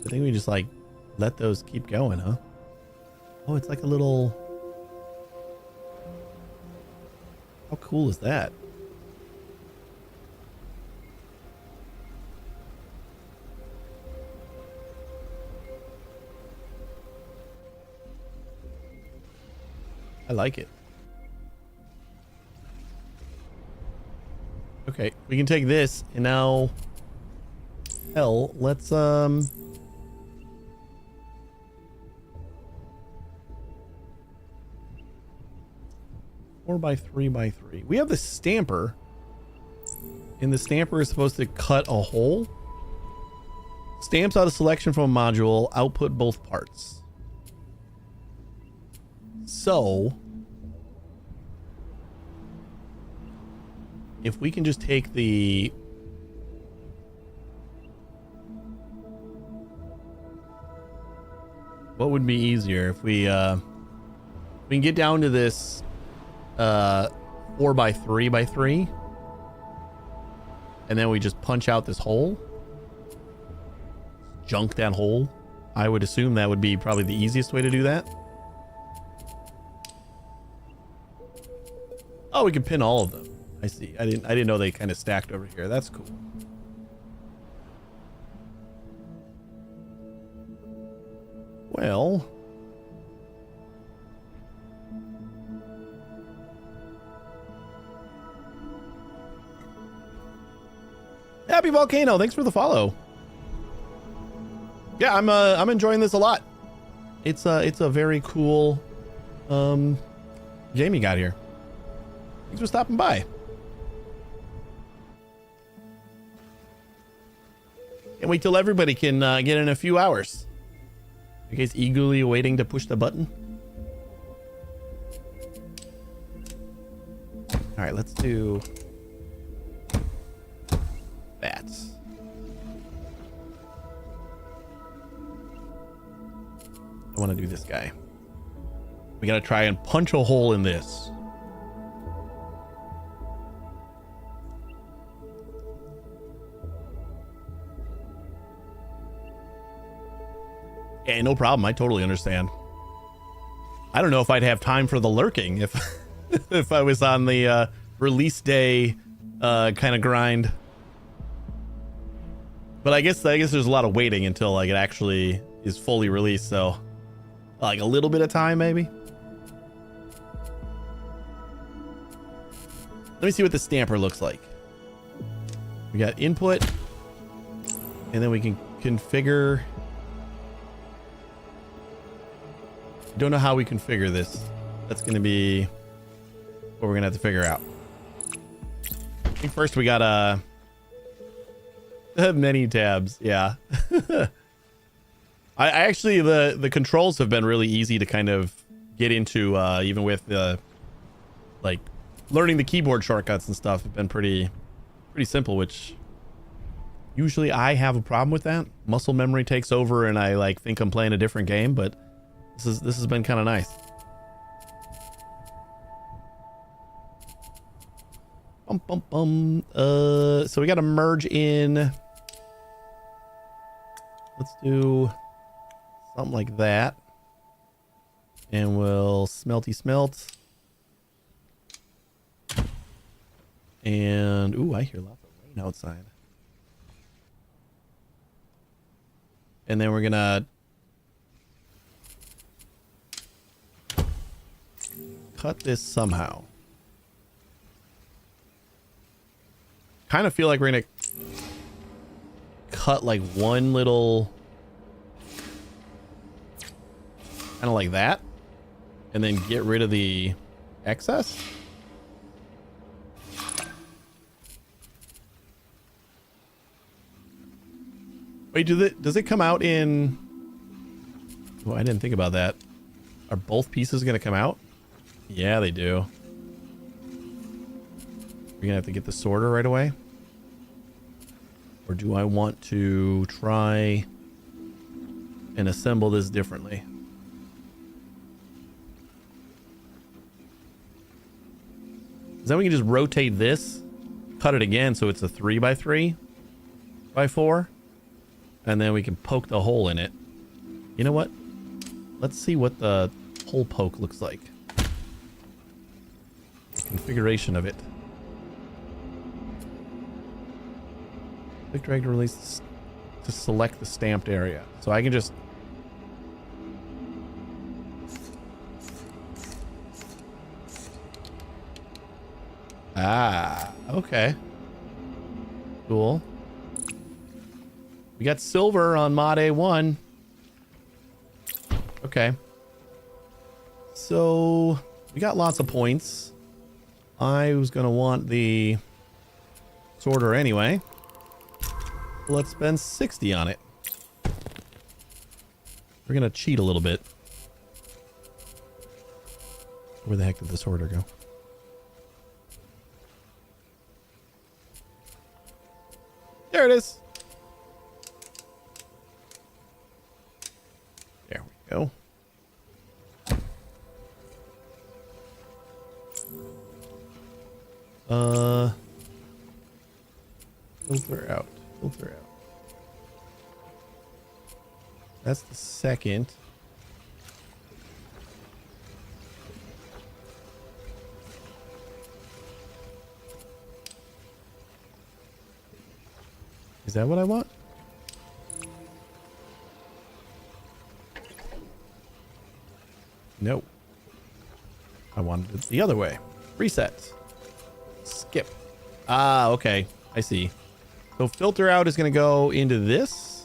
I think we just like let those keep going, huh? Oh, it's like a little. How cool is that? I like it. Okay, we can take this and now let's 4 by 3 by 3. We have the stamper, and the stamper is supposed to cut a hole. Stamps out a selection from a module, output both parts. So if we can just take the what would be easier if we can get down to this 4x3x3. And then we just punch out this hole. Junk that hole. I would assume that would be probably the easiest way to do that. Oh, we can pin all of them. I see. I didn't know they kind of stacked over here. That's cool. Well, Happy Volcano, thanks for the follow. Yeah, I'm enjoying this a lot. It's a very cool game you got here. Thanks for stopping by. Can't wait till everybody can get in a few hours. You guys eagerly waiting to push the button? All right, let's do that. I want to do this guy. We got to try and punch a hole in this. Yeah, no problem. I totally understand. I don't know if I'd have time for the lurking if if I was on the release day kind of grind. But I guess there's a lot of waiting until like it actually is fully released, so like a little bit of time maybe. Let me see what the stamper looks like. We got input, and then we can configure. Don't know how we configure this. That's going to be what we're going to have to figure out. I think first we got many tabs. Yeah. I actually, the controls have been really easy to kind of get into, even with like learning the keyboard shortcuts and stuff have been pretty simple, which usually I have a problem with that. Muscle memory takes over and I like think I'm playing a different game, but this has been kind of nice. So we got to merge in. Let's do something like that. And we'll smelty smelt. And ooh, I hear lots of rain outside. And then we're gonna cut this somehow. Kind of feel like we're gonna cut like one little, kind of like that, and then get rid of the excess. Wait, does it come out in? Oh, I didn't think about that. Are both pieces gonna come out? Yeah, they do. We're gonna have to get the sorter right away. Or do I want to try and assemble this differently? Then we can just rotate this, cut it again so it's a 3x3x4, and then we can poke the hole in it. You know what? Let's see what the hole poke looks like. Configuration of it. Click drag to release to select the stamped area. So I can just okay. Cool. We got silver on mod A1. Okay. So we got lots of points. I was gonna want the sorter anyway. Let's spend 60 on it. We're gonna cheat a little bit. Where the heck did the sorter go? There it is. There we go. Filter out. Filter out. That's the second. Is that what I want? No. I wanted it the other way. Reset. Skip. Ah, okay. I see. So filter out is going to go into this.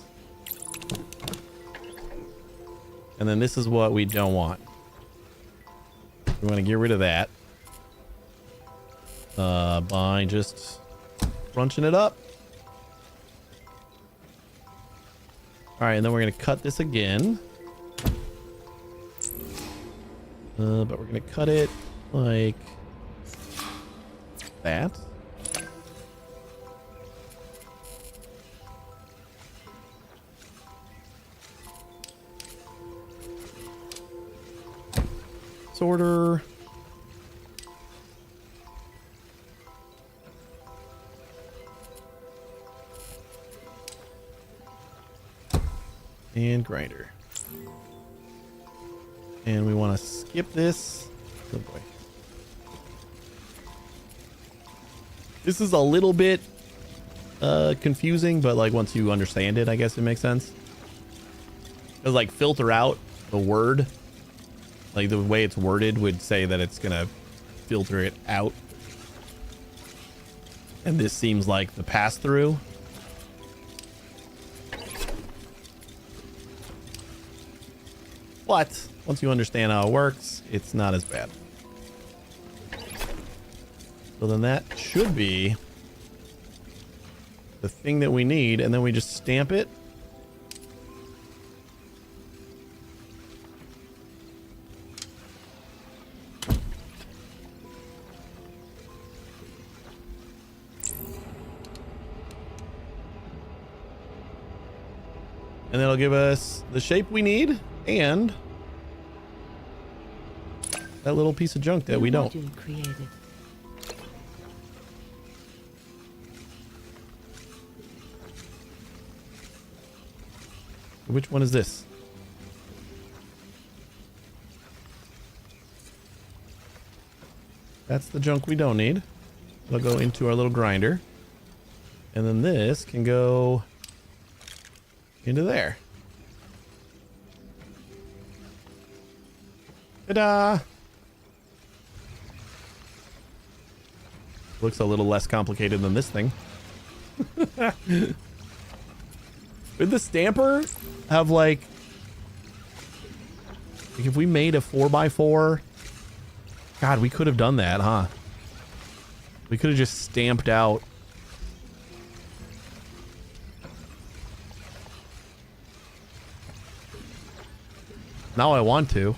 And then this is what we don't want. We want to get rid of that. By just crunching it up. All right, and then we're going to cut this again. But we're going to cut it like that. Sorter. And grinder. And we want to skip this. Oh boy. This is a little bit confusing, but like once you understand it, I guess it makes sense. Because like filter out the word, like the way it's worded would say that it's gonna filter it out. And this seems like the pass through. But once you understand how it works, it's not as bad. So then that should be the thing that we need, and then we just stamp it. And that'll give us the shape we need and that little piece of junk that we don't. Module created. Which one is this? That's the junk we don't need. It'll go into our little grinder. And then this can go into there. Ta-da! Looks a little less complicated than this thing. Would the stamper have like if we made a 4x4? God, we could have done that, huh? We could have just stamped out. Now I want to.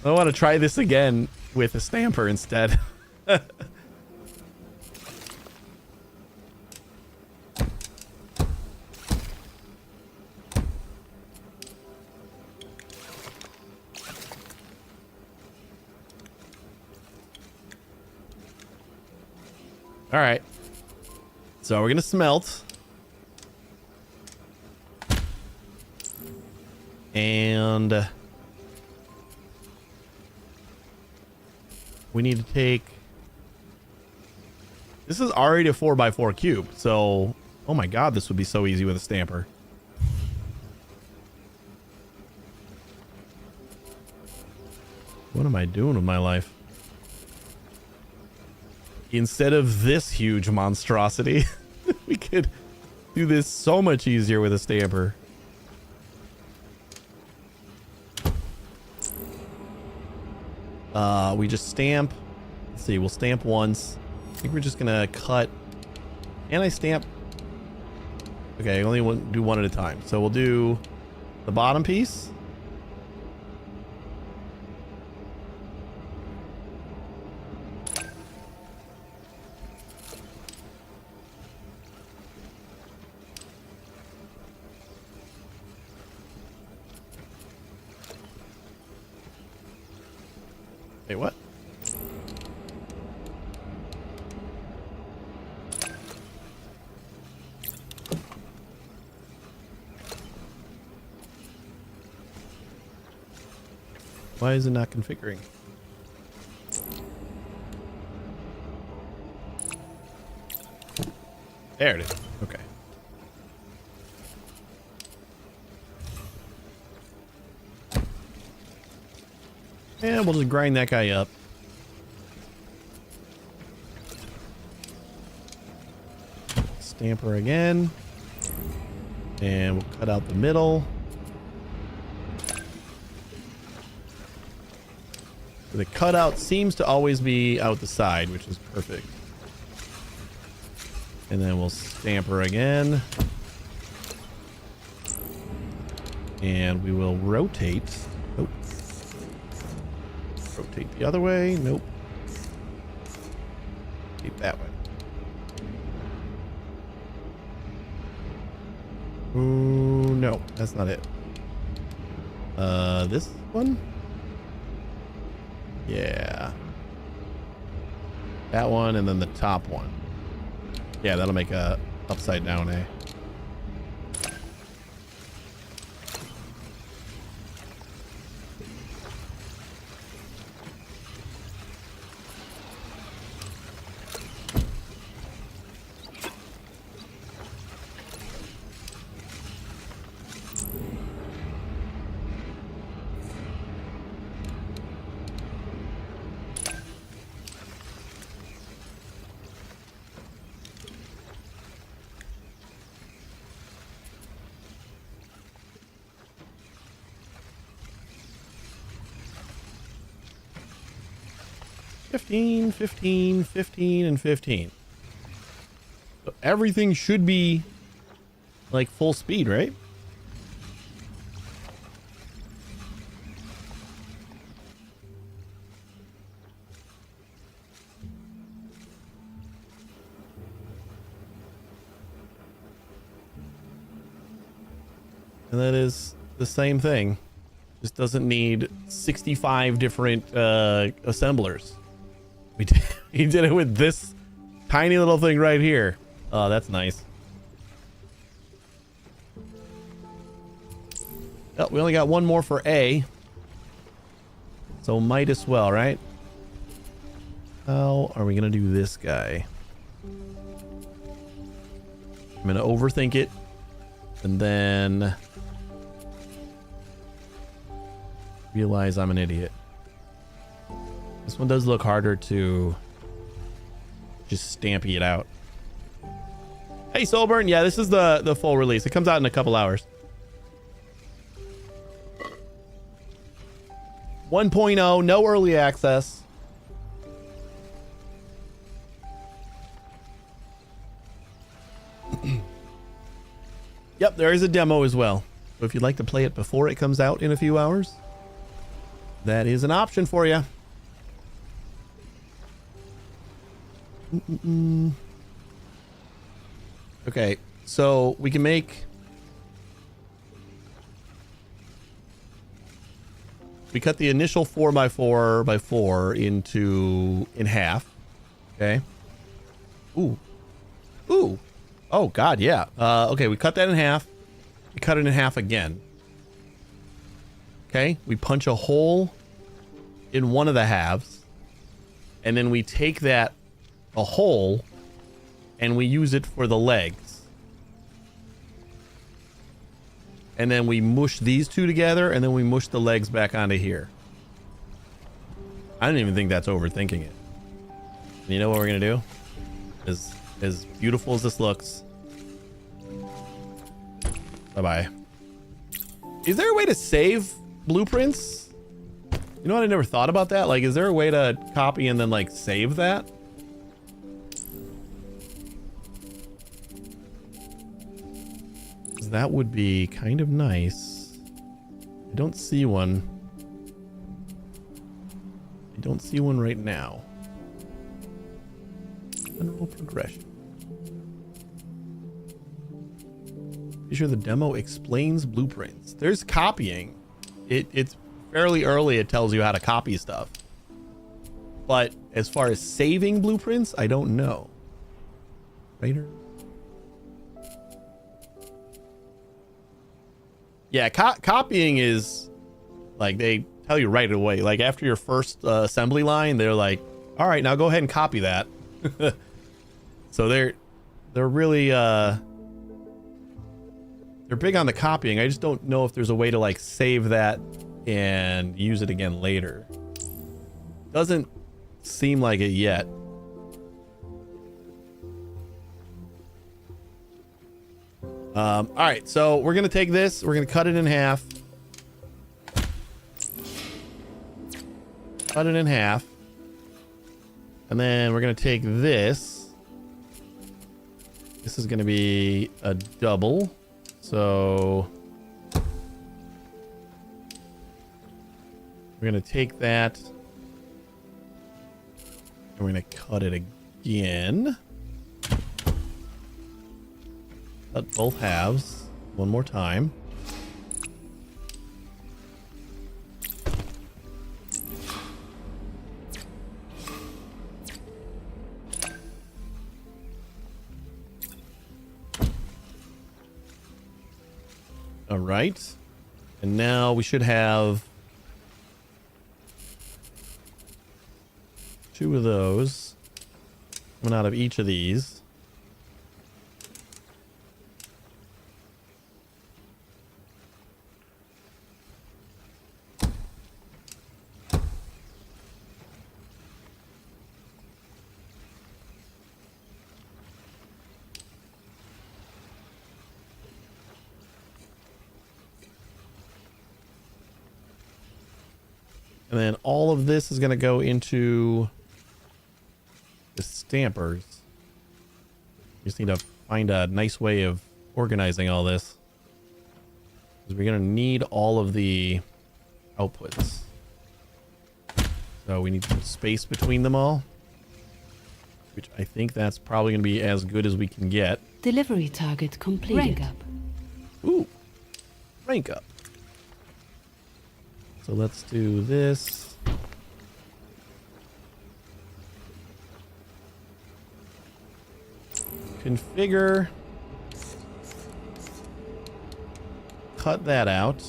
I want to try this again with a stamper instead. All right. So we're going to smelt. And we need to take, this is already a 4x4 cube, so oh my god, this would be so easy with a stamper. What am I doing with my life? Instead of this huge monstrosity, we could do this so much easier with a stamper. We just stamp. Let's see, we'll stamp once. I think we're just gonna cut. And I stamp. Okay, I only want do one at a time. So we'll do the bottom piece. Wait, what? Why is it not configuring? There it is. Okay. And we'll just grind that guy up. Stamper again. And we'll cut out the middle. The cutout seems to always be out the side, which is perfect. And then we'll stamper again. And we will rotate. Nope. Rotate the other way. Nope. Rotate that way. Ooh, no, that's not it. This one? Yeah. That one and then the top one. Yeah, that'll make a upside down A. $15, $15, $15, and $15. So everything should be like full speed, right? And that is the same thing. Just doesn't need 65 different assemblers. We did it with this tiny little thing right here. Oh, that's nice. Oh, we only got one more for A. So might as well, right? How are we going to do this guy? I'm going to overthink it. And then realize I'm an idiot. This one does look harder to just stampy it out. Hey, Soulburn. Yeah, this is the full release. It comes out in a couple hours. 1.0, no early access. Yep, there is a demo as well. So if you'd like to play it before it comes out in a few hours, that is an option for you. Okay, so we can make... We cut the initial 4x4x4 in half. Okay. Ooh. Ooh. Oh, God, yeah. Okay, we cut that in half. We cut it in half again. Okay, we punch a hole in one of the halves. And then we take a hole and we use it for the legs. And then we mush these two together and then we mush the legs back onto here. I don't even think that's overthinking it. And you know what we're going to do? As beautiful as this looks. Bye-bye. Is there a way to save blueprints? You know what? I never thought about that. Like, is there a way to copy and then, like, save that? That would be kind of nice. I don't see one. I don't see one right now. General progression. Be sure the demo explains blueprints. There's copying. It's fairly early. It tells you how to copy stuff. But as far as saving blueprints, I don't know. Writer. Yeah, copying is like they tell you right away. Like after your first assembly line, they're like, "All right, now go ahead and copy that." So they're really they're big on the copying. I just don't know if there's a way to like save that and use it again later. Doesn't seem like it yet. All right, so we're gonna take this, we're gonna cut it in half. Cut it in half. And then we're gonna take this. This is gonna be a double. So we're gonna take that and we're gonna cut it again. Cut both halves one more time. All right. And now we should have 2 of those coming out of each of these. And then all of this is going to go into the stampers. Just need to find a nice way of organizing all this, because we're going to need all of the outputs. So we need some space between them all, which I think that's probably going to be as good as we can get. Delivery target completed. Rank up. Ooh, rank up. So let's do this. Configure. Cut that out.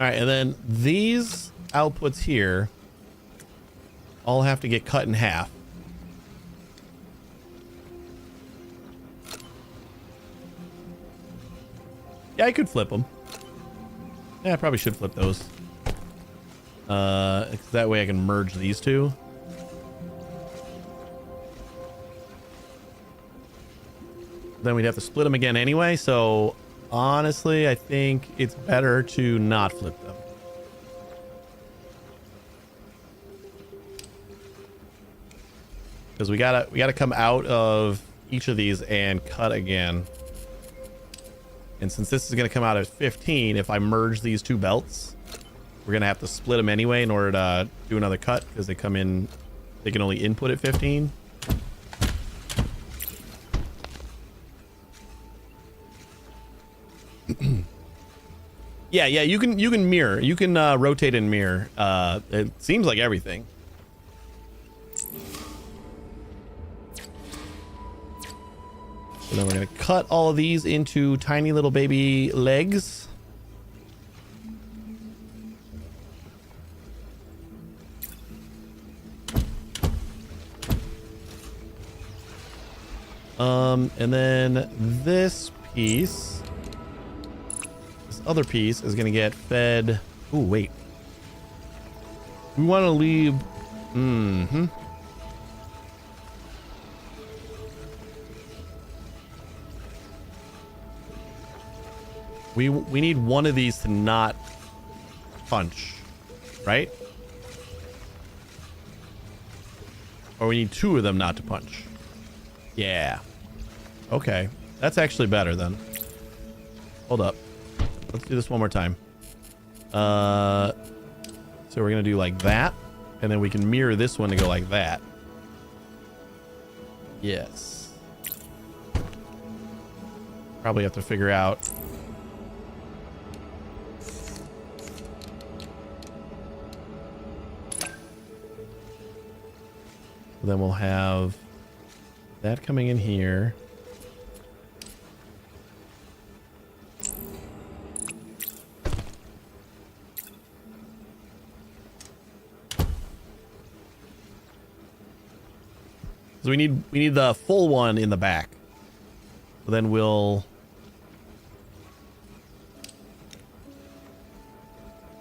All right, and then these outputs here all have to get cut in half. Yeah, I could flip them. Yeah, I probably should flip those. That way I can merge these two. Then we'd have to split them again anyway, so honestly, I think it's better to not flip them. Because we gotta come out of each of these and cut again. And since this is gonna come out at 15, if I merge these 2 belts, we're gonna have to split them anyway in order to do another cut, because they come in, they can only input at 15. Yeah, you can mirror. You can rotate and mirror. It seems like everything. And then we're gonna cut all of these into tiny little baby legs. And then this piece, this other piece is gonna get fed. Oh wait, we want to leave. We need one of these to not punch, right? Or we need 2 of them not to punch. Yeah. Okay. That's actually better then. Hold up. Let's do this one more time. So we're going to do like that. And then we can mirror this one to go like that. Yes. Probably have to figure out. Then we'll have that coming in here. So we need the full one in the back. So then we'll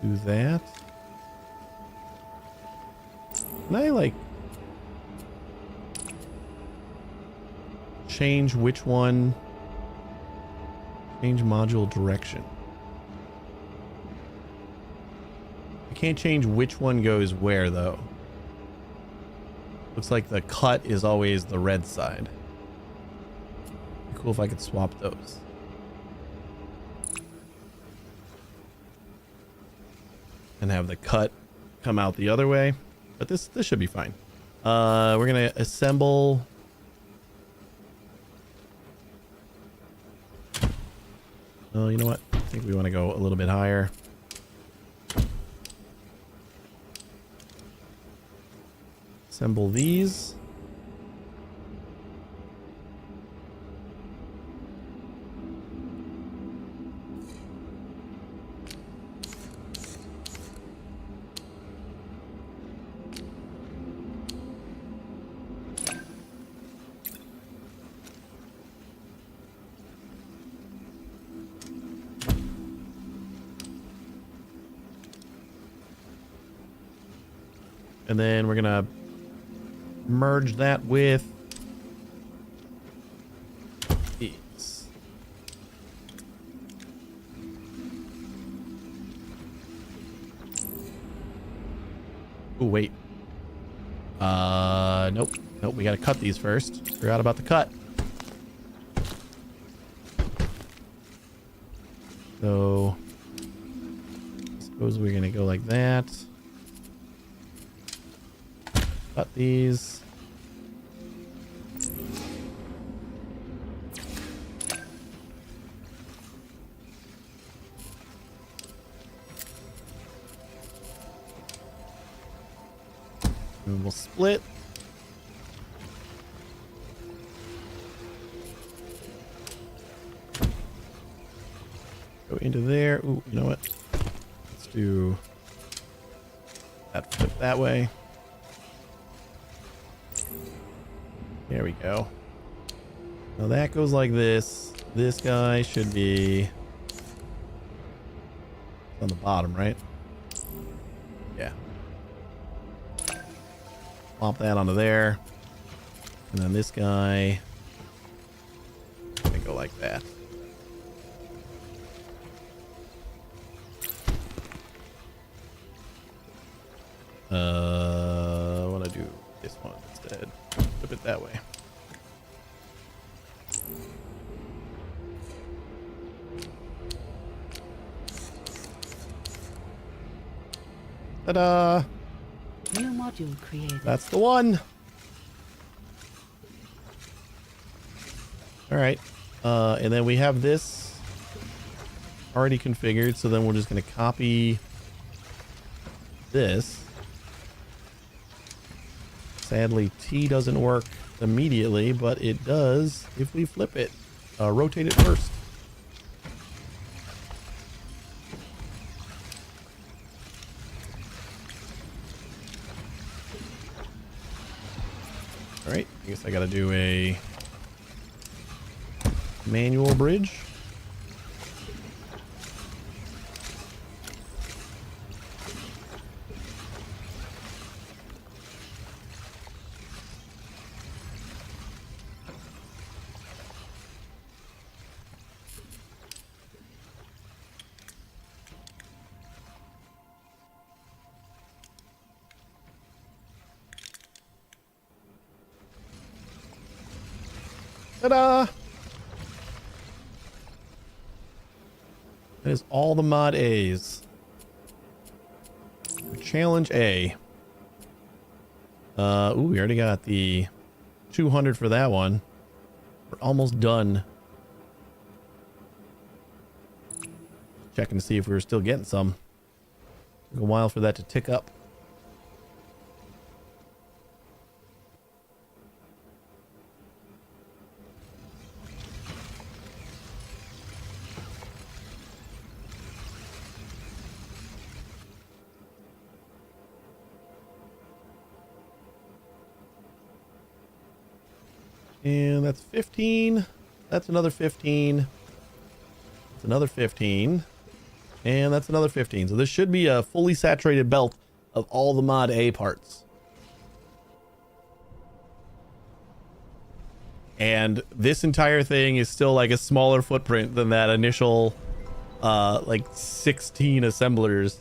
do that. Can I like change which one? Change module direction. I can't change which one goes where though. Looks like the cut is always the red side. Be cool if I could swap those. And have the cut come out the other way. But this should be fine. We're gonna assemble. Oh, you know what? I think we want to go a little bit higher. Assemble these. And then we're gonna merge that with these. Oh, wait. Nope. Nope, we gotta cut these first. Forgot about the cut. So, I suppose we're gonna go like that. Cut these. And we'll split. Go into there. Ooh, you know what? Let's do that flip that way. There we go. Now that goes like this. This guy should be on the bottom, right? Yeah. Plop that onto there. And then this guy can go like that. I want to do this one instead. Flip it that way. Ta-da! New module created. That's the one. All right. And then we have this already configured. So then we're just going to copy this. Sadly, T doesn't work immediately, but it does if we flip it. Rotate it first. All right, I guess I got to do a manual bridge. Ta-da! That is all the mod A's. Challenge A. Ooh, we already got the 200 for that one. We're almost done. Checking to see if we were still getting some. Took a while for that to tick up. And that's 15. That's another 15. That's another 15. And that's another 15. So this should be a fully saturated belt of all the mod A parts. And this entire thing is still like a smaller footprint than that initial like 16 assemblers.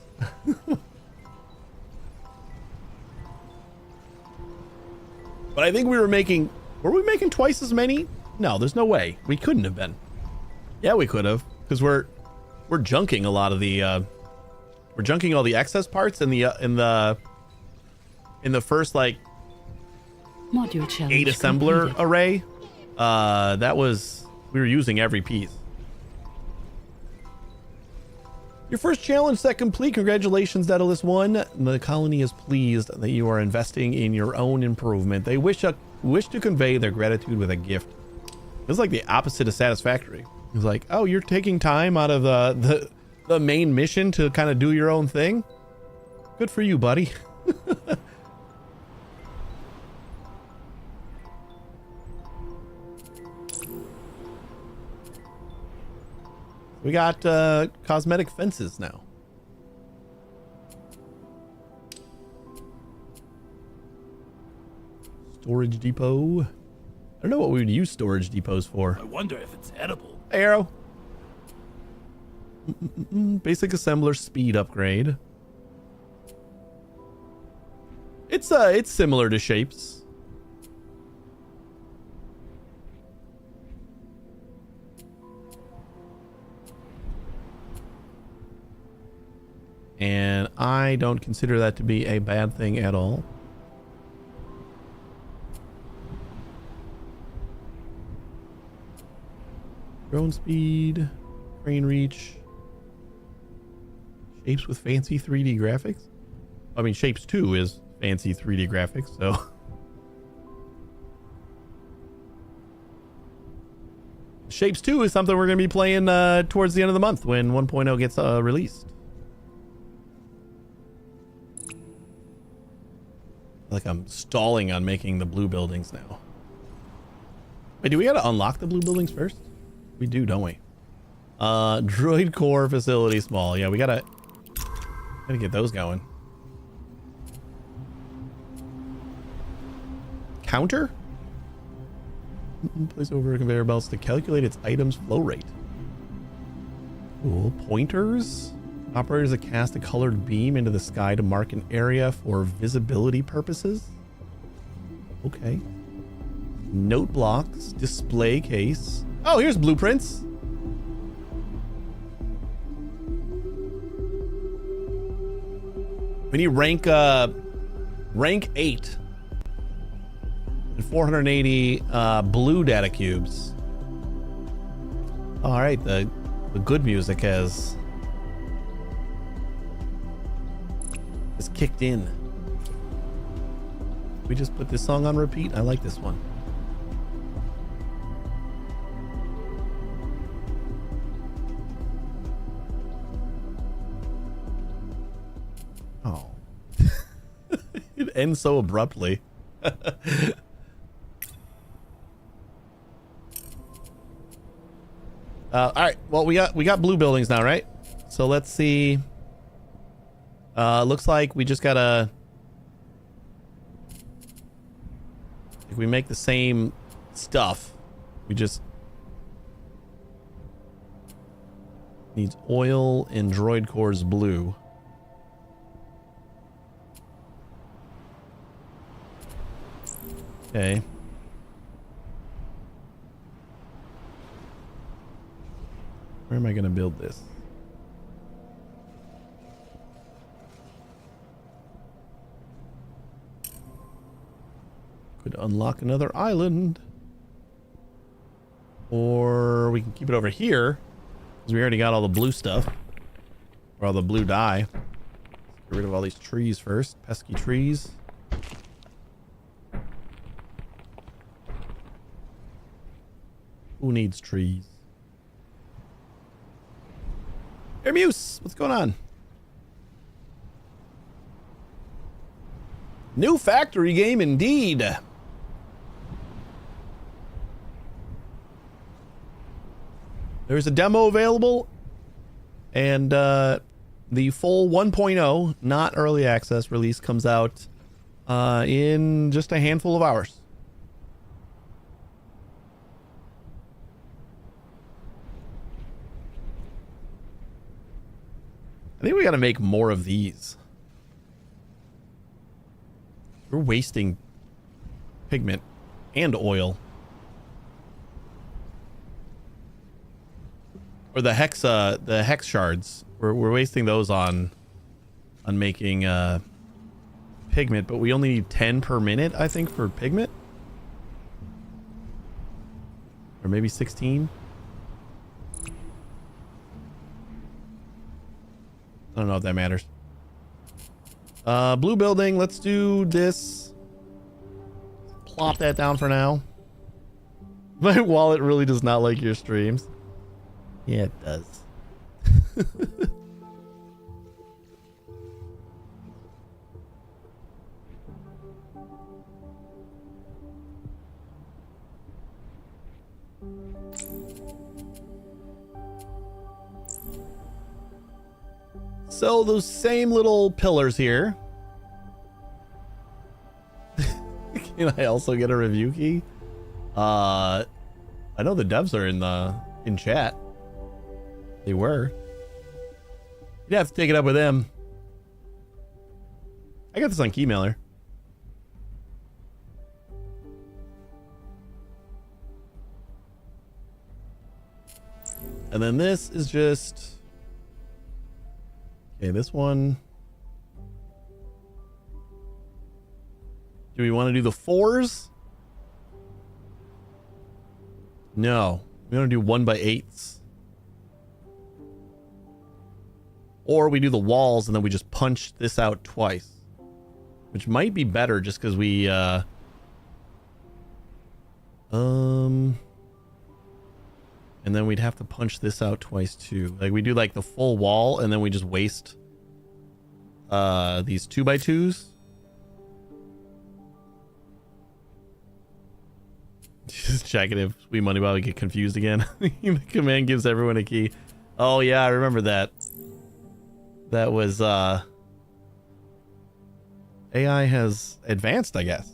But I think we were making twice as many? No, there's no way. We couldn't have been. Yeah, we could have, because we're junking a lot of the we're junking all the excess parts in the first like Module challenge 8 assembler completed. array. That was, we were using every piece. Your first challenge set complete. Congratulations, Daedalus 1. The colony is pleased that you are investing in your own improvement. They wish to convey their gratitude with a gift. It's like the opposite of satisfactory. It's like, oh, you're taking time out of the main mission to kind of do your own thing. Good for you, buddy. We got cosmetic fences now. Storage depot. I don't know what we would use storage depots for. I wonder if it's edible. Hey, Arrow. Basic assembler speed upgrade. It's similar to shapes. And I don't consider that to be a bad thing at all. Drone speed, crane reach, shapes with fancy 3D graphics. I mean, Shapes 2 is fancy 3D graphics, so. Shapes 2 is something we're going to be playing towards the end of the month when 1.0 gets released. Like I'm stalling on making the blue buildings now. Wait, do we gotta unlock the blue buildings first? We do, don't we? Droid core facility small. Yeah, we gotta get those going. Counter? Place over conveyor belts to calculate its items flow rate. Cool. Pointers? Operators that cast a colored beam into the sky to mark an area for visibility purposes. Okay. Note blocks, display case. Oh, here's blueprints. We need rank 8 and 480 blue data cubes. All right, the good music has kicked in. We just put this song on repeat. I like this one. Oh. It ends so abruptly. All right. Well, we got blue buildings now, right? So let's see. Looks like we just gotta, if we make the same stuff, we just needs oil and droid cores blue. Okay. Where am I going to build this? Could unlock another island. Or we can keep it over here, because we already got all the blue stuff. Or all the blue dye. Let's get rid of all these trees first. Pesky trees. Who needs trees? Hey, Muse, what's going on? New factory game indeed. There's a demo available, and the full 1.0, not early access release, comes out in just a handful of hours. I think we got to make more of these. We're wasting pigment and oil. Or the hex shards. We're wasting those on making pigment, but we only need 10 per minute, I think, for pigment. Or maybe 16. I don't know if that matters. Blue building, let's do this. Plop that down for now. My wallet really does not like your streams. Yeah, it does. So those same little pillars here. Can I also get a review key? I know the devs are in chat. They were. You'd have to take it up with them. I got this on Keymailer. And then this is just... Okay, this one. Do we want to do the 4s? No. We want to do 1x8s. Or we do the walls and then we just punch this out twice. Which might be better just because we... And then we'd have to punch this out twice too. Like we do like the full wall and then we just waste these 2x2s. Just checking if Sweet Money Bobby get confused again. The command gives everyone a key. Oh yeah, I remember that. That was AI has advanced, I guess.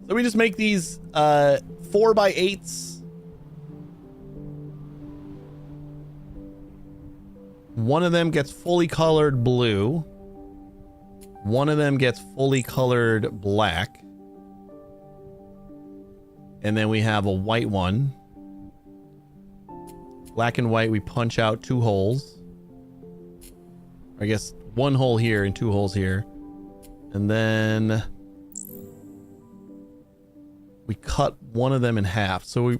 So we just make these 4x8s. One of them gets fully colored blue. One of them gets fully colored black. And then we have a white one. Black and white, we punch out 2 holes. I guess 1 hole here and 2 holes here. And then we cut one of them in half. So we...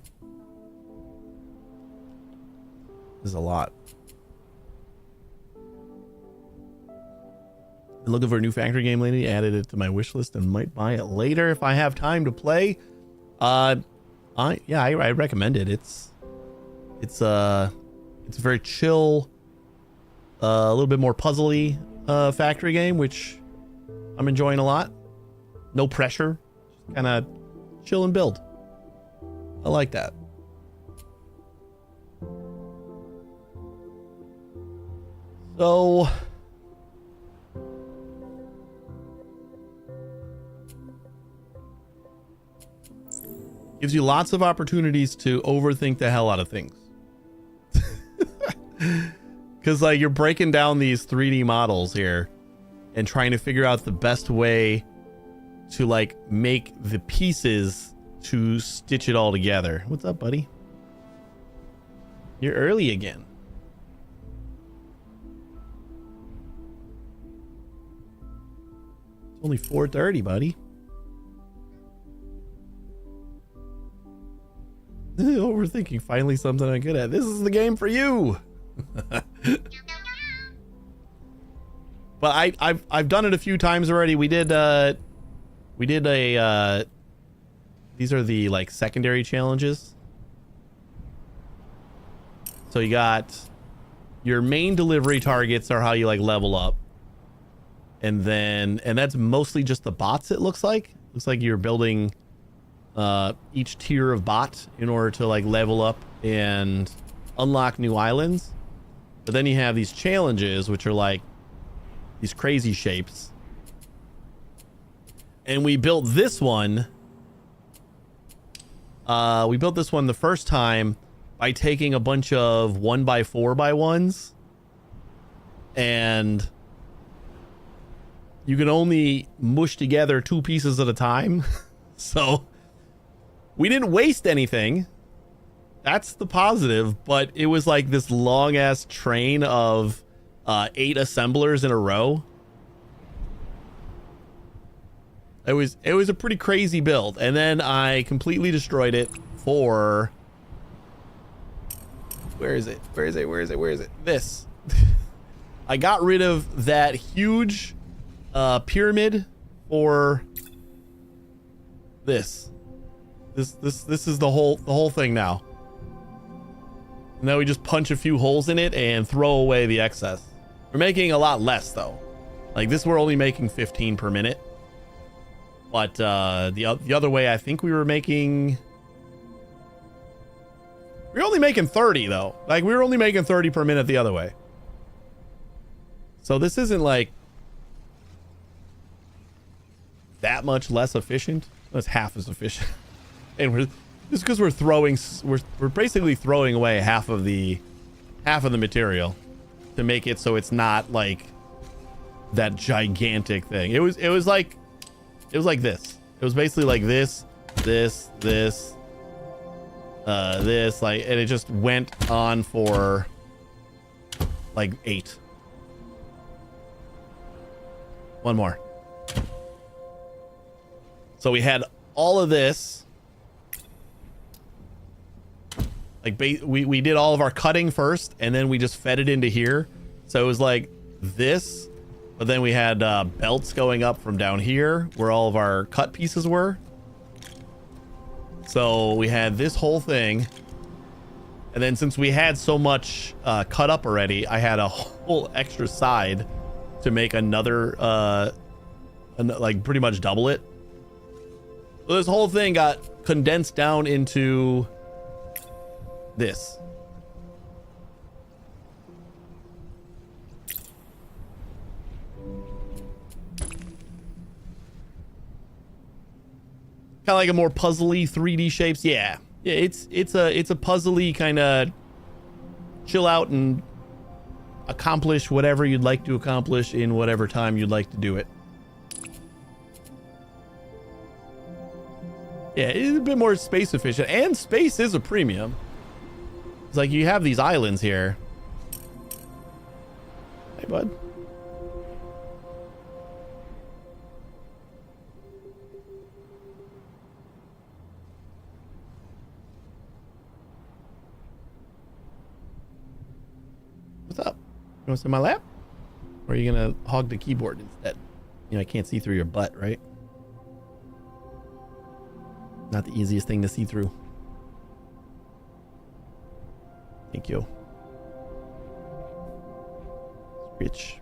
This is a lot. Been looking for a new factory game lately. Added it to my wish list and might buy it later if I have time to play. I recommend it. It's a very chill, a little bit more puzzly factory game, which I'm enjoying a lot. No pressure, kind of chill and build. I like that. So gives you lots of opportunities to overthink the hell out of things. Because like you're breaking down these 3D models here and trying to figure out the best way to like make the pieces to stitch it all together. What's up, buddy? You're early again. It's only 4:30, buddy. Overthinking, finally something I'm good at. This is the game for you. But I've done it a few times already. We did a these are the like secondary challenges. So you got your main delivery targets are how you like level up. And that's mostly just the bots, it looks like. Looks like you're building each tier of bot in order to like level up and unlock new islands. But then you have these challenges, which are like these crazy shapes. And we built this one. We built this one the first time by taking a bunch of 1x4x1s, and you can only mush together 2 pieces at a time. So we didn't waste anything. That's the positive, but it was like this long ass train of 8 assemblers in a row. It was a pretty crazy build, and then I completely destroyed it for where is it? This. I got rid of that huge pyramid for this. This is the whole thing now. And then we just punch a few holes in it and throw away the excess. We're making a lot less though. Like this, we're only making 15 per minute. But the other way, I think we were only making 30 though. Like we were only making 30 per minute the other way. So this isn't like that much less efficient. It's half as efficient. And we're just because we're basically throwing away half of the material to make it so it's not like that gigantic thing. It was like this. It was basically like this, like, and it just went on for like 8. One more. So we had all of this. Like we did all of our cutting first, and then we just fed it into here. So it was like this, but then we had belts going up from down here where all of our cut pieces were. So we had this whole thing, and then since we had so much cut up already, I had a whole extra side to make another like pretty much double it. So this whole thing got condensed down into this. Kind of like a more puzzly 3D shapes. Yeah, it's a puzzly kind of chill out and accomplish whatever you'd like to accomplish in whatever time you'd like to do it. Yeah, it's a bit more space efficient, and space is a premium. It's like you have these islands here. Hey, bud. What's up? You want to sit in my lap? Or are you gonna hog the keyboard instead? You know, I can't see through your butt, right? Not the easiest thing to see through. Thank you. Rich.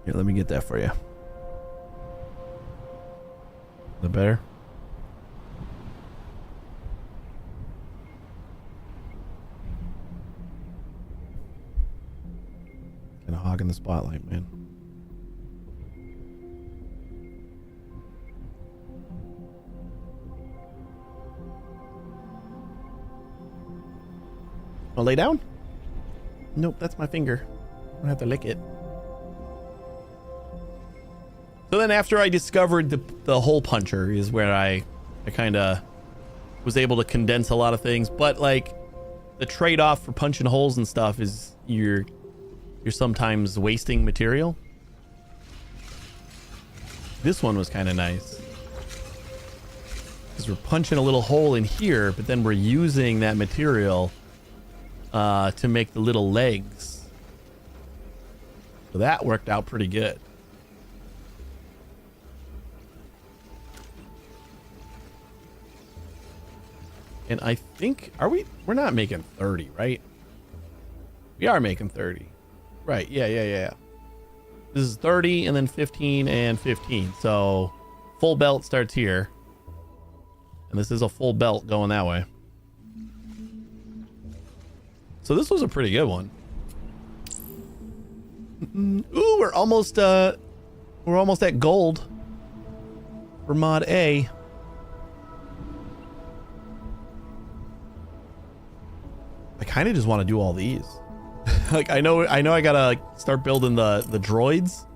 Here, let me get that for you. Is that better? Kind of hogging the spotlight, man. I'll lay down. Nope, that's my finger. I'm gonna have to lick it. So then after I discovered the hole puncher is where I kind of was able to condense a lot of things. But like the trade-off for punching holes and stuff is you're sometimes wasting material. This one was kind of nice. Because we're punching a little hole in here, but then we're using that material to make the little legs. So that worked out pretty good. And I think, we're not making 30, right? We are making 30. Right, yeah. This is 30 and then 15 and 15. So full belt starts here. And this is a full belt going that way. So this was a pretty good one. Ooh, we're almost at gold for mod A. I kind of just want to do all these. Like I know I gotta like start building the droids,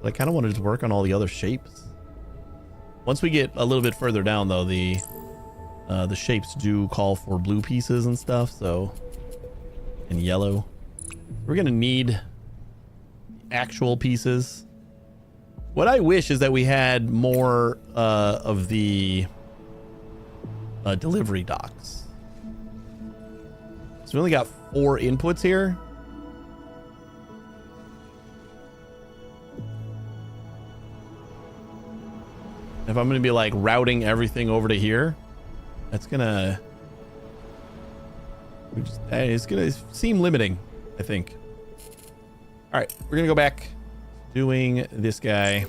but I kind of want to just work on all the other shapes. Once we get a little bit further down though, the shapes do call for blue pieces and stuff, so, and yellow. We're gonna need actual pieces. What I wish is that we had more of the delivery docks. So we only got 4 inputs here. If I'm going to be like routing everything over to here, that's gonna, it's gonna seem limiting, I think. All right, we're gonna go back doing this guy.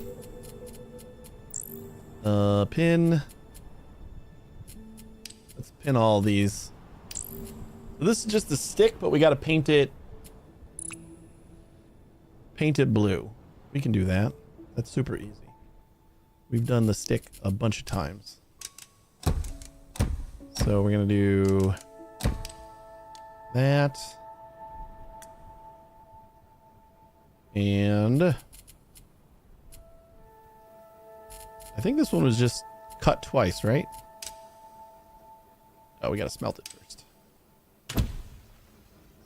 Pin. Let's pin all these. So this is just a stick, but we got to paint it blue. We can do that. That's super easy. We've done the stick a bunch of times. So we're going to do that. And I think this one was just cut twice, right? Oh, we got to smelt it first.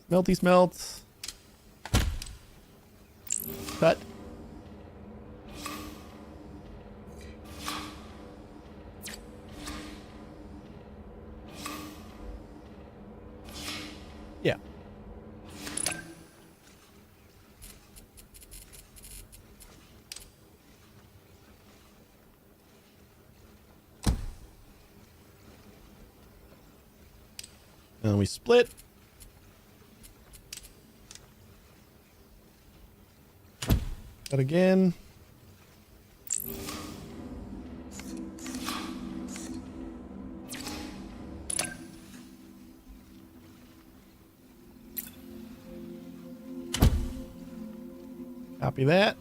Smelty smelts. Cut. Yeah. And we split. That again. Copy that.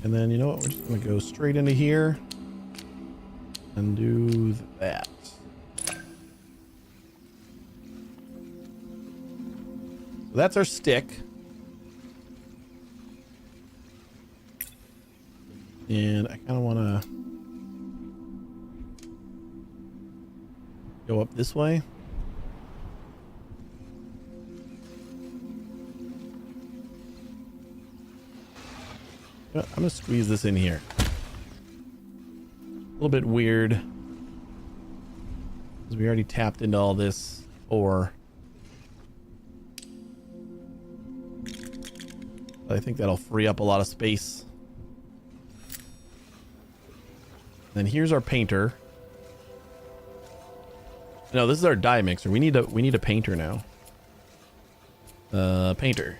And then, you know what? We're just going to go straight into here and do that. So that's our stick. And I kind of want to go up this way. I'm going to squeeze this in here. A little bit weird, because we already tapped into all this ore. But I think that'll free up a lot of space. Then here's our painter. No, this is our dye mixer. We need a painter now. Painter.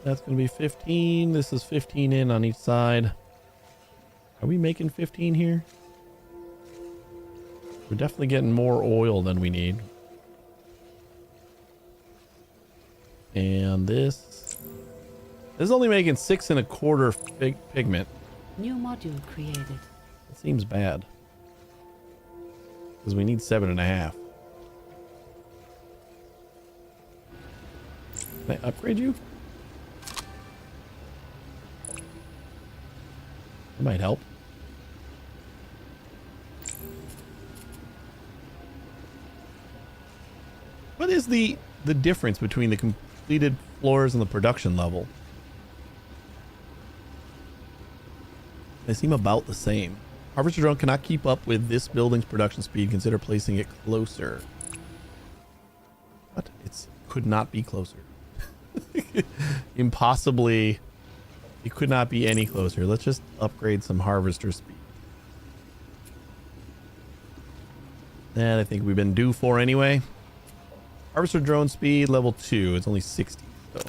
That's going to be 15. This is 15 in on each side. Are we making 15 here? We're definitely getting more oil than we need. And this is only making 6 1/4 pigment. New module created. It seems bad. Because we need 7 1/2. Can I upgrade you? That might help. What is the difference between the completed floors and the production level? They seem about the same. Harvester drone cannot keep up with this building's production speed. Consider placing it closer. What? It could not be closer. Impossibly. It could not be any closer. Let's just upgrade some harvester speed. That I think we've been due for anyway. Harvester drone speed level 2. It's only 60. So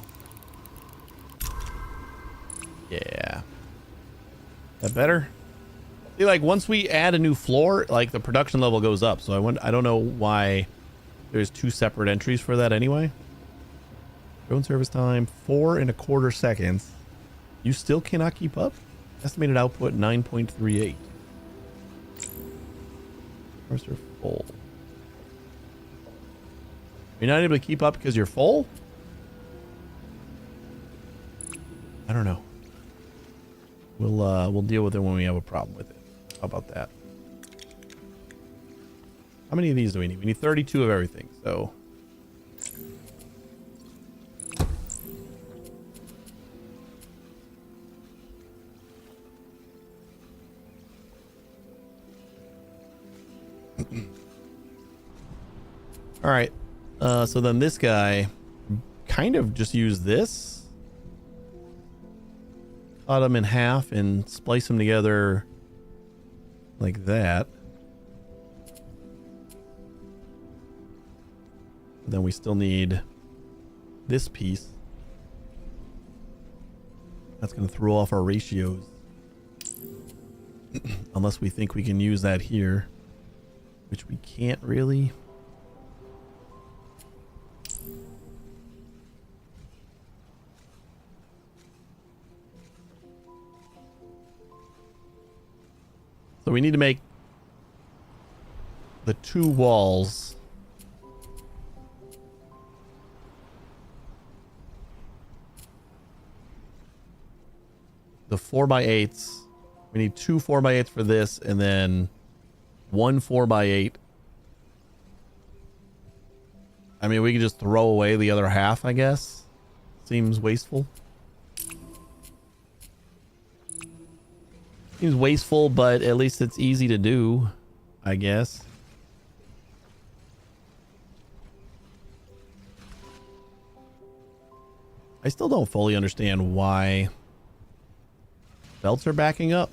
yeah. That better? See, like once we add a new floor, like the production level goes up. So I don't know why there's 2 separate entries for that anyway. Drone service time 4 1/4 seconds. You still cannot keep up? Estimated output 9.38. Harvester full. You're not able to keep up because you're full? I don't know. We'll deal with it when we have a problem with it. How about that? How many of these do we need? We need 32 of everything, so all right. So then this guy kind of just use this, cut them in half and splice them together like that. Then we still need this piece. That's going to throw off our ratios. Unless we think we can use that here, which we can't really. So we need to make the 2 walls the 4x8s. We need 2 4x8s for this, and then 1 4x8. I mean, we could just throw away the other half, I guess. Seems wasteful. Seems wasteful, but at least it's easy to do, I guess. I still don't fully understand why belts are backing up.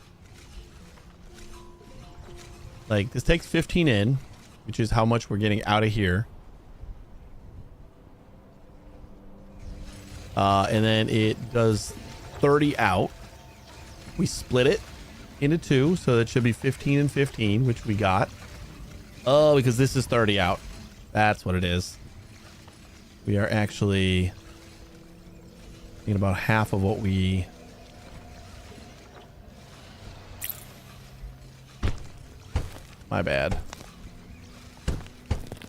Like, this takes 15 in, which is how much we're getting out of here. And then it does 30 out. We split it into 2, so that should be 15 and 15, which we got. Oh, because this is 30 out. That's what it is. We are actually getting about half of what we... My bad.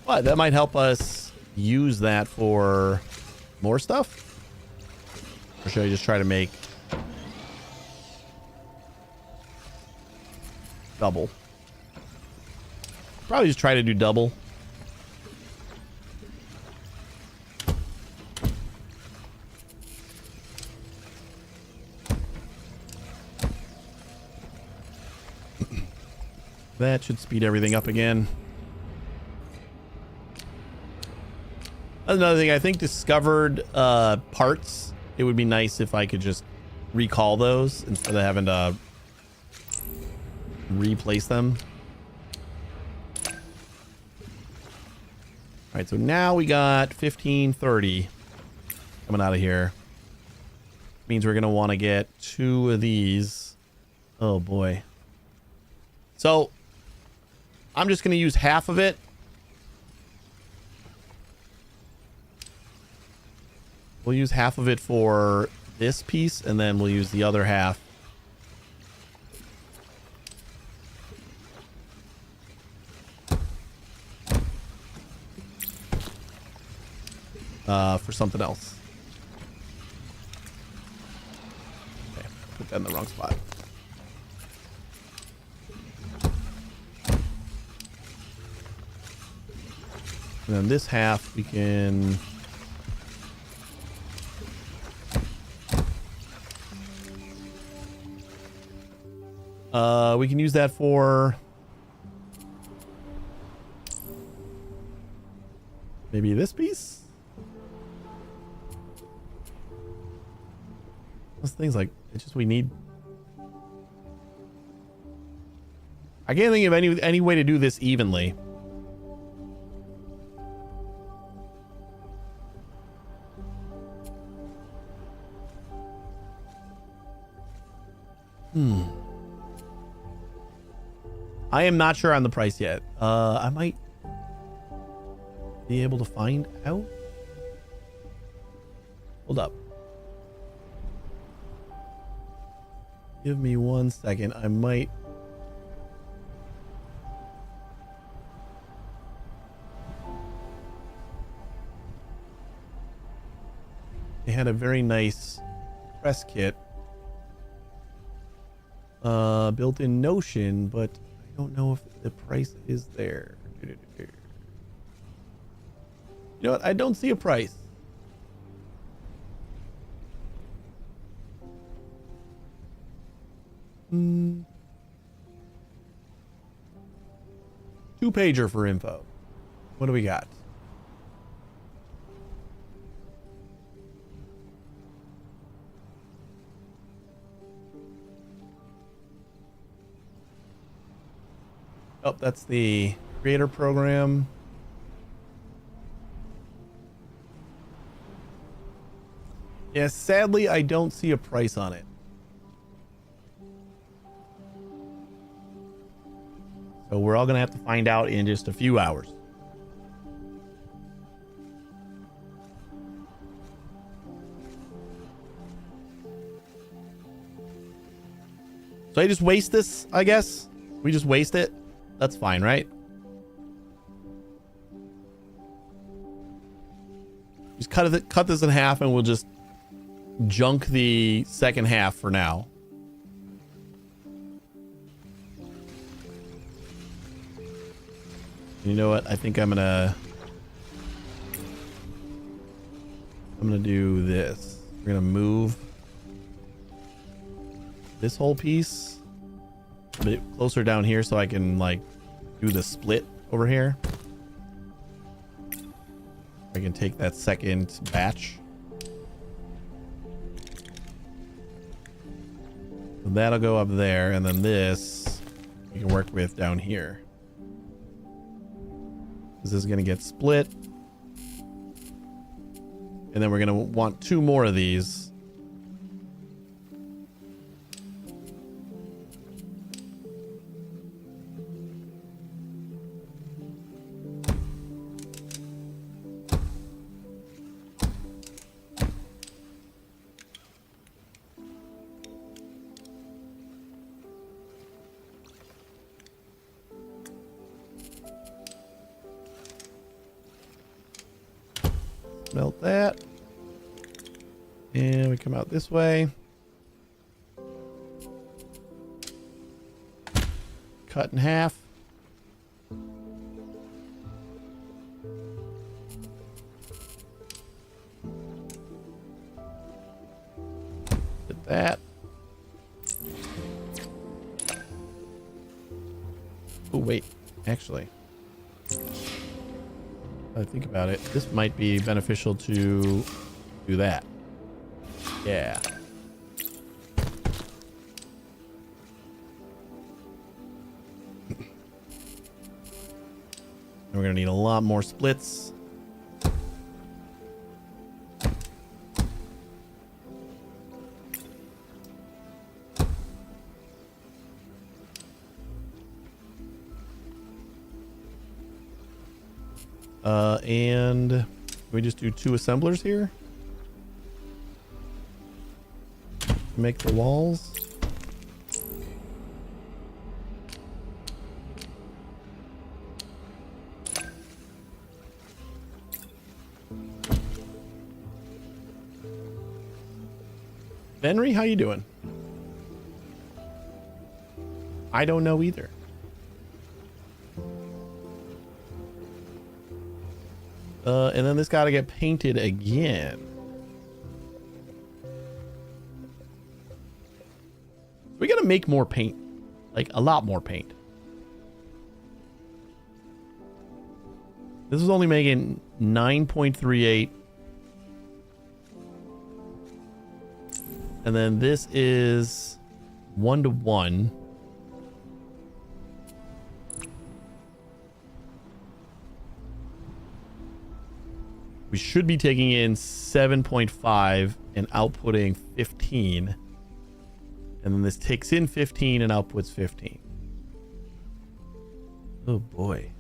But that might help us use that for more stuff. Or should I just try to make double? Probably just try to do double. That should speed everything up again. Another thing, I think discovered parts. It would be nice if I could just recall those instead of having to replace them. All right, so now we got 1530 coming out of here. Means we're going to want to get 2 of these. Oh boy. So I'm just going to use half of it. We'll use half of it for this piece, and then we'll use the other half for something else. Okay, put that in the wrong spot. And then this half we can... we can use that for maybe this piece. Those things like it's just we need. I can't think of any way to do this evenly. I am not sure on the price yet. I might be able to find out. Hold up. Give me 1 second. I might. They had a very nice press kit. Built in Notion, but I don't know if the price is there. You know what? I don't see a price. Two-pager for info. What do we got? Oh, that's the creator program. Yeah, sadly, I don't see a price on it. So we're all going to have to find out in just a few hours. So I just waste this, I guess? We just waste it? That's fine, right? Just cut this in half and we'll just junk the second half for now. You know what? I think I'm gonna do this. We're gonna move this whole piece a bit closer down here so I can like do the split over here. I can take that second batch. So that'll go up there, and then this we can work with down here. This is going to get split. And then we're going to want 2 more of these. Melt that. And we come out this way. Cut in half. Did that. Oh, wait. Actually. I think about it, this might be beneficial to do that. Yeah. And we're gonna need a lot more splits. And can we just do 2 assemblers here? Make the walls. Henry, how you doing? I don't know either. And then this got to get painted again. We got to make more paint, like a lot more paint. This is only making 9.38. And then this is 1:1. We should be taking in 7.5 and outputting 15. And then this takes in 15 and outputs 15. Oh boy.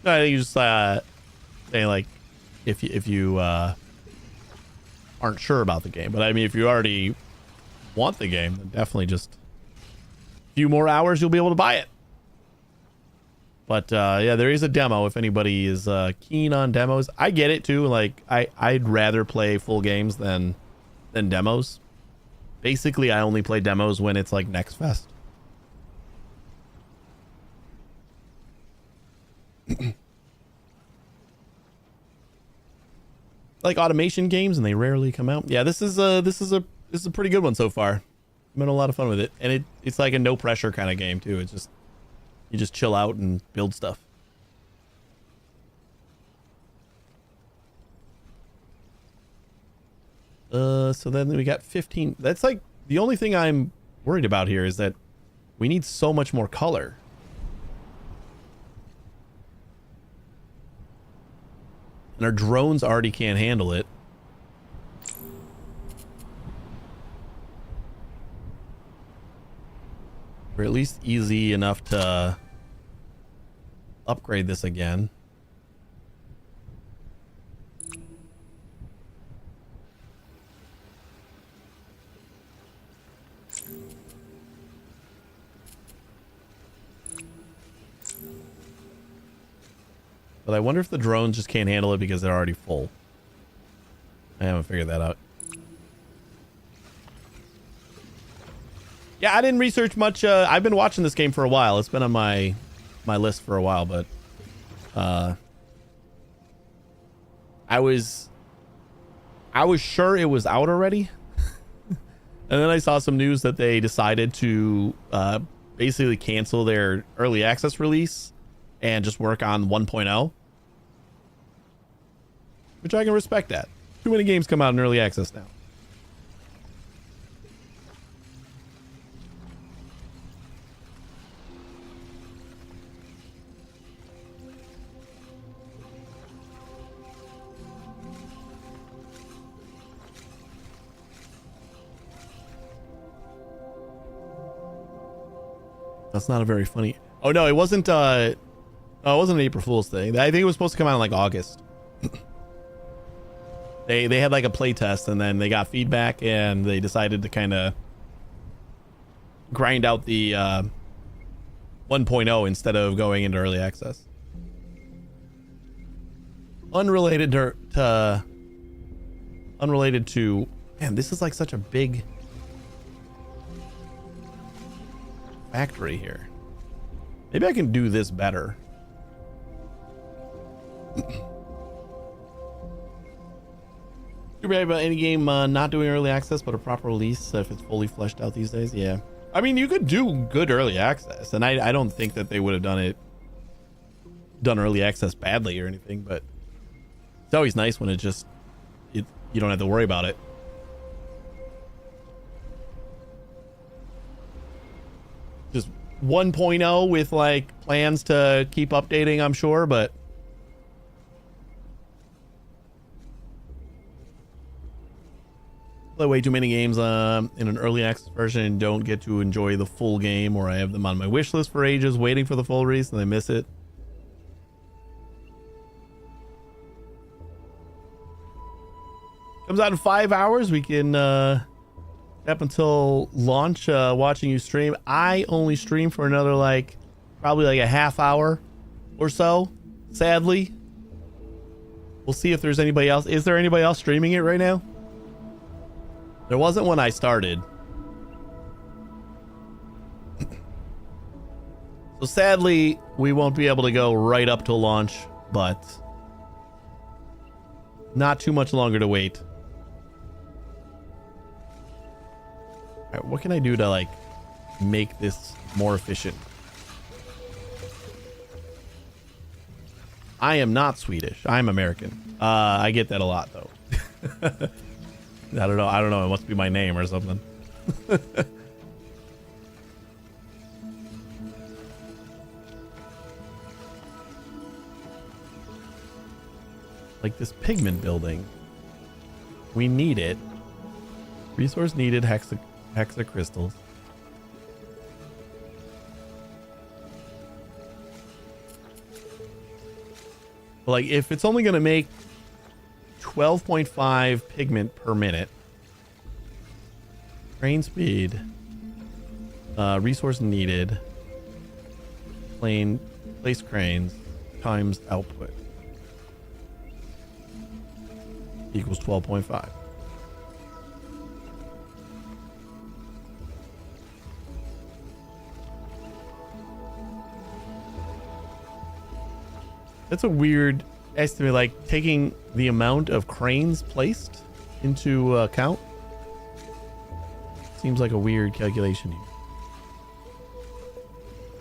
I think you just saying like if you aren't sure about the game, but I mean if you already want the game, then definitely just a few more hours you'll be able to buy it. But yeah, there is a demo if anybody is keen on demos. I get it too. Like I'd rather play full games than demos. Basically, I only play demos when it's like Next Fest. Like automation games, and they rarely come out. Yeah, this is a pretty good one so far. I've been a lot of fun with it, and it's like a no pressure kind of game too. It's just you just chill out and build stuff. So then we got 15. That's like the only thing I'm worried about here is that we need so much more color. And our drones already can't handle it. We're at least easy enough to upgrade this again. But I wonder if the drones just can't handle it because they're already full. I haven't figured that out. Yeah, I didn't research much. I've been watching this game for a while. It's been on my list for a while, but I was sure it was out already. And then I saw some news that they decided to basically cancel their early access release and just work on 1.0. Which I can respect that. Too many games come out in early access now. That's not a very funny... Oh no, it wasn't it wasn't an April Fool's thing. I think it was supposed to come out in like August. They had like a play test and then they got feedback and they decided to kind of grind out the 1.0 instead of going into early access. Unrelated to man, this is like such a big factory here. Maybe I can do this better. Too bad about any game not doing early access, but a proper release if it's fully fleshed out these days. Yeah, I mean you could do good early access, and I don't think that they would have done early access badly or anything, but it's always nice when you don't have to worry about it. Just 1.0 with like plans to keep updating, I'm sure, but play way too many games in an early access version and don't get to enjoy the full game, or I have them on my wish list for ages waiting for the full release and I miss it. Comes out in 5 hours. We can up until launch watching you stream. I only stream for another probably like a half hour or so, sadly. We'll see if there's anybody else. Is there anybody else streaming it right now? There wasn't when I started. So sadly, we won't be able to go right up to launch, but not too much longer to wait. All right, what can I do to make this more efficient? I am not Swedish. I'm American. I get that a lot though. I don't know. It must be my name or something. Like this pigment building. We need it. Resource needed, hexa crystals. Like if it's only going to make 12.5 pigment per minute. Train speed. Resource needed. Place cranes times output equals 12.5. That's a weird estimate, like taking the amount of cranes placed into account. Seems like a weird calculation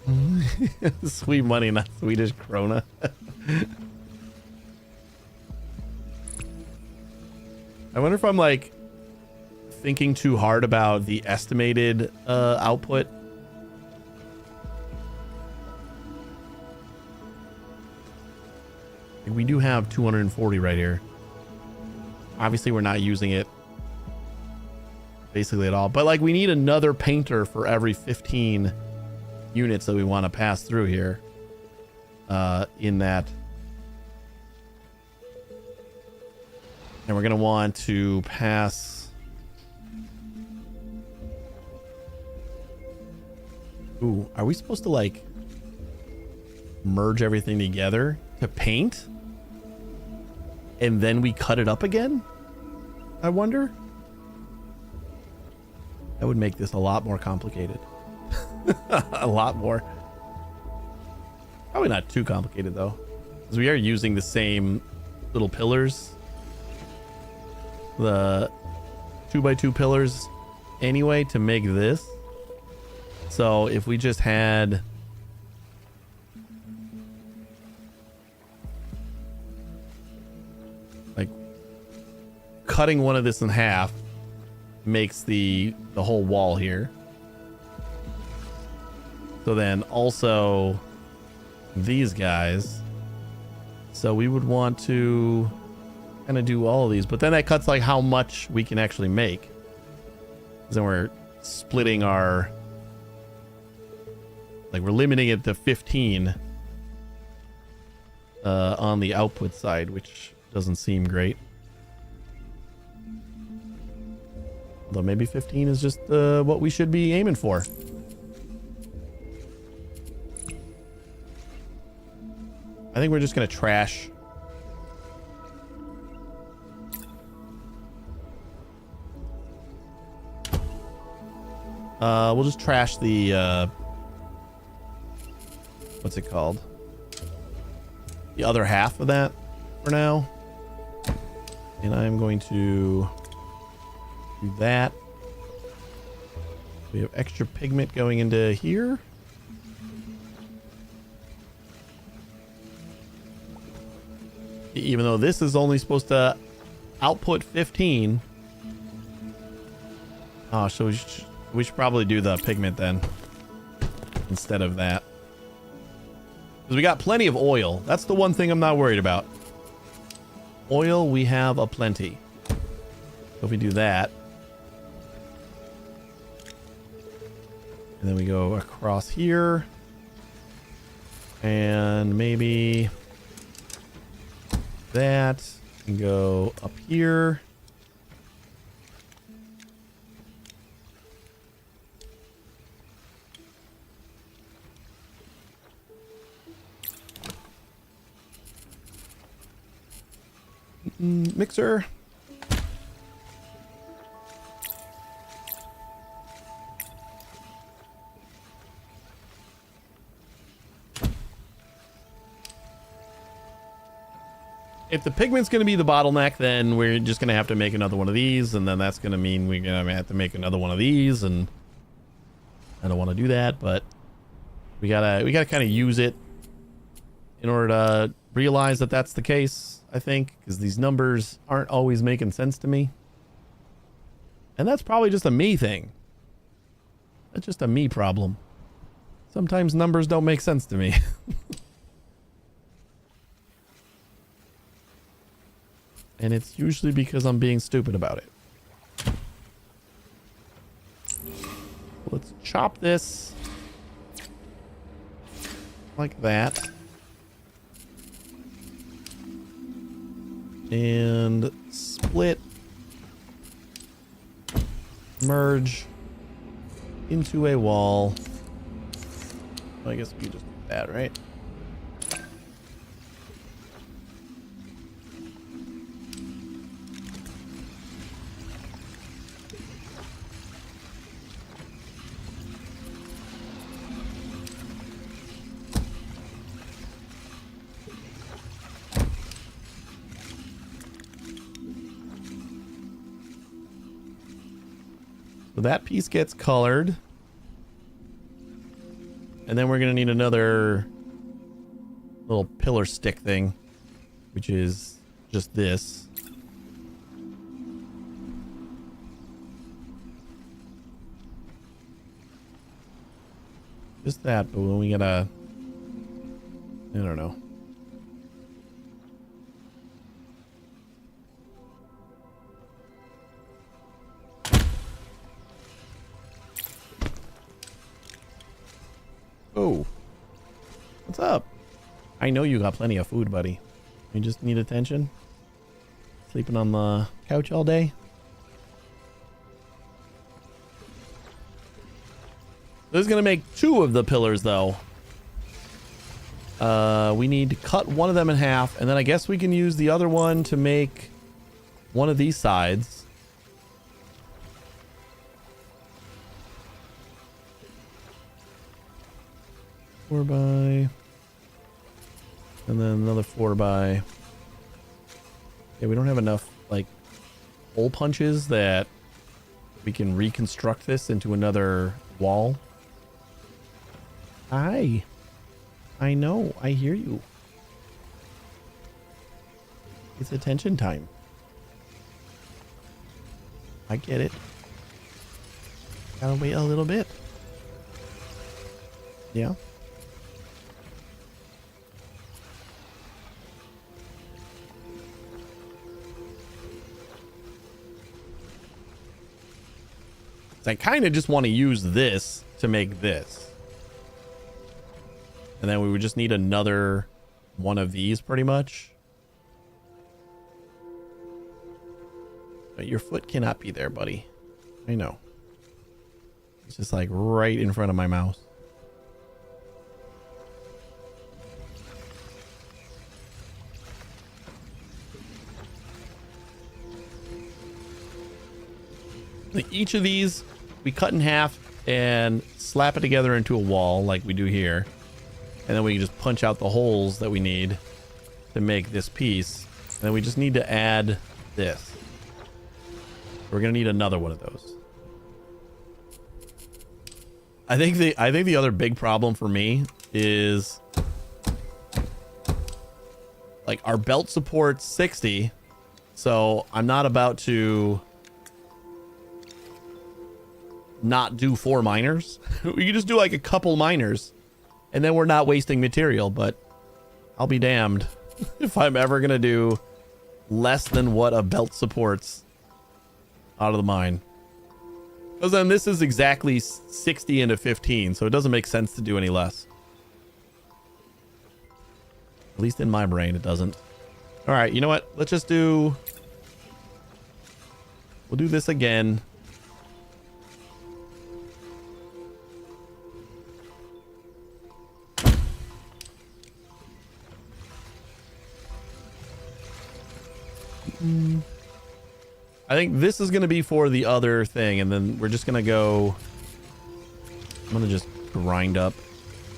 here. Sweet money, not Swedish krona. I wonder if I'm thinking too hard about the estimated output. We do have 240 right here. Obviously, we're not using it basically at all. But we need another painter for every 15 units that we want to pass through here. In that. And we're going to want to pass. Ooh, are we supposed to merge everything together to paint? And then we cut it up again? I wonder. That would make this a lot more complicated. A lot more. Probably not too complicated though, because we are using the same little pillars, the 2x2 pillars anyway to make this. So if we just had cutting one of this in half makes the whole wall here. So then also these guys. So we would want to kind of do all of these, but then that cuts how much we can actually make. Then we're splitting our, we're limiting it to 15 on the output side, which doesn't seem great. Though maybe 15 is just what we should be aiming for. I think we're just going to trash. We'll just trash the, what's it called? The other half of that for now. And I'm going to do that. We have extra pigment going into here. Even though this is only supposed to output 15. Oh, so we should probably do the pigment then instead of that. Because we got plenty of oil. That's the one thing I'm not worried about. Oil, we have a plenty. So if we do that, And then we go across here. And maybe that. And go up here. Mixer. If the pigment's going to be the bottleneck, then we're just going to have to make another one of these, and then that's going to mean we're going to have to make another one of these, and I don't want to do that, but we gotta kind of use it in order to realize that that's the case, I think, because these numbers aren't always making sense to me. And that's probably just a me thing. That's just a me problem. Sometimes numbers don't make sense to me. And it's usually because I'm being stupid about it. Let's chop this like that. And split, merge into a wall. I guess we just do that, right? So that piece gets colored. And then we're going to need another little pillar stick thing, which is just this. Just that, but when we gotta, I don't know. Oh, what's up? I know you got plenty of food, buddy. You just need attention. Sleeping on the couch all day. This is gonna make 2 of the pillars, though. We need to cut one of them in half, and then I guess we can use the other one to make one of these sides. Four by, and then another 4 by. Yeah, we don't have enough like hole punches that we can reconstruct this into another wall. Hi. I know. I hear you. It's attention time. I get it. Gotta wait a little bit. Yeah. I kind of just want to use this to make this. And then we would just need another one of these pretty much. But your foot cannot be there, buddy. I know. It's just like right in front of my mouse. Like each of these we cut in half and slap it together into a wall like we do here. And then we can just punch out the holes that we need to make this piece. And then we just need to add this. We're going to need another one of those. I think the other big problem for me is like our belt supports 60. So I'm not about to not do 4 miners. We can just do like a couple miners and then we're not wasting material, but I'll be damned if I'm ever going to do less than what a belt supports out of the mine. Because then this is exactly 60 into 15, so it doesn't make sense to do any less. At least in my brain, it doesn't. All right, you know what? Let's just do... We'll do this again. I think this is going to be for the other thing, and then we're just going to go... I'm going to just grind up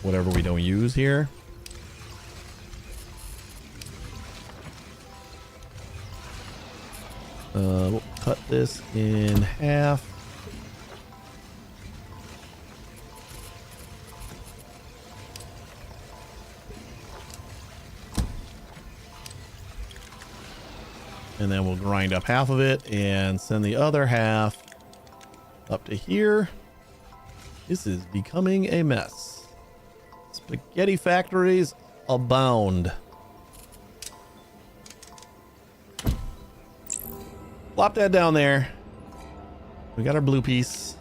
whatever we don't use here. We'll cut this in half. And then we'll grind up half of it and send the other half up to here. This is becoming a mess. Spaghetti factories abound. Plop that down there. We got our blue piece.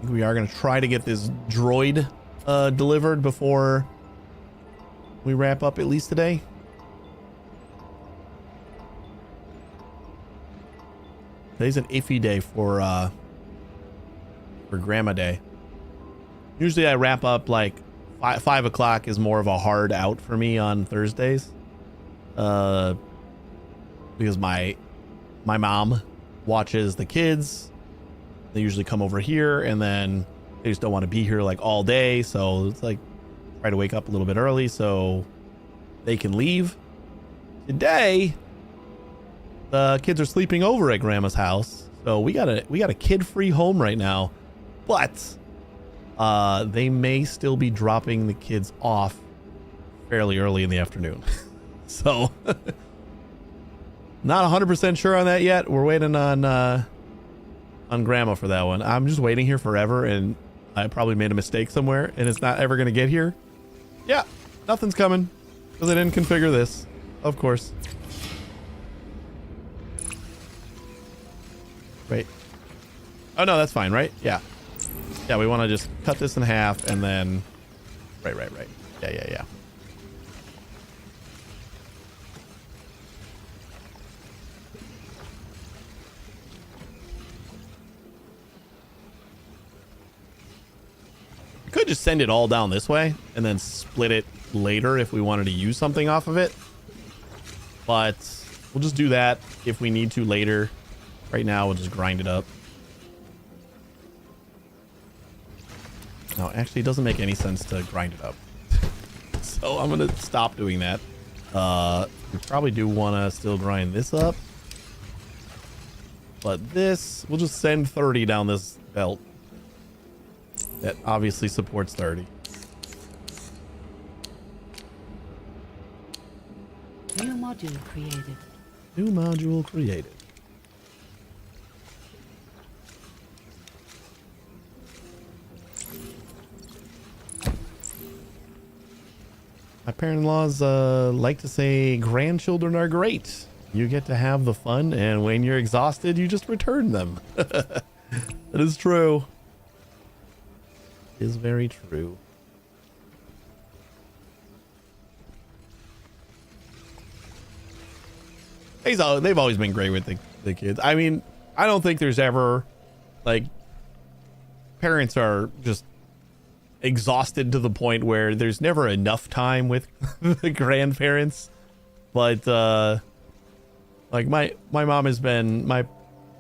We are going to try to get this droid delivered before we wrap up, at least today. Today's an iffy day for Grandma Day. Usually I wrap up like 5 o'clock is more of a hard out for me on Thursdays. Because my mom watches the kids. They usually come over here and then they just don't want to be here like all day. So it's like try to wake up a little bit early so they can leave. Today, the kids are sleeping over at Grandma's house. So we got a kid-free home right now. But they may still be dropping the kids off fairly early in the afternoon. So not 100% sure on that yet. We're waiting on Grandma for that one. I'm just waiting here forever, and I probably made a mistake somewhere, and it's not ever going to get here. Yeah, nothing's coming because I didn't configure this, of course. Wait. Oh, no, that's fine, right? Yeah. Yeah, we want to just cut this in half, and then... Right. Yeah. We could just send it all down this way and then split it later if we wanted to use something off of it. But we'll just do that if we need to later. Right now, we'll just grind it up. No, actually, it doesn't make any sense to grind it up. So I'm going to stop doing that. We probably do want to still grind this up. But this, we'll just send 30 down this belt. That obviously supports 30. New module created. New module created. My parent-in-laws like to say grandchildren are great. You get to have the fun, and when you're exhausted, you just return them. That is true. Is very true. They've always been great with the kids. I mean, I don't think there's ever, like, parents are just exhausted to the point where there's never enough time with the grandparents. But, like, my mom has been, my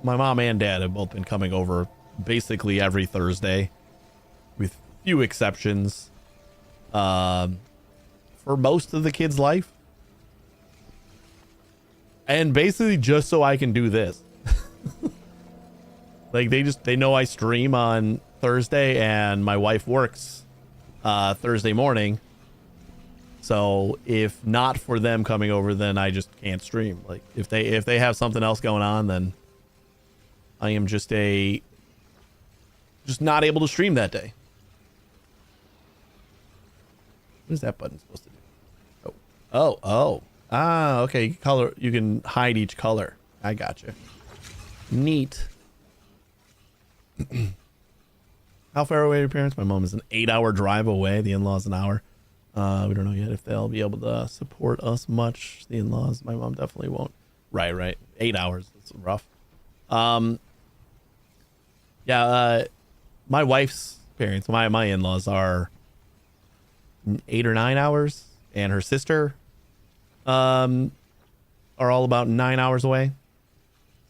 mom and dad have both been coming over basically every Thursday. With few exceptions, for most of the kids' life, and basically just so I can do this. Like they know I stream on Thursday, and my wife works Thursday morning. So if not for them coming over, then I just can't stream. Like if they have something else going on, then I am just a just not able to stream that day. What is that button supposed to do? Oh. Ah, okay. Color. You can hide each color. I gotcha. Neat. How far away are your parents? My mom is an 8-hour drive away. The in-laws an hour. We don't know yet if they'll be able to support us much. The in-laws, my mom definitely won't. Right. 8 hours. That's rough. Yeah. My wife's parents, my in-laws are 8 or 9 hours, and her sister are all about 9 hours away.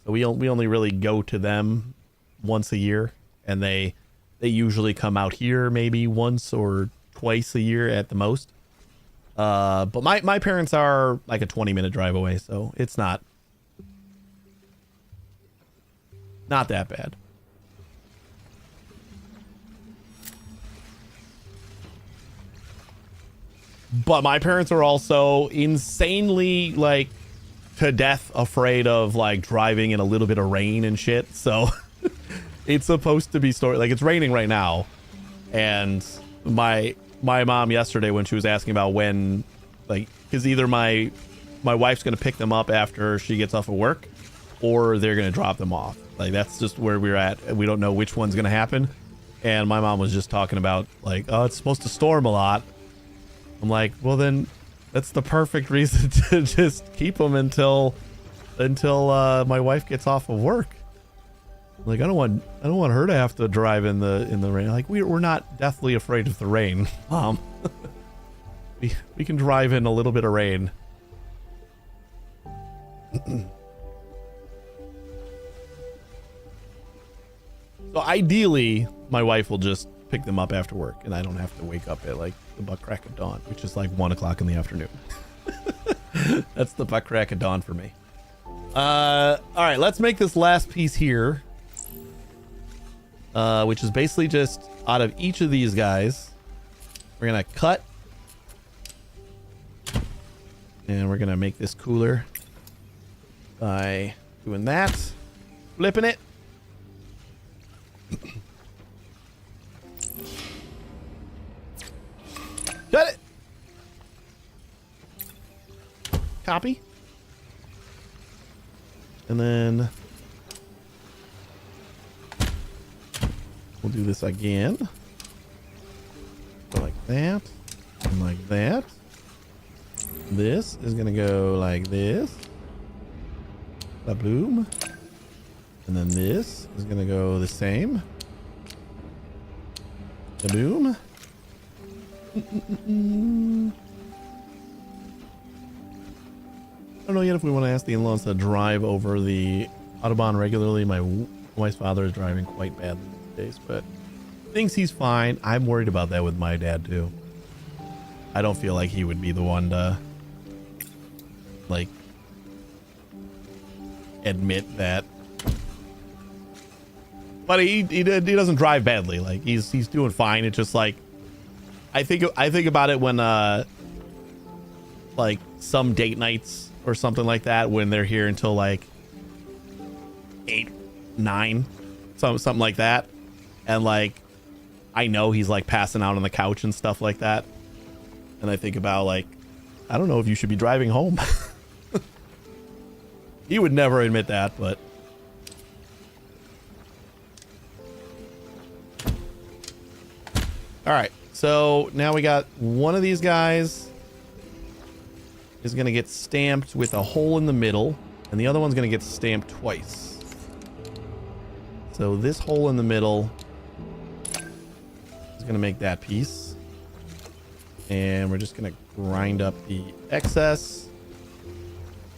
So we only really go to them once a year, and they usually come out here maybe once or twice a year at the most. But my parents are like a 20-minute drive away, so it's not that bad. But my parents are also insanely, like, to death afraid of, like, driving in a little bit of rain and shit. So it's supposed to be like, it's raining right now. And my mom yesterday, when she was asking about when, like, because either my wife's going to pick them up after she gets off of work, or they're going to drop them off. Like, that's just where we're at. We don't know which one's going to happen. And my mom was just talking about, like, oh, it's supposed to storm a lot. I'm like, well, then that's the perfect reason to just keep them until my wife gets off of work. Like, I don't want her to have to drive in the rain. Like, we're not deathly afraid of the rain, Mom. we can drive in a little bit of rain. So ideally, my wife will just pick them up after work, and I don't have to wake up at like the butt crack of dawn, which is like 1 o'clock in the afternoon. That's the butt crack of dawn for me. All right, let's make this last piece here, which is basically just out of each of these guys, we're gonna cut, and we're gonna make this cooler by doing that, flipping it. Got it. Copy. And then we'll do this again. Go like that. And like that. This is going to go like this. Ba-boom. And then this is going to go the same. Ba-boom. I don't know yet if we want to ask the in-laws to drive over the Autobahn regularly. My wife's father is driving quite badly these days, but thinks he's fine. I'm worried about that with my dad too. I don't feel like he would be the one to, like, admit that. But he doesn't drive badly. Like, he's doing fine. It's just like, I think about it when like some date nights or something like that, when they're here until like 8, 9, something like that, and like I know he's like passing out on the couch and stuff like that, and I think about, like, I don't know if you should be driving home. He would never admit that, but all right. So now we got one of these guys is going to get stamped with a hole in the middle, and the other one's going to get stamped twice. So this hole in the middle is going to make that piece. And we're just going to grind up the excess.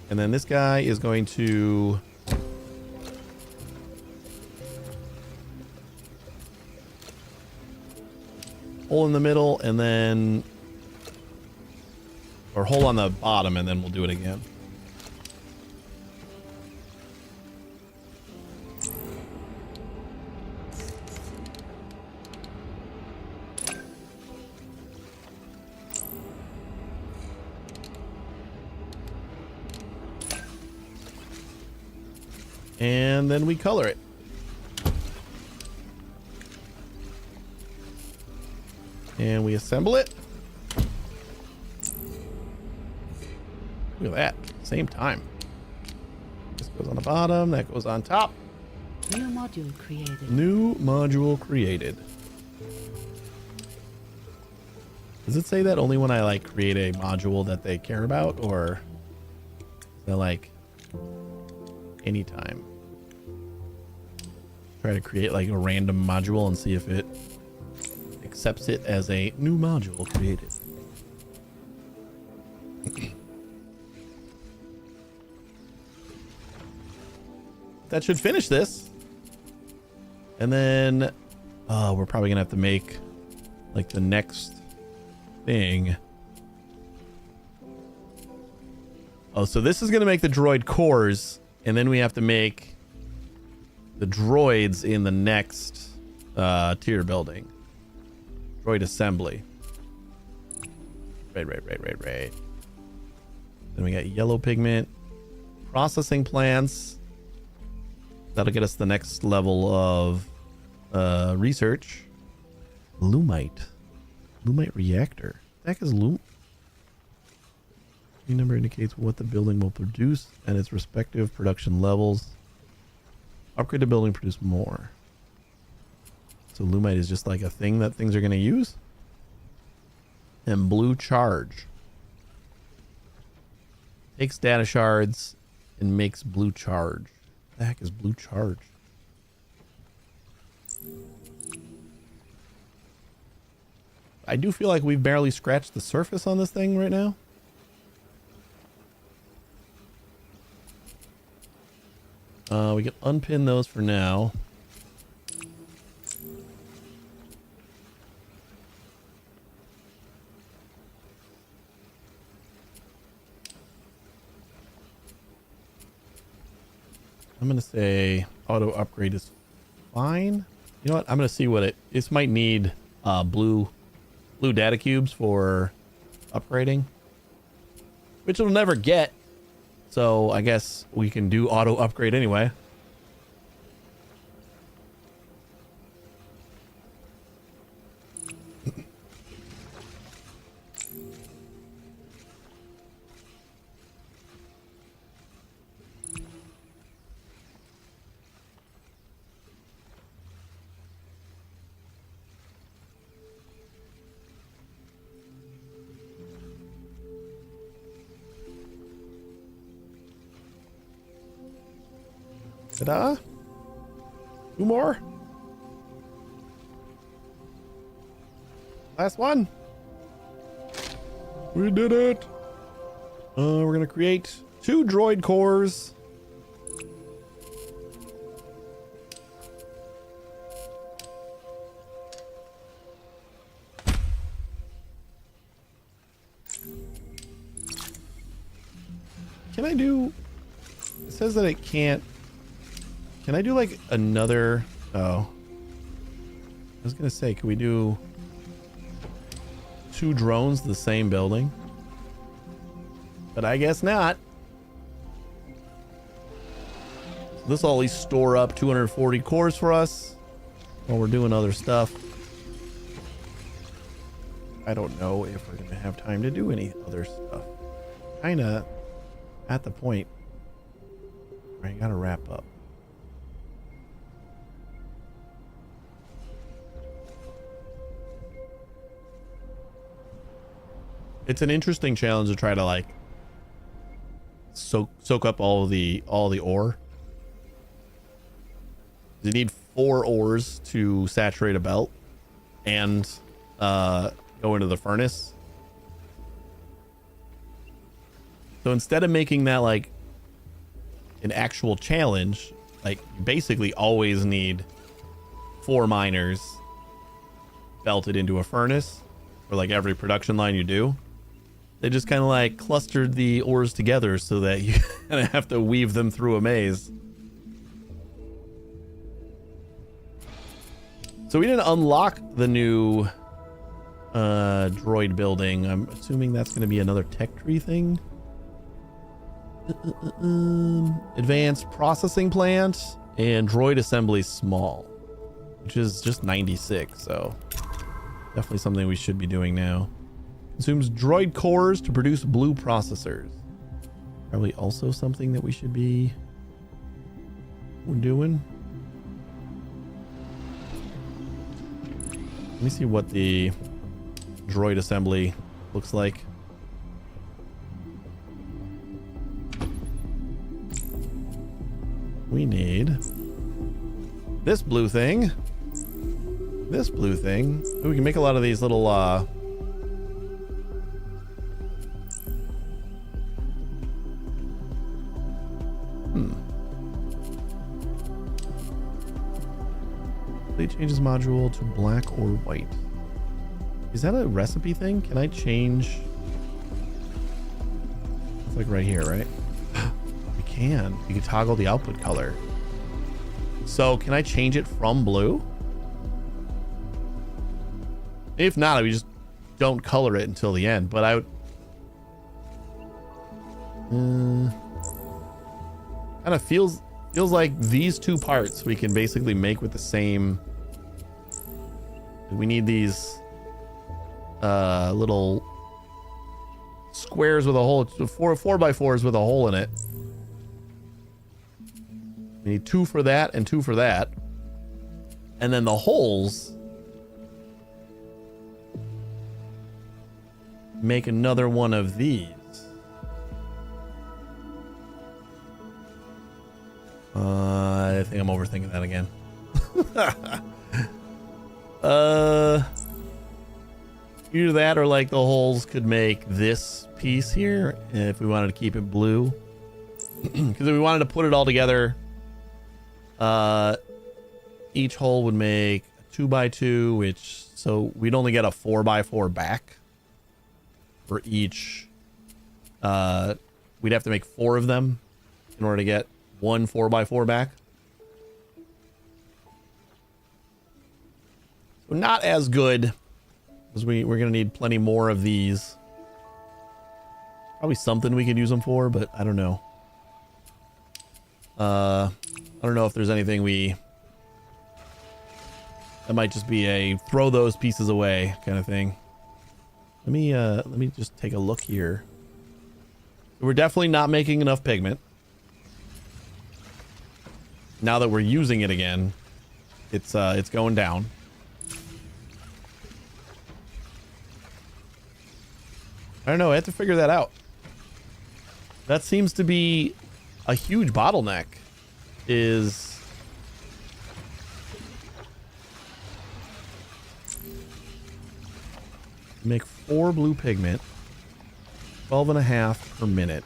And then this guy is going to hole in the middle, and then, or hole on the bottom, and then we'll do it again. And then we color it. And we assemble it. Look at that. Same time. This goes on the bottom. That goes on top. New module created. New module created. Does it say that only when I like create a module that they care about, or is that like anytime? Try to create like a random module and see if it accepts it as a new module created. That should finish this. And then we're probably gonna have to make like the next thing. Oh, so this is gonna make the droid cores, and then we have to make the droids in the next tier building. Droid assembly. Right. Then we got yellow pigment, processing plants. That'll get us the next level of research. Lumite reactor. What the heck is Lumite? The number indicates what the building will produce and its respective production levels. Upgrade the building, produce more. So Lumite is just like a thing that things are going to use. And blue charge. Takes data shards and makes blue charge. What the heck is blue charge? I do feel like we've barely scratched the surface on this thing right now. We can unpin those for now. I'm going to say auto upgrade is fine. You know what? I'm going to see what this might need blue data cubes for upgrading, which it'll never get. So I guess we can do auto upgrade anyway. Ta-da! 2 more. Last one. We did it. We're gonna create 2 droid cores. Can I do? It says that it can't. Can I do like another? Oh, I was gonna say, can we do 2 drones the same building? But I guess not. So this will at least store up 240 cores for us while we're doing other stuff. I don't know if we're gonna have time to do any other stuff. Kinda at the point where I gotta wrap up. It's an interesting challenge to try to like soak up all the ore. You need 4 ores to saturate a belt and go into the furnace. So instead of making that like an actual challenge, like you basically always need 4 miners belted into a furnace for like every production line you do. They just kind of like clustered the ores together so that you kind of have to weave them through a maze. So we didn't unlock the new droid building. I'm assuming that's going to be another tech tree thing. Advanced processing plant and droid assembly small, which is just 96. So Definitely something we should be doing now. Consumes droid cores to produce blue processors. Probably also something that we should be doing. Let me see what the droid assembly looks like. We need this blue thing. This blue thing. Ooh, we can make a lot of these little Complete changes module to black or white. Is that a recipe thing? Can I change? It's like right here, right? We can. You can toggle the output color. So can I change it from blue? If not, we just don't color it until the end. But I would kind of feels like these two parts we can basically make with the same. We need these little squares with a hole. It's 4x4s with a hole in it. We need 2 for that and 2 for that. And then the holes make another one of these. I think I'm overthinking that again. Either that or like the holes could make this piece here if we wanted to keep it blue. Because if we wanted to put it all together, each hole would make a 2x2, which so we'd only get a 4x4 back for each. We'd have to make 4 of them in order to get one 4x4 back. So not as good, because we're going to need plenty more of these. Probably something we could use them for, but I don't know. I don't know if there's anything that might just be a throw those pieces away kind of thing. Let me just take a look here. We're definitely not making enough pigment. Now that we're using it again, it's going down. I don't know. I have to figure that out. That seems to be a huge bottleneck. Is make 4 blue pigment, 12.5 per minute.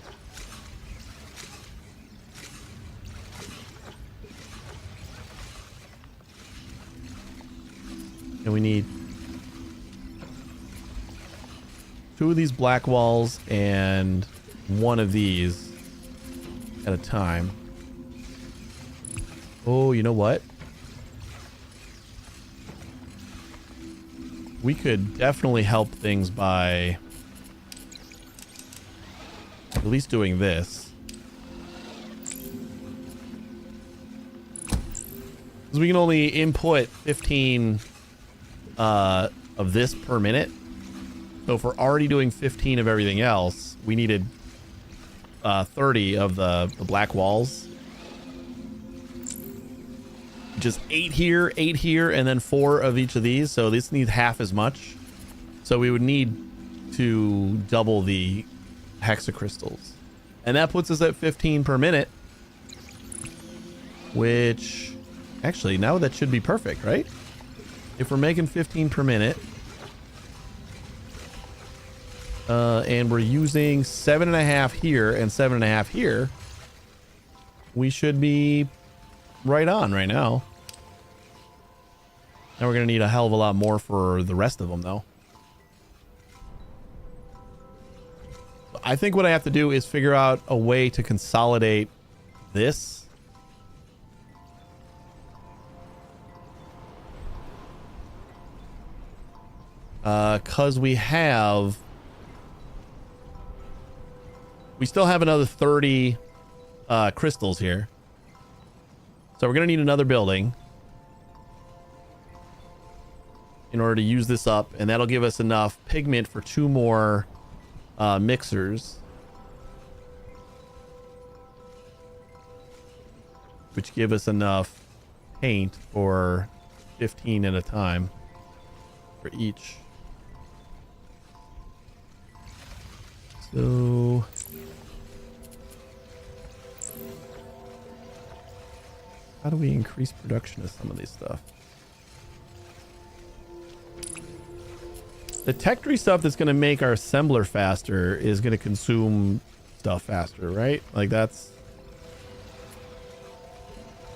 And we need 2 of these black walls and 1 of these at a time. Oh, you know what? We could definitely help things by at least doing this. Because we can only input 15 of this per minute. So if we're already doing 15 of everything else, we needed 30 of the black walls. Just 8 here, and then 4 of each of these. So this needs half as much. So we would need to double the hexacrystals. And that puts us at 15 per minute. Which, actually, now that should be perfect, right? If we're making 15 per minute. And we're using 7.5 here and 7.5 here. We should be right on right now. Now we're going to need a hell of a lot more for the rest of them, though. I think what I have to do is figure out a way to consolidate this. Because we still have another 30 crystals here. So we're going to need another building. in order to use this up, and that'll give us enough pigment for 2 more mixers, which give us enough paint for 15 at a time for each. So how do we increase production of some of these stuff? The tech tree stuff that's going to make our assembler faster is going to consume stuff faster, right? Like that's...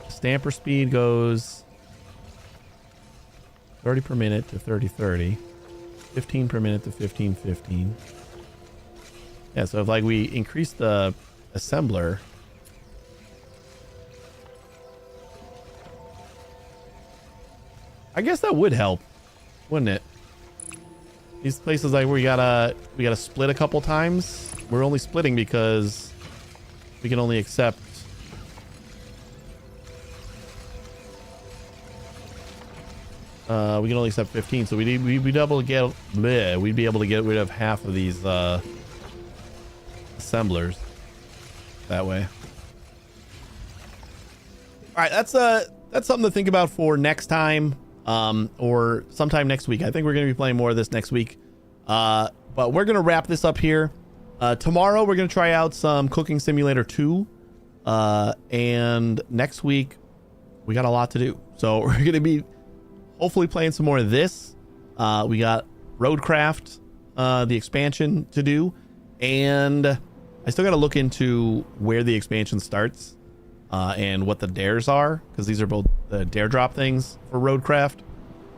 Stamper speed goes 30 per minute to 30. 15 per minute to 15. Yeah, so if like we increase the assembler, I guess that would help, wouldn't it? These places like where we gotta split a couple times. We're only splitting because we can only accept we can only accept 15, so we'd be able to get rid of half of these assemblers that way. All right, that's something to think about for next time, or sometime next week. I think we're going to be playing more of this next week, but we're going to wrap this up here. Tomorrow we're going to try out some Cooking Simulator 2, and next week we got a lot to do, so we're going to be hopefully playing some more of this. We got Roadcraft, the expansion to do, and I still got to look into where the expansion starts and what the dares are, because these are both the dare drop things for Roadcraft.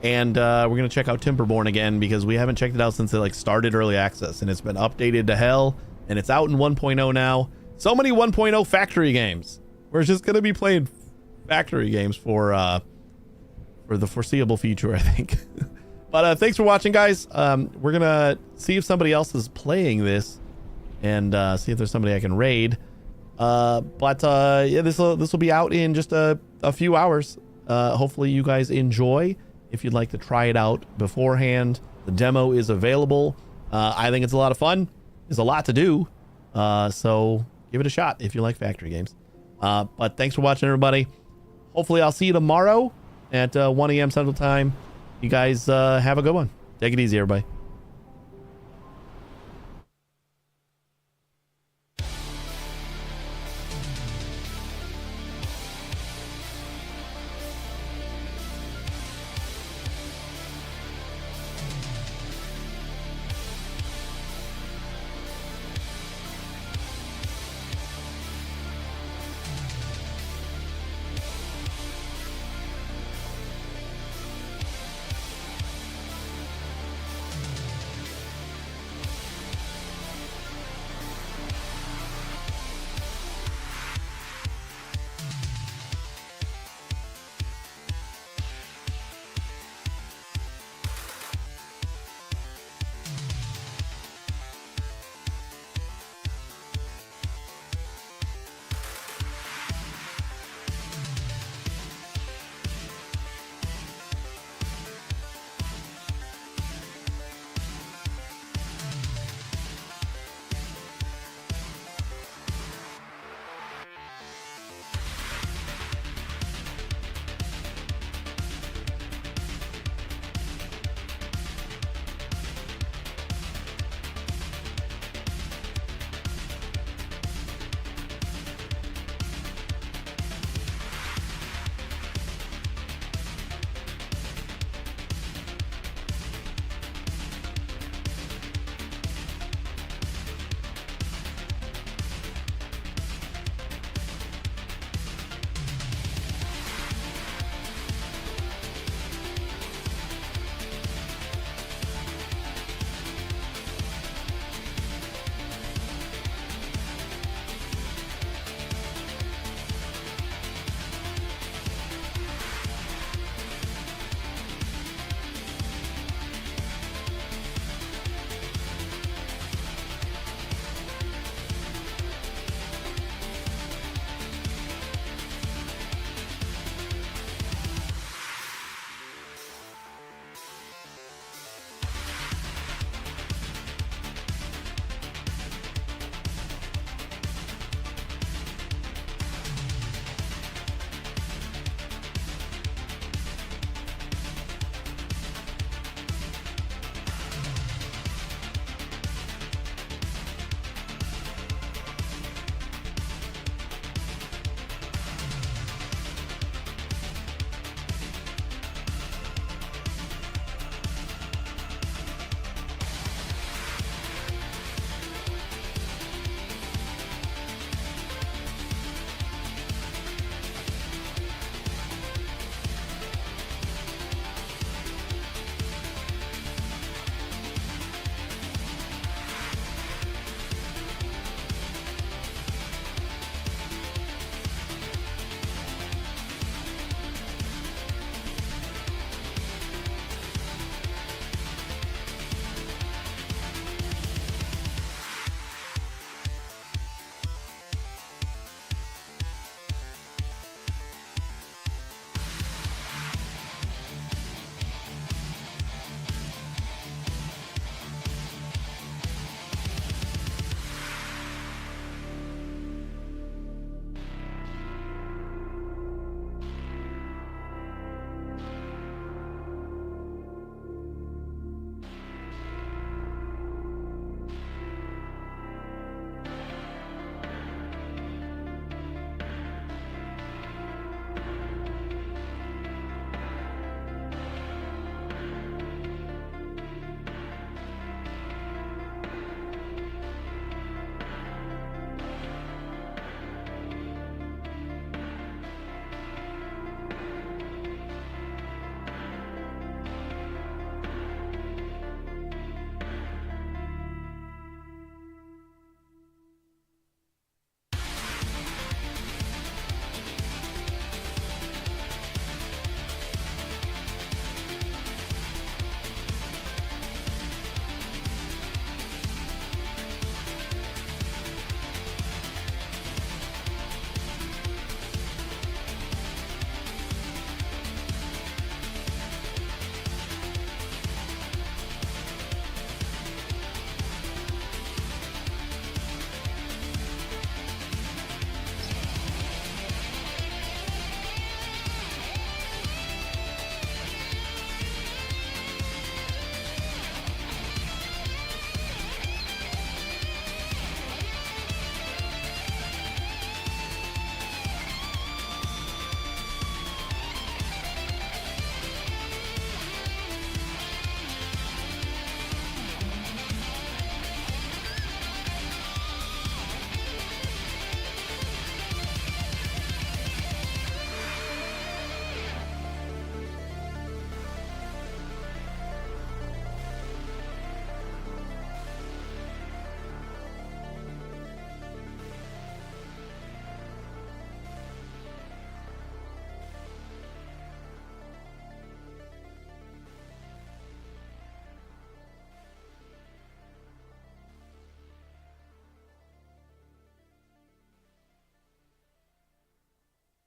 And we're going to check out Timberborn again, because we haven't checked it out since it like started early access, and it's been updated to hell, and it's out in 1.0 now. So many 1.0 factory games. We're just going to be playing factory games for the foreseeable future, I think. But thanks for watching, guys. We're gonna see if somebody else is playing this, and see if there's somebody I can raid. Yeah, this will be out in just a few hours. Hopefully you guys enjoy. If you'd like to try it out beforehand, the demo is available. I think it's a lot of fun. There's a lot to do, so give it a shot if you like factory games. But thanks for watching, everybody. Hopefully I'll see you tomorrow at 1 a.m. Central Time. You guys have a good one. Take it easy, everybody.